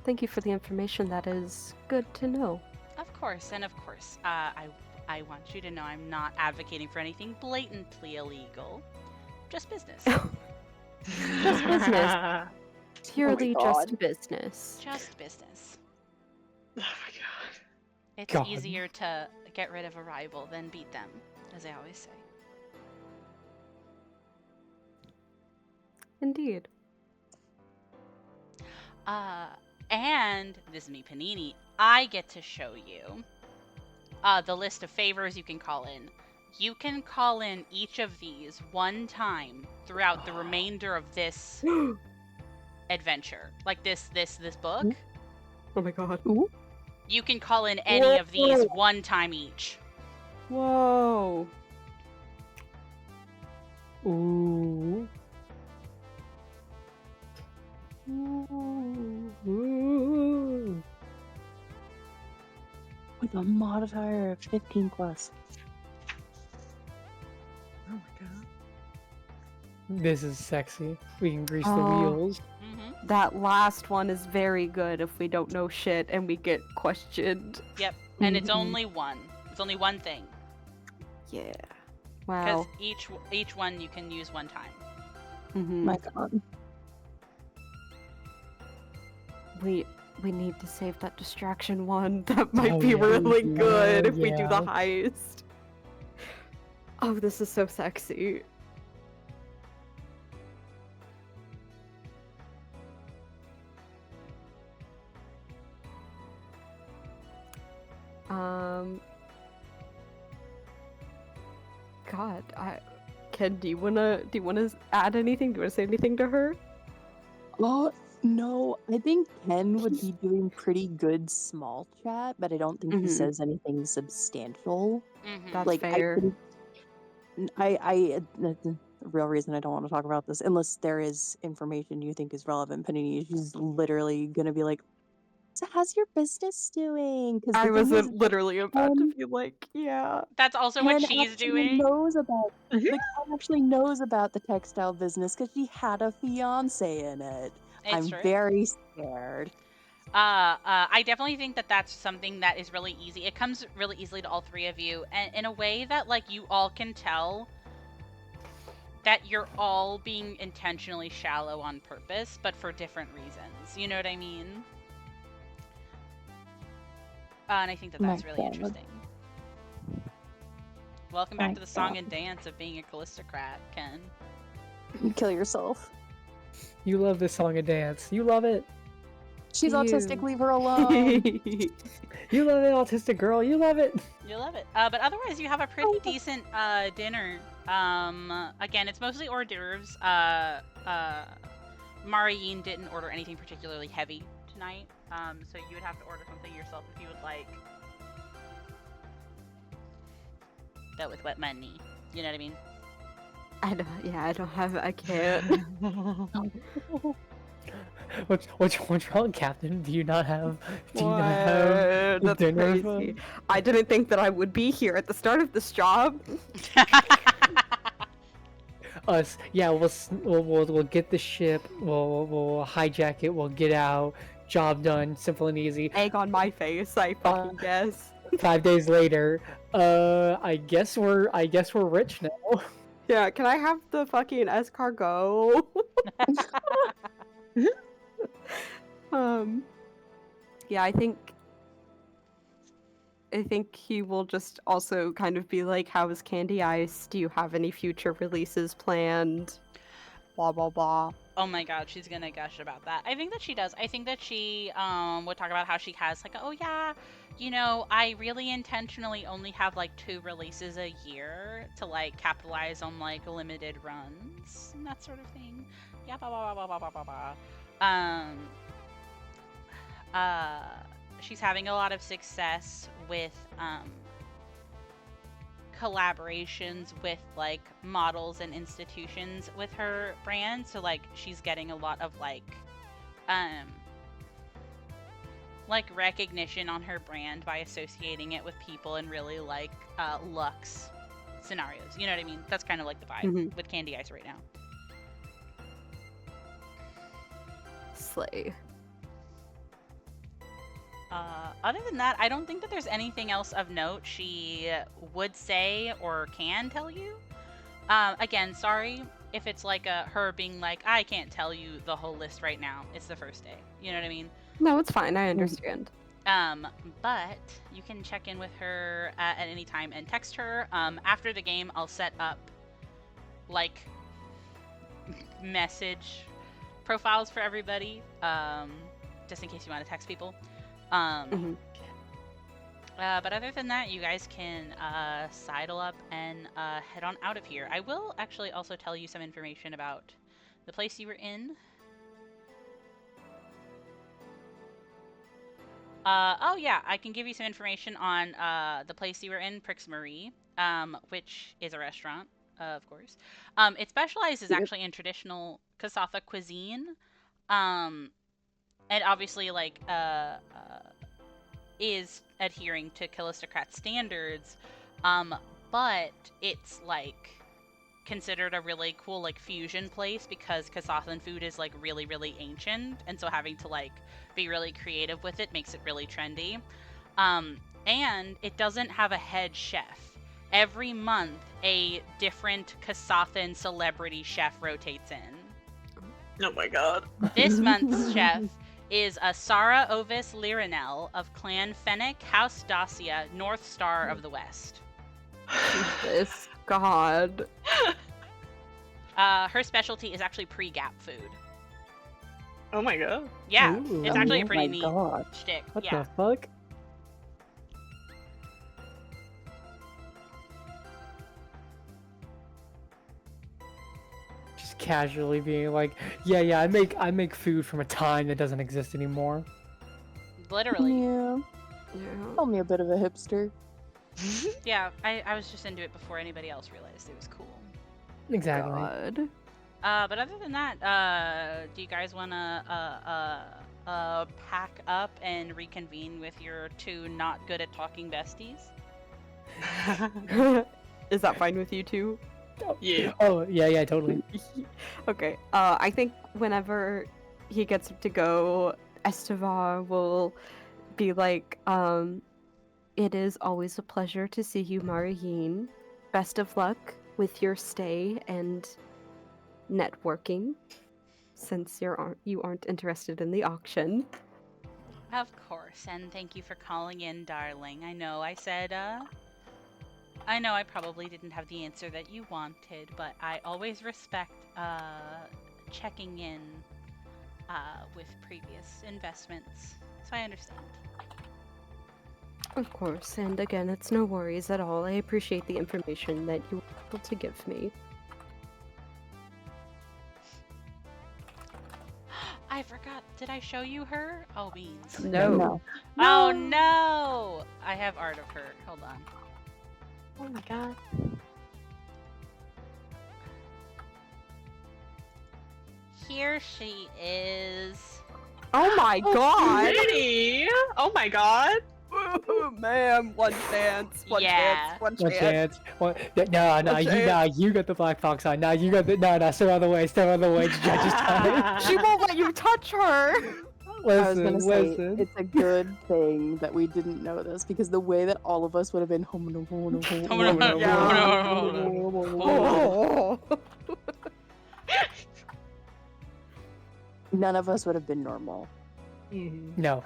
Thank you for the information. That is good to know. Of course, and of course, I want you to know I'm not advocating for anything blatantly illegal. Just business. Just business. Purely just business. Just business. Oh my god. It's God. easier to get rid of a rival than beat them, as I always say. Indeed. And this is me, Panini. I get to show you the list of favors you can call in. You can call in each of these one time throughout the remainder of this adventure. Like this book. Oh my god. You can call in any of these one time each. Whoa. Ooh. Ooh. With a modifier of 15 plus. Oh my god. This is sexy. We can grease the Oh. wheels. Mm-hmm. That last one is very good if we don't know shit and we get questioned. Yep. And it's Mhm. only one. It's only one thing. Yeah. Because Wow. each one you can use one time. Mhm. My god. We need to save that distraction one. That might Oh, be yeah. really good if we do the Yeah. heist. Oh, this is so sexy. God, Ken, do you wanna add anything? Do you wanna say anything to her? Oh, no, I think Ken would be doing pretty good small chat, but I don't think he Mhm. says anything substantial. Mm-hmm. That's Like, fair. The real reason I don't want to talk about this, unless there is information you think is relevant, Panini, she's literally gonna be like, "So how's your business doing?" Because I the thing is, wasn't literally about to Ken, be like, yeah. That's also what Ken she's actually doing. knows about like Ken actually knows about the textile business because she had a fiance in it. It's I'm true. very scared. I definitely think that that's something that is really easy. It comes really easily to all three of you, and in a way that like you all can tell that you're all being intentionally shallow on purpose, but for different reasons. You know what I mean? And I think that that's My really God. interesting. Welcome back My to the song God. and dance of being a Callistocrat, Ken. Kill yourself. You love this song and dance. You love it. She's autistic. You. Leave her alone. You love it, autistic girl. You love it. You love it. But otherwise, you have a pretty decent dinner. Again, it's mostly hors d'oeuvres. Mariine didn't order anything particularly heavy tonight. So you would have to order something yourself if you would like. But with wet money. You know what I mean? I don't have. I can't. What's wrong, Captain? Do you not have? Do you not have That's dinner? crazy. I didn't think that I would be here at the start of this job. Us, yeah. We'll get the ship. We'll hijack it. We'll get out. Job done. Simple and easy. Egg on my face. I fucking guess. 5 days later, I guess we're rich now. Yeah. Can I have the fucking escargot? Yeah, I think he will just also kind of be like, how is Candy Ice? Do you have any future releases planned? Blah blah blah. Oh my god, she's gonna gush about that. I think that she does. I think that she would talk about how she has like, oh yeah, you know, I really intentionally only have like 2 releases a year to like capitalize on like limited runs and that sort of thing. Yeah, blah blah blah blah blah blah blah. She's having a lot of success with collaborations with like models and institutions with her brand, so like she's getting a lot of like recognition on her brand by associating it with people in really like luxe scenarios. You know what I mean? That's kind of like the vibe with Candy Ice right now. Slay. Other than that, I don't think that there's anything else of note she would say or can tell you. Again, sorry if it's like her being like, I can't tell you the whole list right now. It's the first day. You know what I mean? No, it's fine. I understand. But you can check in with her at any time and text her. After the game, I'll set up like message profiles for everybody, just in case you want to text people. But other than that, you guys can sidle up and head on out of here. I will actually also tell you some information about the place you were in. Oh yeah, I can give you some information on the place you were in, Prix Marie, which is a restaurant, of course. It specializes actually in traditional Kasatha cuisine, and obviously like is adhering to Callistocrat standards, but it's like considered a really cool like fusion place because Kasathan food is like really, really ancient, and so having to like be really creative with it makes it really trendy. And it doesn't have a head chef. Every month, a different Kasathan celebrity chef rotates in. Oh my god. This month's chef is Sarah Ovis Lirinel of Clan Fennec, House Dacia, North Star of the West. Jesus God. Her specialty is actually pre-gap food. Oh my god. Yeah, Ooh. it's actually a Oh pretty my neat God. shtick. What Yeah. the fuck? Just casually being like, yeah, I make food from a time that doesn't exist anymore. Literally. Yeah. Yeah. Call me a bit of a hipster. Yeah, I was just into it before anybody else realized it was cool. Exactly. God. But other than that, do you guys want to pack up and reconvene with your two not good at talking besties? Is that fine with you too? Yeah. Oh, yeah, totally. Okay. I think whenever he gets to go, Estevar will be like, it is always a pleasure to see you, Marihine. Best of luck with your stay and networking, since you aren't interested in the auction. Of course, and thank you for calling in, darling. I know I said, I know I probably didn't have the answer that you wanted, but I always respect, checking in, with previous investments, so I understand. Of course, and again, it's no worries at all. I appreciate the information that you were able to give me. I forgot, did I show you her? Oh, beans. No. Oh no! I have art of her, hold on. Oh my god. Here she is. Oh my god! Pretty! Oh my god! Ma'am, one chance, one Yeah. chance, one One chance. chance. You got the black fox on. Nah, you got the stay on the way, stay on the way. Judge's time. She won't let you touch her! I was Listen, gonna say listen. it's a good thing that we didn't know this because the way that all of us would have been Oh. none of us would have been normal. No.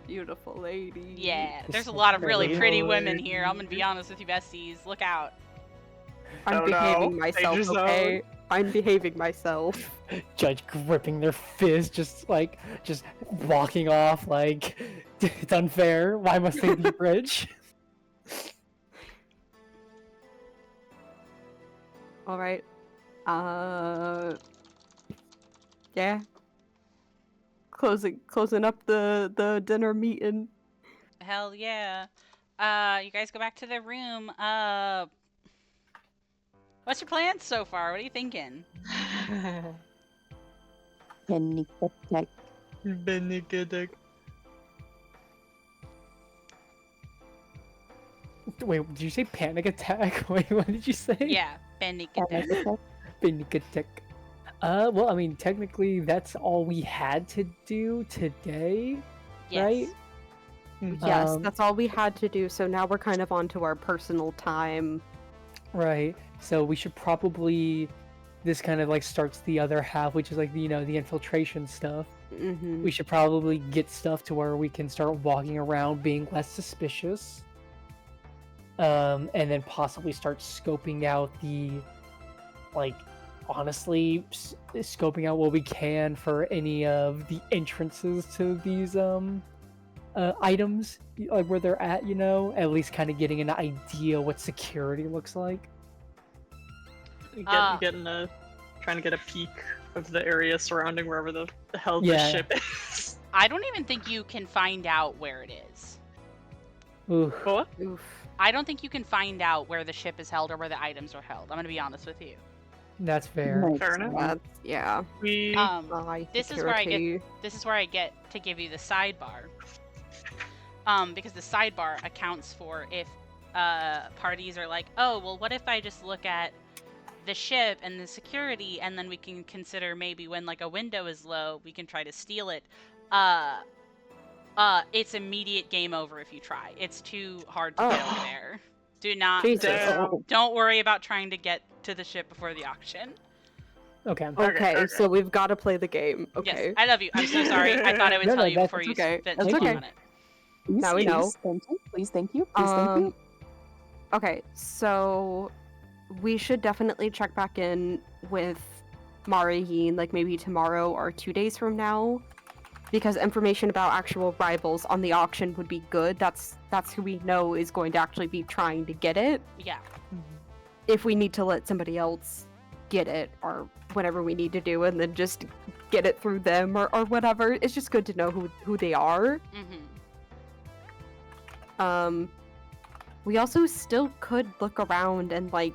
Beautiful lady. Yeah, there's a Just lot of really very pretty women here. I'm gonna be honest with you, besties. Look out. I'm Oh, behaving no. myself, Danger okay? I'm behaving myself. Judge gripping their fist, just walking off like it's unfair. Why must they be rich? Alright. Yeah. Closing up the dinner meeting. Hell yeah. You guys go back to the room. What's your plans so far? What are you thinking? Panic attack. Wait, did you say panic attack? Wait, what did you say? Yeah, panic Panic attack. attack. Panic attack. Well, I mean, technically, that's all we had to do today, Yes. right? Yes, Um, that's all we had to do, so now we're kind of on to our personal time. Right. So we should probably. This kind of like starts the other half, which is like the infiltration stuff. Mm-hmm. We should probably get stuff to where we can start walking around being less suspicious. And then possibly start scoping out honestly, scoping out what we can for any of the entrances to these items, like where they're at, at least kind of getting an idea what security looks like. Trying to get a peek of the area surrounding wherever the hell the Yeah. ship is. I don't even think you can find out where it is. Ooh. What? Oof. I don't think you can find out where the ship is held or where the items are held. I'm gonna be honest with you. That's fair. Makes Fair enough. sense. Yeah. We This is where I get to give you the sidebar. Because the sidebar accounts for if parties are like, oh, well, what if I just look at the ship and the security, and then we can consider maybe when like a window is low, we can try to steal it. It's immediate game over if you try. It's too hard to get over there. Do not. Jesus. Damn. Don't worry about trying to get to the ship before the auction. Okay. Okay, so we've got to play the game. Okay. Yes, I love you. I'm so sorry. I thought I would No, tell no, you that's before you okay. spent That's too long okay. on it. Please, Now we know. Thank you. Please, thank you. Please, thank you. Okay, so we should definitely check back in with Marihine, like maybe tomorrow or 2 days from now, because information about actual rivals on the auction would be good. That's who we know is going to actually be trying to get it. Yeah. If we need to let somebody else get it or whatever we need to do, and then just get it through them or whatever, it's just good to know who they are. Mm-hmm. we also still could look around and like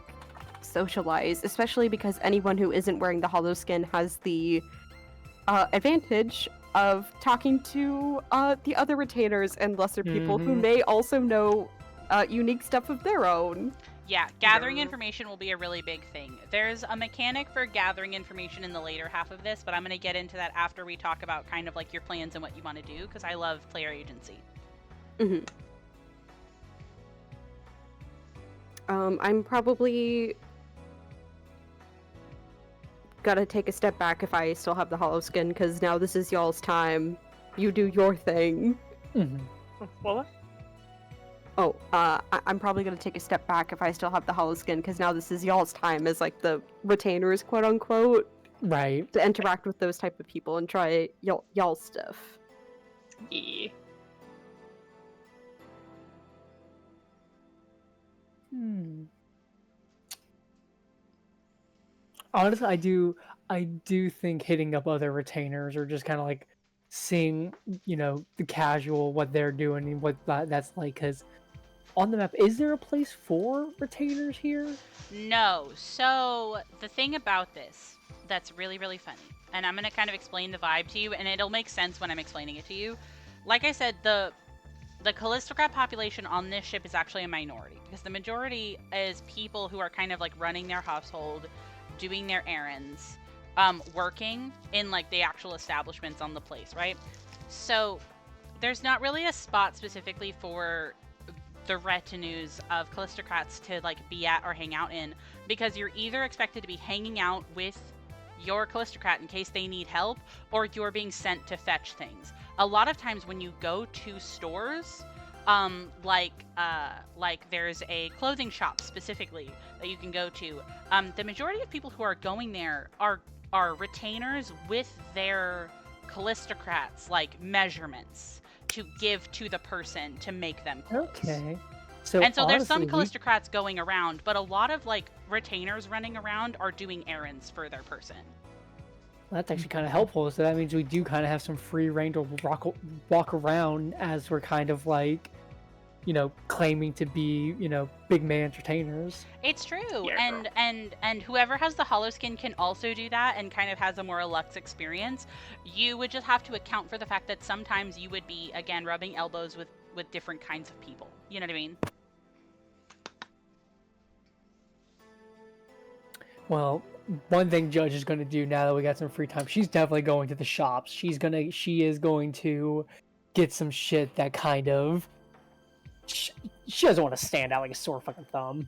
socialize, especially because anyone who isn't wearing the hollow skin has the advantage of talking to the other retainers and lesser people who Mhm. may also know unique stuff of their own. Yeah, gathering Yeah. information will be a really big thing. There's a mechanic for gathering information in the later half of this, but I'm going to get into that after we talk about kind of like your plans and what you want to do, because I love player agency. I'm probably gotta take a step back if I still have the hollow skin, because now this is y'all's time. You do your thing. Mhm. What? Oh, I'm probably gonna take a step back if I still have the hollow skin, because now this is y'all's time as like the retainers, quote unquote, Right. to interact with those type of people and try y'all stuff. Yeah. Honestly, I do think hitting up other retainers or just kind of like seeing, the casual what they're doing and what that's like. Because on the map, is there a place for retainers here? No. So the thing about this that's really, really funny, and I'm going to kind of explain the vibe to you, and it'll make sense when I'm explaining it to you. Like I said, the Callistocrat population on this ship is actually a minority, because the majority is people who are kind of like running their household, doing their errands, working in like the actual establishments on the place, right? So there's not really a spot specifically for the retinues of Callistocrats to like be at or hang out in, because you're either expected to be hanging out with your Callistocrat in case they need help, or you're being sent to fetch things. A lot of times when you go to stores, like there's a clothing shop specifically that you can go to, the majority of people who are going there are retainers with their Callistocrats like measurements to give to the person to make them clothes. Okay. So And so there's some honestly, Callistocrats going around, but a lot of like retainers running around are doing errands for their person. that's actually kind of helpful. So that means we do kind of have some free reign to walk around as we're kind of like, claiming to be, big man entertainers. It's true, Yeah. and whoever has the hollow skin can also do that and kind of has a more luxe experience. You would just have to account for the fact that sometimes you would be again rubbing elbows with different kinds of people. You know what I mean? Well, one thing Judge is going to do now that we got some free time, she's definitely going to the shops. She is going to get some shit that kind of she doesn't want to stand out like a sore fucking thumb.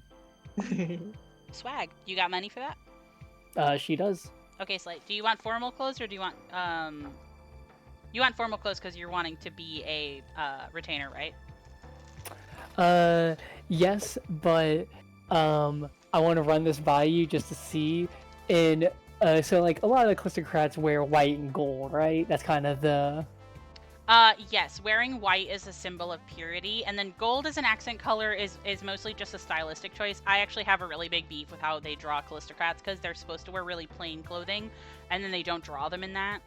Swag. You got money for that? She does. Okay, Slate. Do you want formal clothes or do you want you want formal clothes because you're wanting to be a retainer, right? Yes, but I want to run this by you just to see. And so like a lot of the Callistocrats wear white and gold, right? That's kind of the Yes, wearing white is a symbol of purity, and then gold as an accent color is mostly just a stylistic choice. I actually have a really big beef with how they draw Callistocrats, because they're supposed to wear really plain clothing, and then they don't draw them in that.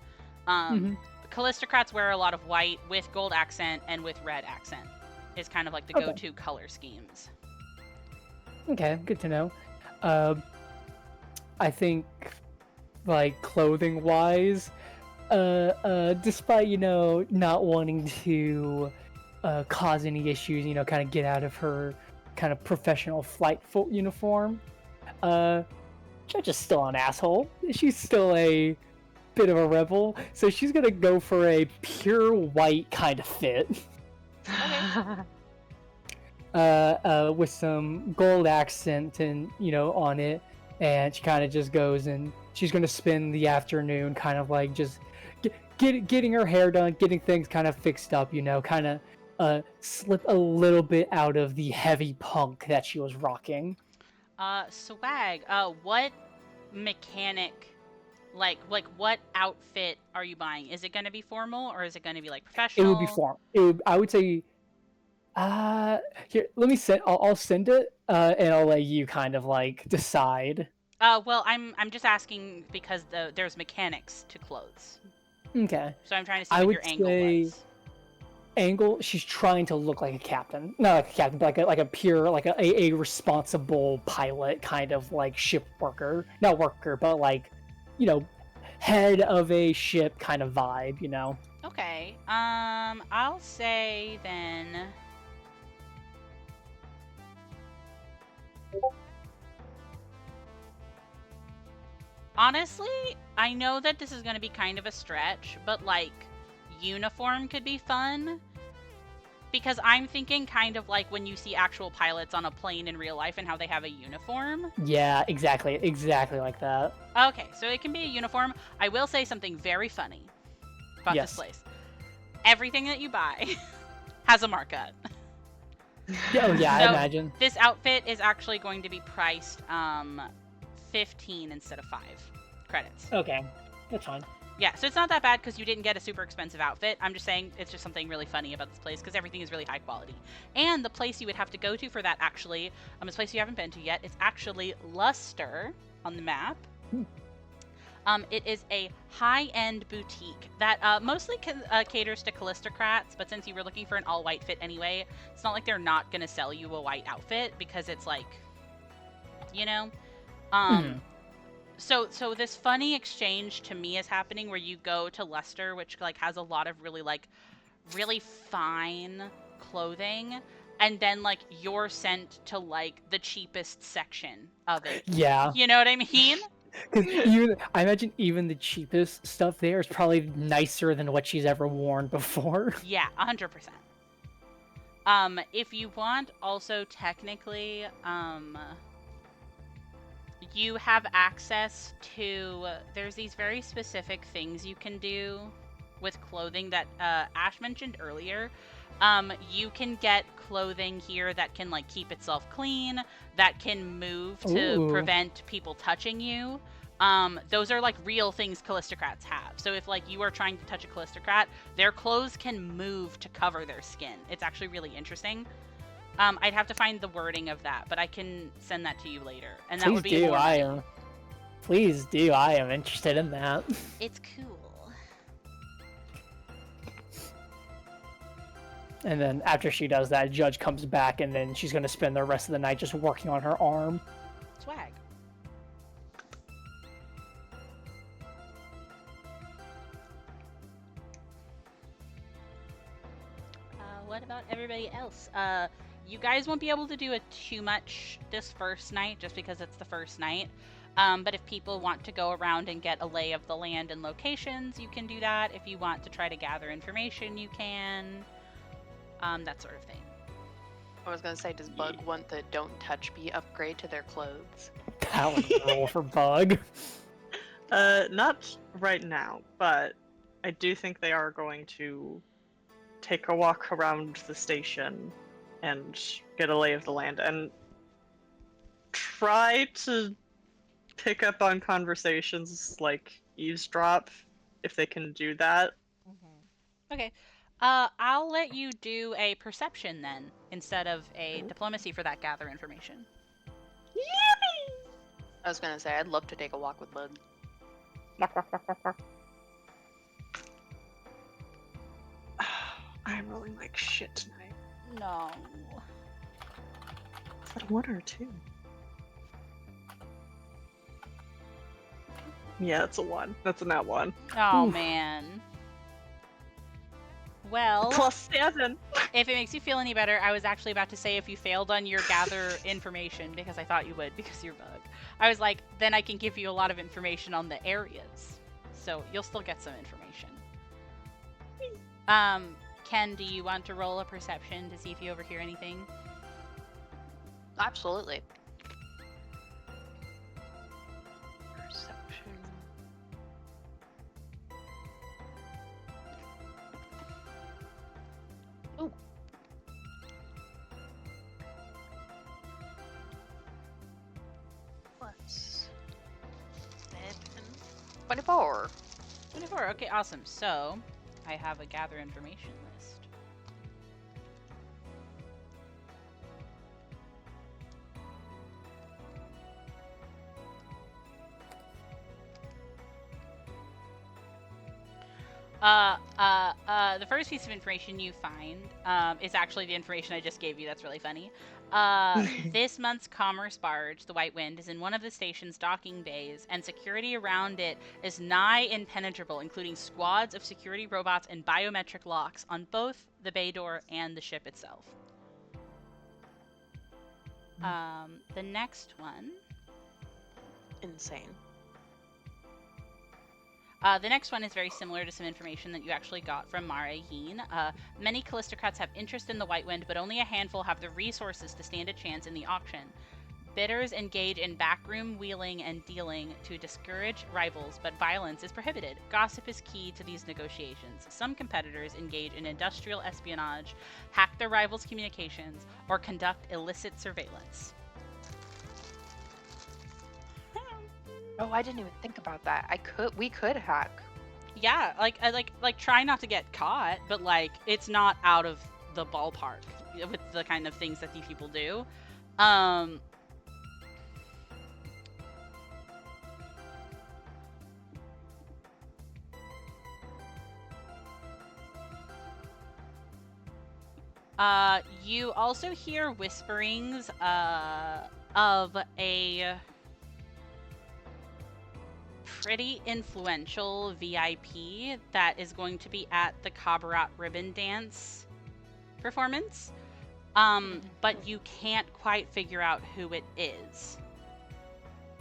Callistocrats wear a lot of white with gold accent and with red accent, is kind of like the Okay. go-to color schemes. Okay, good to know. I think, like, clothing-wise, despite, not wanting to cause any issues, kind of get out of her kind of professional flight uniform, Judge is still an asshole. She's still a bit of a rebel, so she's gonna go for a pure white kind of fit. With some gold accent and on it, and she kind of just goes and she's gonna spend the afternoon kind of like just getting her hair done, getting things kind of fixed up, kind of slip a little bit out of the heavy punk that she was rocking. Swag. What mechanic, like what outfit are you buying? Is it going to be formal or is it going to be like It professional? would be form. I would say. Here, let me send. I'll send it, and I'll let you kind of like decide. Well, I'm just asking because there's mechanics to clothes, Okay. so I'm trying to see I what would your angle say- was. angle, she's trying to look like a captain. Not like a captain, but like a pure, like a responsible pilot, kind of like ship worker. Not worker, but like, you know, head of a ship kind of vibe, you know? Okay. I'll say then. Honestly, I know that this is going to be kind of a stretch, but like uniform could be fun. Because I'm thinking kind of like when you see actual pilots on a plane in real life and how they have a uniform. Yeah, exactly like that. Okay, so it can be a uniform. I will say something very funny about Yes. this place. Everything that you buy has a markup. Yeah, oh, yeah, I So- imagine. This outfit is actually going to be priced 15 instead of 5 credits. Okay, that's fine. Yeah, so it's not that bad because you didn't get a super expensive outfit. I'm just saying it's just something really funny about this place because everything is really high quality. And the place you would have to go to for that actually, this place you haven't been to yet, is actually Luster on the map. It is a high-end boutique that mostly caters to Callistocrats, but since you were looking for an all-white fit anyway, it's not like they're not going to sell you a white outfit because it's like, you know? So this funny exchange to me is happening where you go to Luster, which like has a lot of really fine clothing, and then like you're sent to like the cheapest section of it. Yeah. You know what I mean? Because I imagine even the cheapest stuff there is probably nicer than what she's ever worn before. Yeah, 100%. If you want, also technically, you have access to. There's these very specific things you can do with clothing that Ash mentioned earlier. You can get clothing here that can like keep itself clean, that can move to Ooh. prevent people touching you. Those are like real things Callistocrats have. So if like you are trying to touch a Callistocrat, their clothes can move to cover their skin. It's actually really interesting. I'd have to find the wording of that, but I can send that to you later. And that would be more money. Please do. I am interested in that. It's cool. And then after she does that, Judge comes back, and then she's going to spend the rest of the night just working on her arm. Swag. What about everybody else? You guys won't be able to do too much this first night just because it's the first night. But if people want to go around and get a lay of the land and locations, you can do that. If you want to try to gather information, you can. That sort of thing. I was gonna say, does Bug want the "Don't Touch Me" upgrade to their clothes? Power roll for Bug. Not right now, but I do think they are going to take a walk around the station and get a lay of the land and try to pick up on conversations, like eavesdrop, if they can do that. Okay. I'll let you do a perception then, instead of a diplomacy for that gather information. I was gonna say, I'd love to take a walk with Bug. I'm rolling like shit tonight. No. Is that a 1 or a 2? Yeah, it's a 1. That's a nat 1. Oh, Oof. man. Well, +7. if it makes you feel any better, I was actually about to say if you failed on your gather information, because I thought you would, because you're Bug. I was like, then I can give you a lot of information on the areas. So you'll still get some information. Ken, do you want to roll a perception to see if you overhear anything? Absolutely. Perception. Ooh. Plus 7. 24. 24. Okay, awesome. So, I have a gather information list. The first piece of information you find is actually the information I just gave you. That's really funny. This month's commerce barge, the White Wind, is in one of the station's docking bays, and security around it is nigh impenetrable, including squads of security robots and biometric locks on both the bay door and the ship itself. The next one. Insane. The next one is very similar to some information that you actually got from Mara Yeen. Many Callistocrats have interest in the White Wind, but only a handful have the resources to stand a chance in the auction. Bidders engage in backroom wheeling and dealing to discourage rivals, but violence is prohibited. Gossip is key to these negotiations. Some competitors engage in industrial espionage, hack their rivals' communications, or conduct illicit surveillance. Oh, I didn't even think about that. We could hack. Yeah, like try not to get caught, but like it's not out of the ballpark with the kind of things that these people do. You also hear whisperings of a pretty influential VIP that is going to be at the Kabarat Ribbon Dance performance, but you can't quite figure out who it is.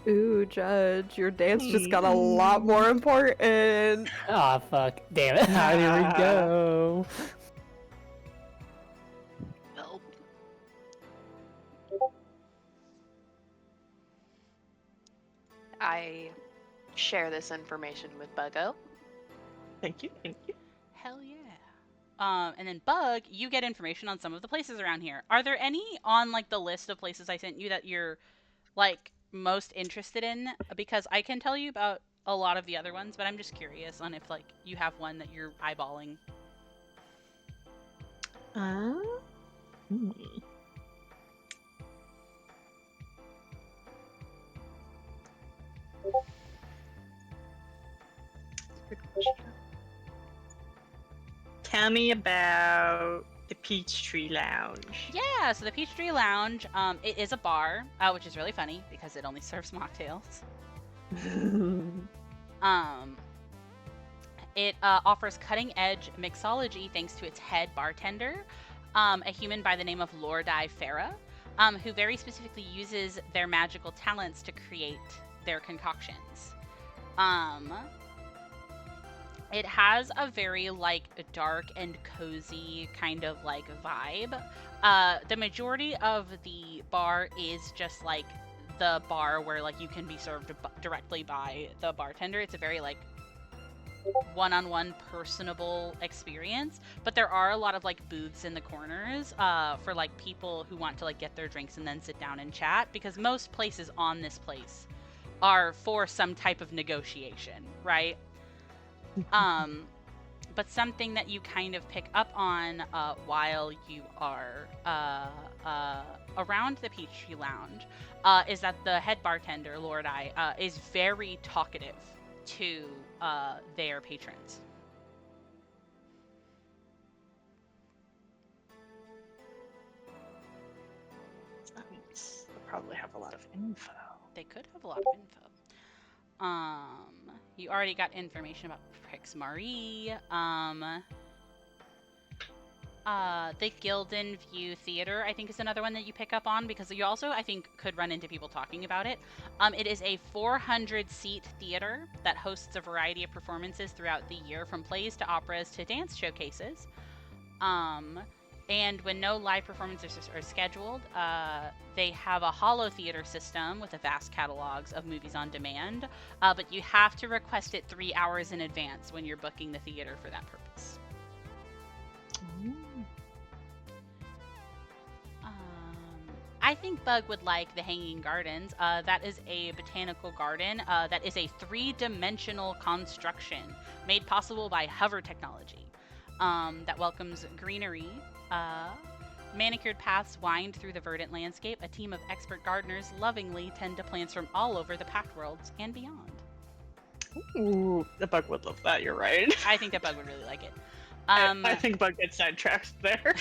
Ooh, Judge, your dance just got a lot more important. Ah, fuck. Damn it. How did we go? Well, I share this information with Buggo. Thank you. Hell yeah. And then Bug, you get information on some of the places around here. Are there any on like the list of places I sent you that you're like most interested in? Because I can tell you about a lot of the other ones, but I'm just curious on if like you have one that you're eyeballing. Good question. Tell me about the Peachtree Lounge. Yeah, so the Peachtree Lounge, it is a bar, which is really funny because it only serves mocktails. It offers cutting-edge mixology thanks to its head bartender, a human by the name of Lordai Farah, who very specifically uses their magical talents to create their concoctions. It has a very like dark and cozy kind of like vibe. The majority of the bar is just like the bar where like you can be served directly by the bartender. It's a very like one-on-one personable experience, but there are a lot of like booths in the corners for like people who want to like get their drinks and then sit down and chat, because most places on this place are for some type of negotiation, right? But something that you kind of pick up on while you are around the Peachtree Lounge is that the head bartender, Lordai, is very talkative to their patrons. That means they'll probably have a lot of info. They could have a lot of info. You already got information about Prix Marie. The Gildan View Theater, I think, is another one that you pick up on, because you also, I think, could run into people talking about it. It is a 400-seat theater that hosts a variety of performances throughout the year, from plays to operas to dance showcases. And when no live performances are scheduled, they have a holo theater system with a vast catalogs of movies on demand, but you have to request it 3 hours in advance when you're booking the theater for that purpose. I think Bug would like the Hanging Gardens. That is a botanical garden that is a 3-dimensional construction made possible by hover technology that welcomes greenery. Manicured paths wind through the verdant landscape. A team of expert gardeners lovingly tend to plants from all over the packed worlds and beyond. Ooh. The bug would love that. You're right. I think that Bug would really like it. I think bug gets sidetracked there.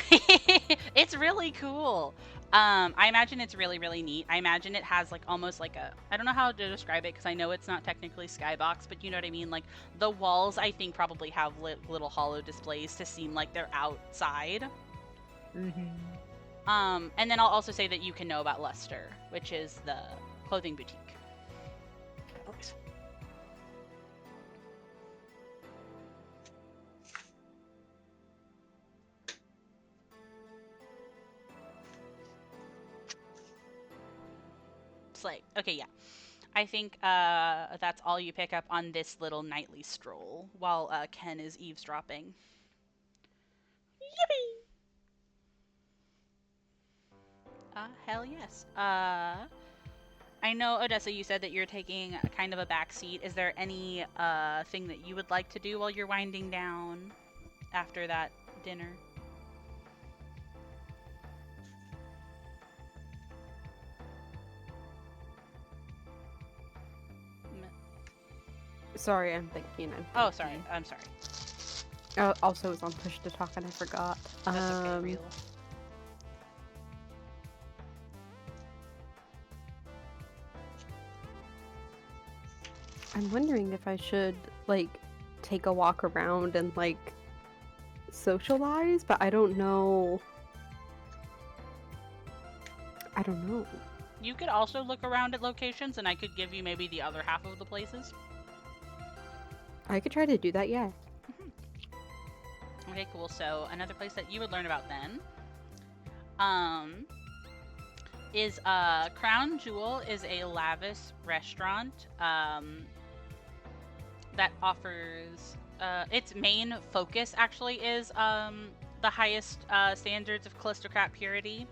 It's really cool. I imagine it's really, really neat. I imagine it has like almost like a, I don't know how to describe it because I know it's not technically skybox, but you know what I mean? Like the walls I think probably have little hollow displays to seem like they're outside. And then I'll also say that you can know about Luster, which is the clothing boutique. Like, okay, yeah. I think that's all you pick up on this little nightly stroll while Ken is eavesdropping. Yippee! Hell yes. I know, Odessa, you said that you're taking a kind of a back seat. Is there any thing that you would like to do while you're winding down after that dinner? Sorry, I'm thinking. Oh, sorry. I'm sorry. Also, it was on push to talk and I forgot. That's okay, real. I'm wondering if I should, like, take a walk around and, like, socialize, but I don't know. I don't know. You could also look around at locations, and I could give you maybe the other half of the places. I could try to do that, yeah. Okay, cool. So another place that you would learn about then, is Crown Jewel is a lavish restaurant that offers its main focus actually is the highest standards of Calistocrat purity.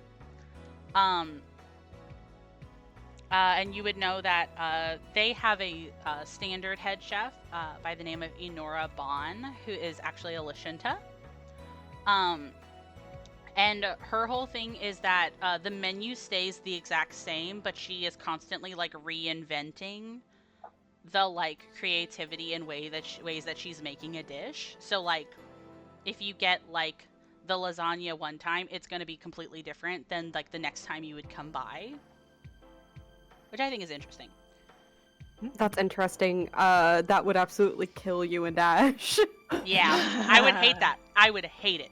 And you would know that they have a standard head chef by the name of Enora Bond, who is actually a Lashunta. And her whole thing is that the menu stays the exact same, but she is constantly like reinventing the like creativity and ways that she's making a dish. So like, if you get like the lasagna one time, it's going to be completely different than like the next time you would come by. Which I think is interesting. That's interesting. That would absolutely kill you and Ash. Yeah, I would hate that. I would hate it.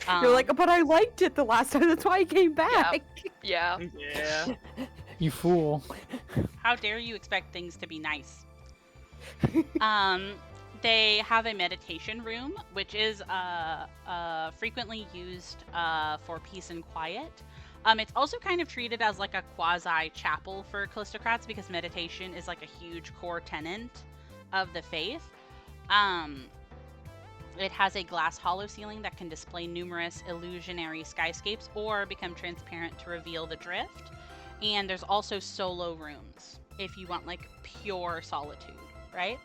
You're like, but I liked it the last time. That's why I came back. Yeah. Yeah. You fool. How dare you expect things to be nice? They have a meditation room, which is frequently used for peace and quiet. It's also kind of treated as like a quasi-chapel for Calistocrats because meditation is like a huge core tenet of the faith. It has a glass hollow ceiling that can display numerous illusionary skyscapes or become transparent to reveal the drift. And there's also solo rooms if you want like pure solitude, right?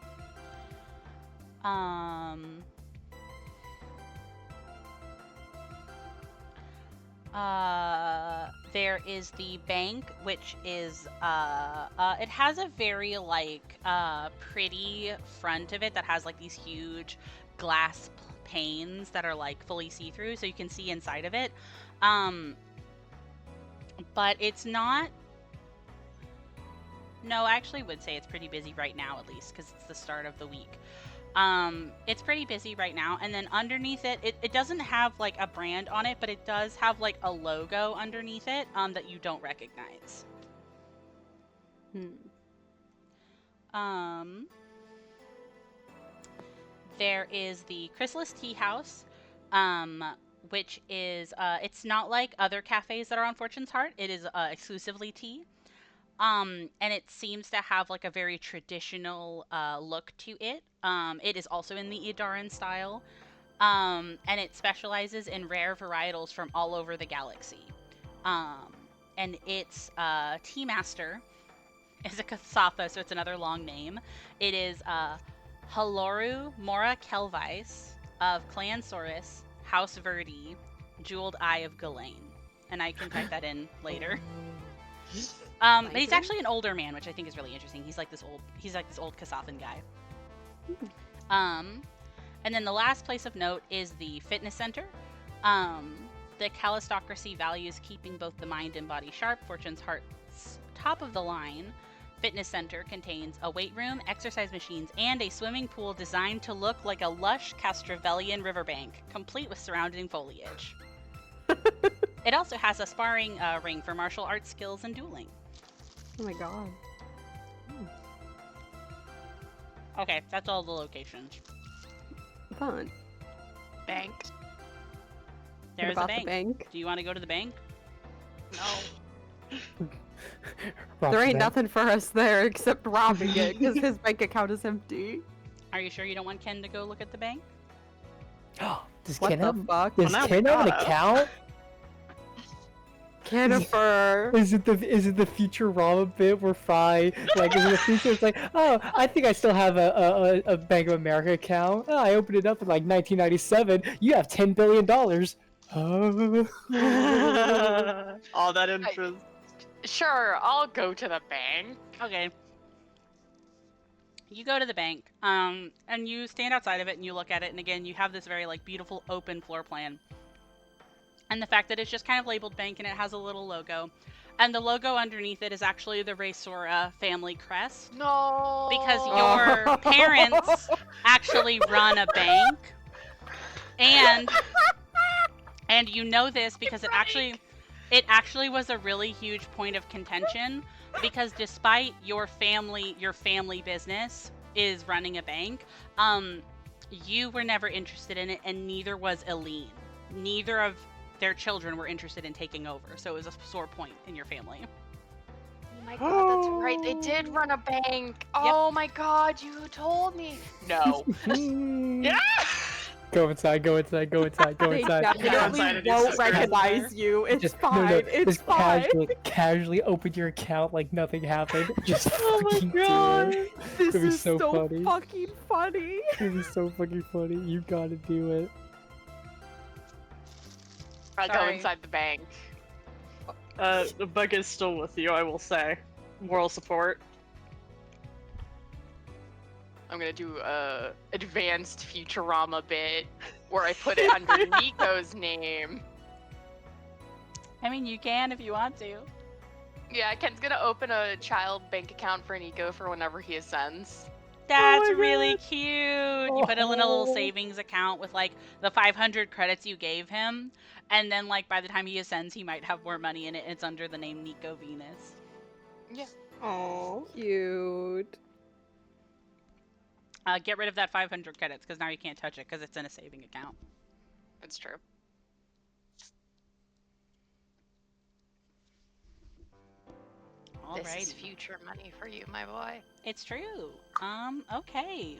There is the bank, which is it has a very like pretty front of it that has like these huge glass panes that are like fully see-through, so you can see inside of it. But it's not. No, I actually would say it's pretty busy right now, at least because it's the start of the week. It's pretty busy right now, and then underneath it, it doesn't have like a brand on it, but it does have like a logo underneath it that you don't recognize. There is the Chrysalis Tea House, which is it's not like other cafes that are on Fortune's Heart. It is exclusively tea. And it seems to have like a very traditional look to it. It is also in the Idaran style, and it specializes in rare varietals from all over the galaxy. And its tea master is a Kasatha, so it's another long name. It is Haloru Mora Kelvice of Clan Saurus, House Verde, Jeweled Eye of Ghislaine. And I can type that in later. But he's actually an older man, which I think is really interesting. He's like this old Kasathan guy. And then the last place of note is the fitness center. The Calistocracy values keeping both the mind and body sharp. Fortune's Heart's top of the line fitness center contains a weight room, exercise machines, and a swimming pool designed to look like a lush Castrovellian riverbank, complete with surrounding foliage. It also has a sparring ring for martial arts skills and dueling. Oh my god. Okay, that's all the locations. Fun. Bank. There's about a bank. the bank? Do you want to go to the bank? No. Rob There the ain't bank. nothing for us there except robbing it because his bank account is empty. Are you sure you don't want Ken to go look at the bank? Does What Ken the have, fuck? does now we Ken have an gotta. account? Kennifer. Is it the Futurama bit where Fry like is it the future? It's like, oh, I think I still have a Bank of America account. Oh, I opened it up in like 1997. You have $10 billion. All that interest. Sure, I'll go to the bank. Okay. You go to the bank, and you stand outside of it and you look at it, and again, you have this very like beautiful open floor plan. And the fact that it's just kind of labeled bank and it has a little logo. And the logo underneath it is actually the Raysora family crest. No. Because your parents actually run a bank. And you know this because it actually was a really huge point of contention, because despite your family business is running a bank, you were never interested in it, and neither was Eileen. Neither of their children were interested in taking over, so it was a sore point in your family. Oh my god, that's right. They did run a bank. Oh my god, you told me. No. Yeah. Go inside. Go inside. Go inside. Go They inside. Yeah, definitely inside and won't just recognize you. It's Just fine. It's just fine. casually open your account like nothing happened. Just Oh my fucking do god. it. This It'd be is so so funny. fucking funny. It'd be so fucking funny. You gotta do it. I go Sorry. inside the bank. The bug is still with you, I will say. Moral support. I'm gonna do a advanced Futurama bit where I put it under Nico's name. I mean, you can if you want to. Yeah, Ken's gonna open a child bank account for Nico for whenever he ascends. That's my really cute. You put it in a little Oh. savings account with like the 500 credits you gave him, and then like by the time he ascends, he might have more money in it. It's under the name Nico Venus. Oh. Cute. Get rid of that 500 credits because now you can't touch it because it's in a saving account. That's true. This is Alrighty. future money for you, my boy. It's true. Okay.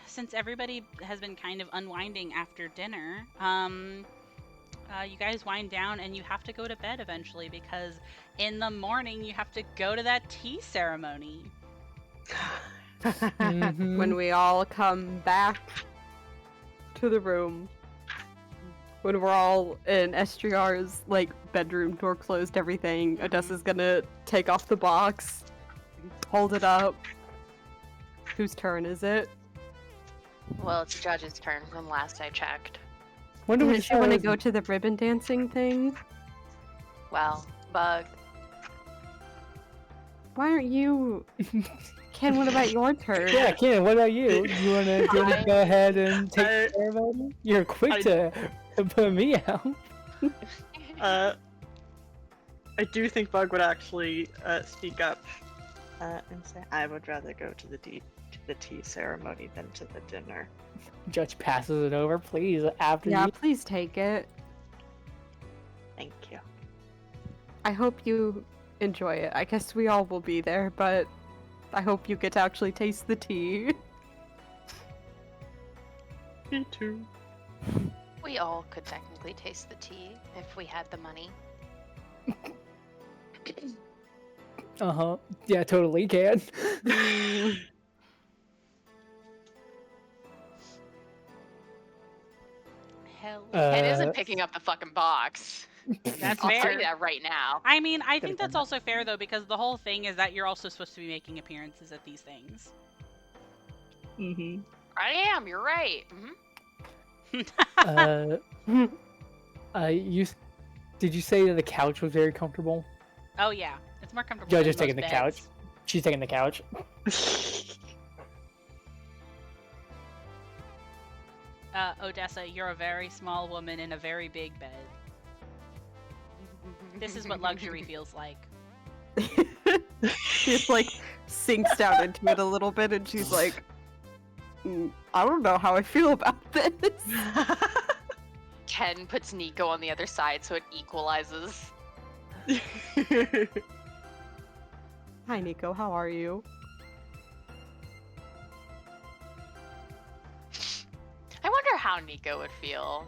Since everybody has been kind of unwinding after dinner, you guys wind down and you have to go to bed eventually because in the morning you have to go to that tea ceremony. Mhm. When we all come back to the room, when we're all in Estriar's like bedroom, door closed, everything, Odessa's gonna take off the box, hold it up. Whose turn is it? Well, it's Judge's turn from last I checked. When do we Does she want to start? go to the ribbon dancing thing? Well, Bug. Why aren't you? Ken, what about your turn? Yeah, Ken, what about you? Do you wanna go ahead and take I- care of it? You're quick I- to put me out. I do think Bug would actually speak up and say, "I would rather go to the tea ceremony than to the dinner." Judge passes it over, please. After Yeah, you. please take it. Thank you. I hope you enjoy it. I guess we all will be there, but I hope you get to actually taste the tea. Me too. We all could technically taste the tea if we had the money. Yeah, totally can. Hell. Ken Uh, isn't picking up the fucking box. That's I'll tell fair. you that right now. I mean, I Gotta think come that's also fair though because the whole thing is that you're also supposed to be making appearances at these things. Mm-hmm. I am. You're right. Did you say that the couch was very comfortable? Oh yeah, it's more comfortable. Judge than is taking most the couch. beds. She's taking the couch. Odessa, you're a very small woman in a very big bed. This is what luxury feels like. She's like sinks down into it a little bit, and she's like, I don't know how I feel about this. Ken puts Nico on the other side so it equalizes. Hi, Nico. How are you? I wonder how Nico would feel.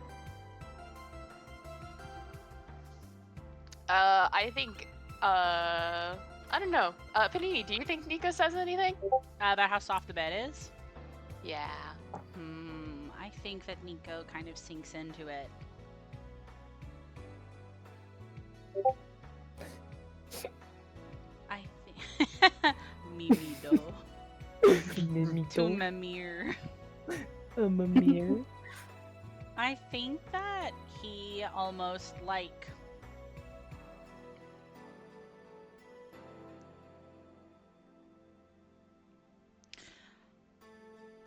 I think, I don't know. Panini, do you think Nico says anything? About how soft the bed is? Yeah. I think that Nico kind of sinks into it. I think... Mimido. To Mimir. Mimir. I think that he almost like...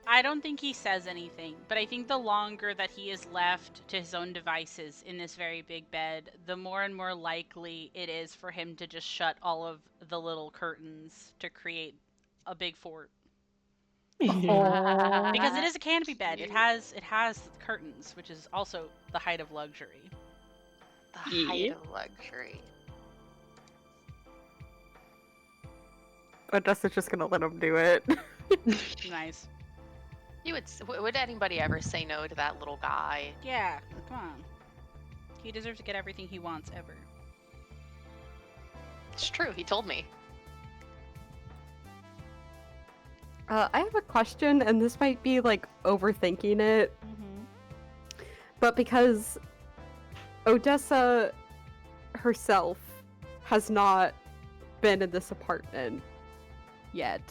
I don't think he says anything, but I think the longer that he is left to his own devices in this very big bed, the more and more likely it is for him to just shut all of the little curtains to create a big fort. Because it is a canopy bed. It has curtains, which is also the height of luxury. The height of luxury. Odessa's just gonna let him do it. Nice. Would anybody ever say no to that little guy? Yeah, come on. He deserves to get everything he wants ever. It's true, he told me. I have a question, and this might be like overthinking it, but because Odessa herself has not been in this apartment yet,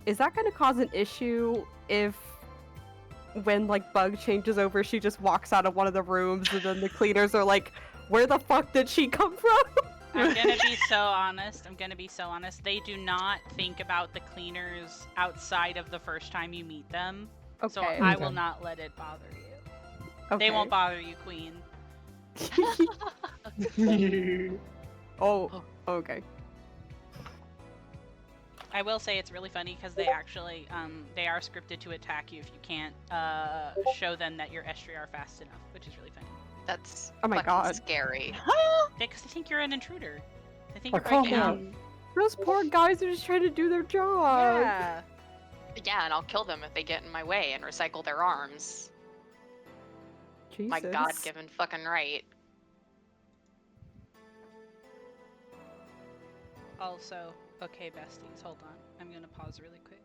is that going to cause an issue if when like Bug changes over, she just walks out of one of the rooms and then the cleaners are like, where the fuck did she come from? I'm gonna be so honest. They do not think about the cleaners outside of the first time you meet them. Okay. So I will not let it bother you. Okay. They won't bother you, Queen. Oh, okay. I will say it's really funny because they actually, they are scripted to attack you if you can't show them that you're SDR fast enough, which is really funny. That's Oh my fucking God. scary. Because they think you're an intruder. They think Oh, you're come breaking on. in. Those poor guys are just trying to do their job. Yeah. Yeah, and I'll kill them if they get in my way and recycle their arms. Jesus. My god-given fucking right. Also, okay, besties, hold on. I'm gonna pause really quick.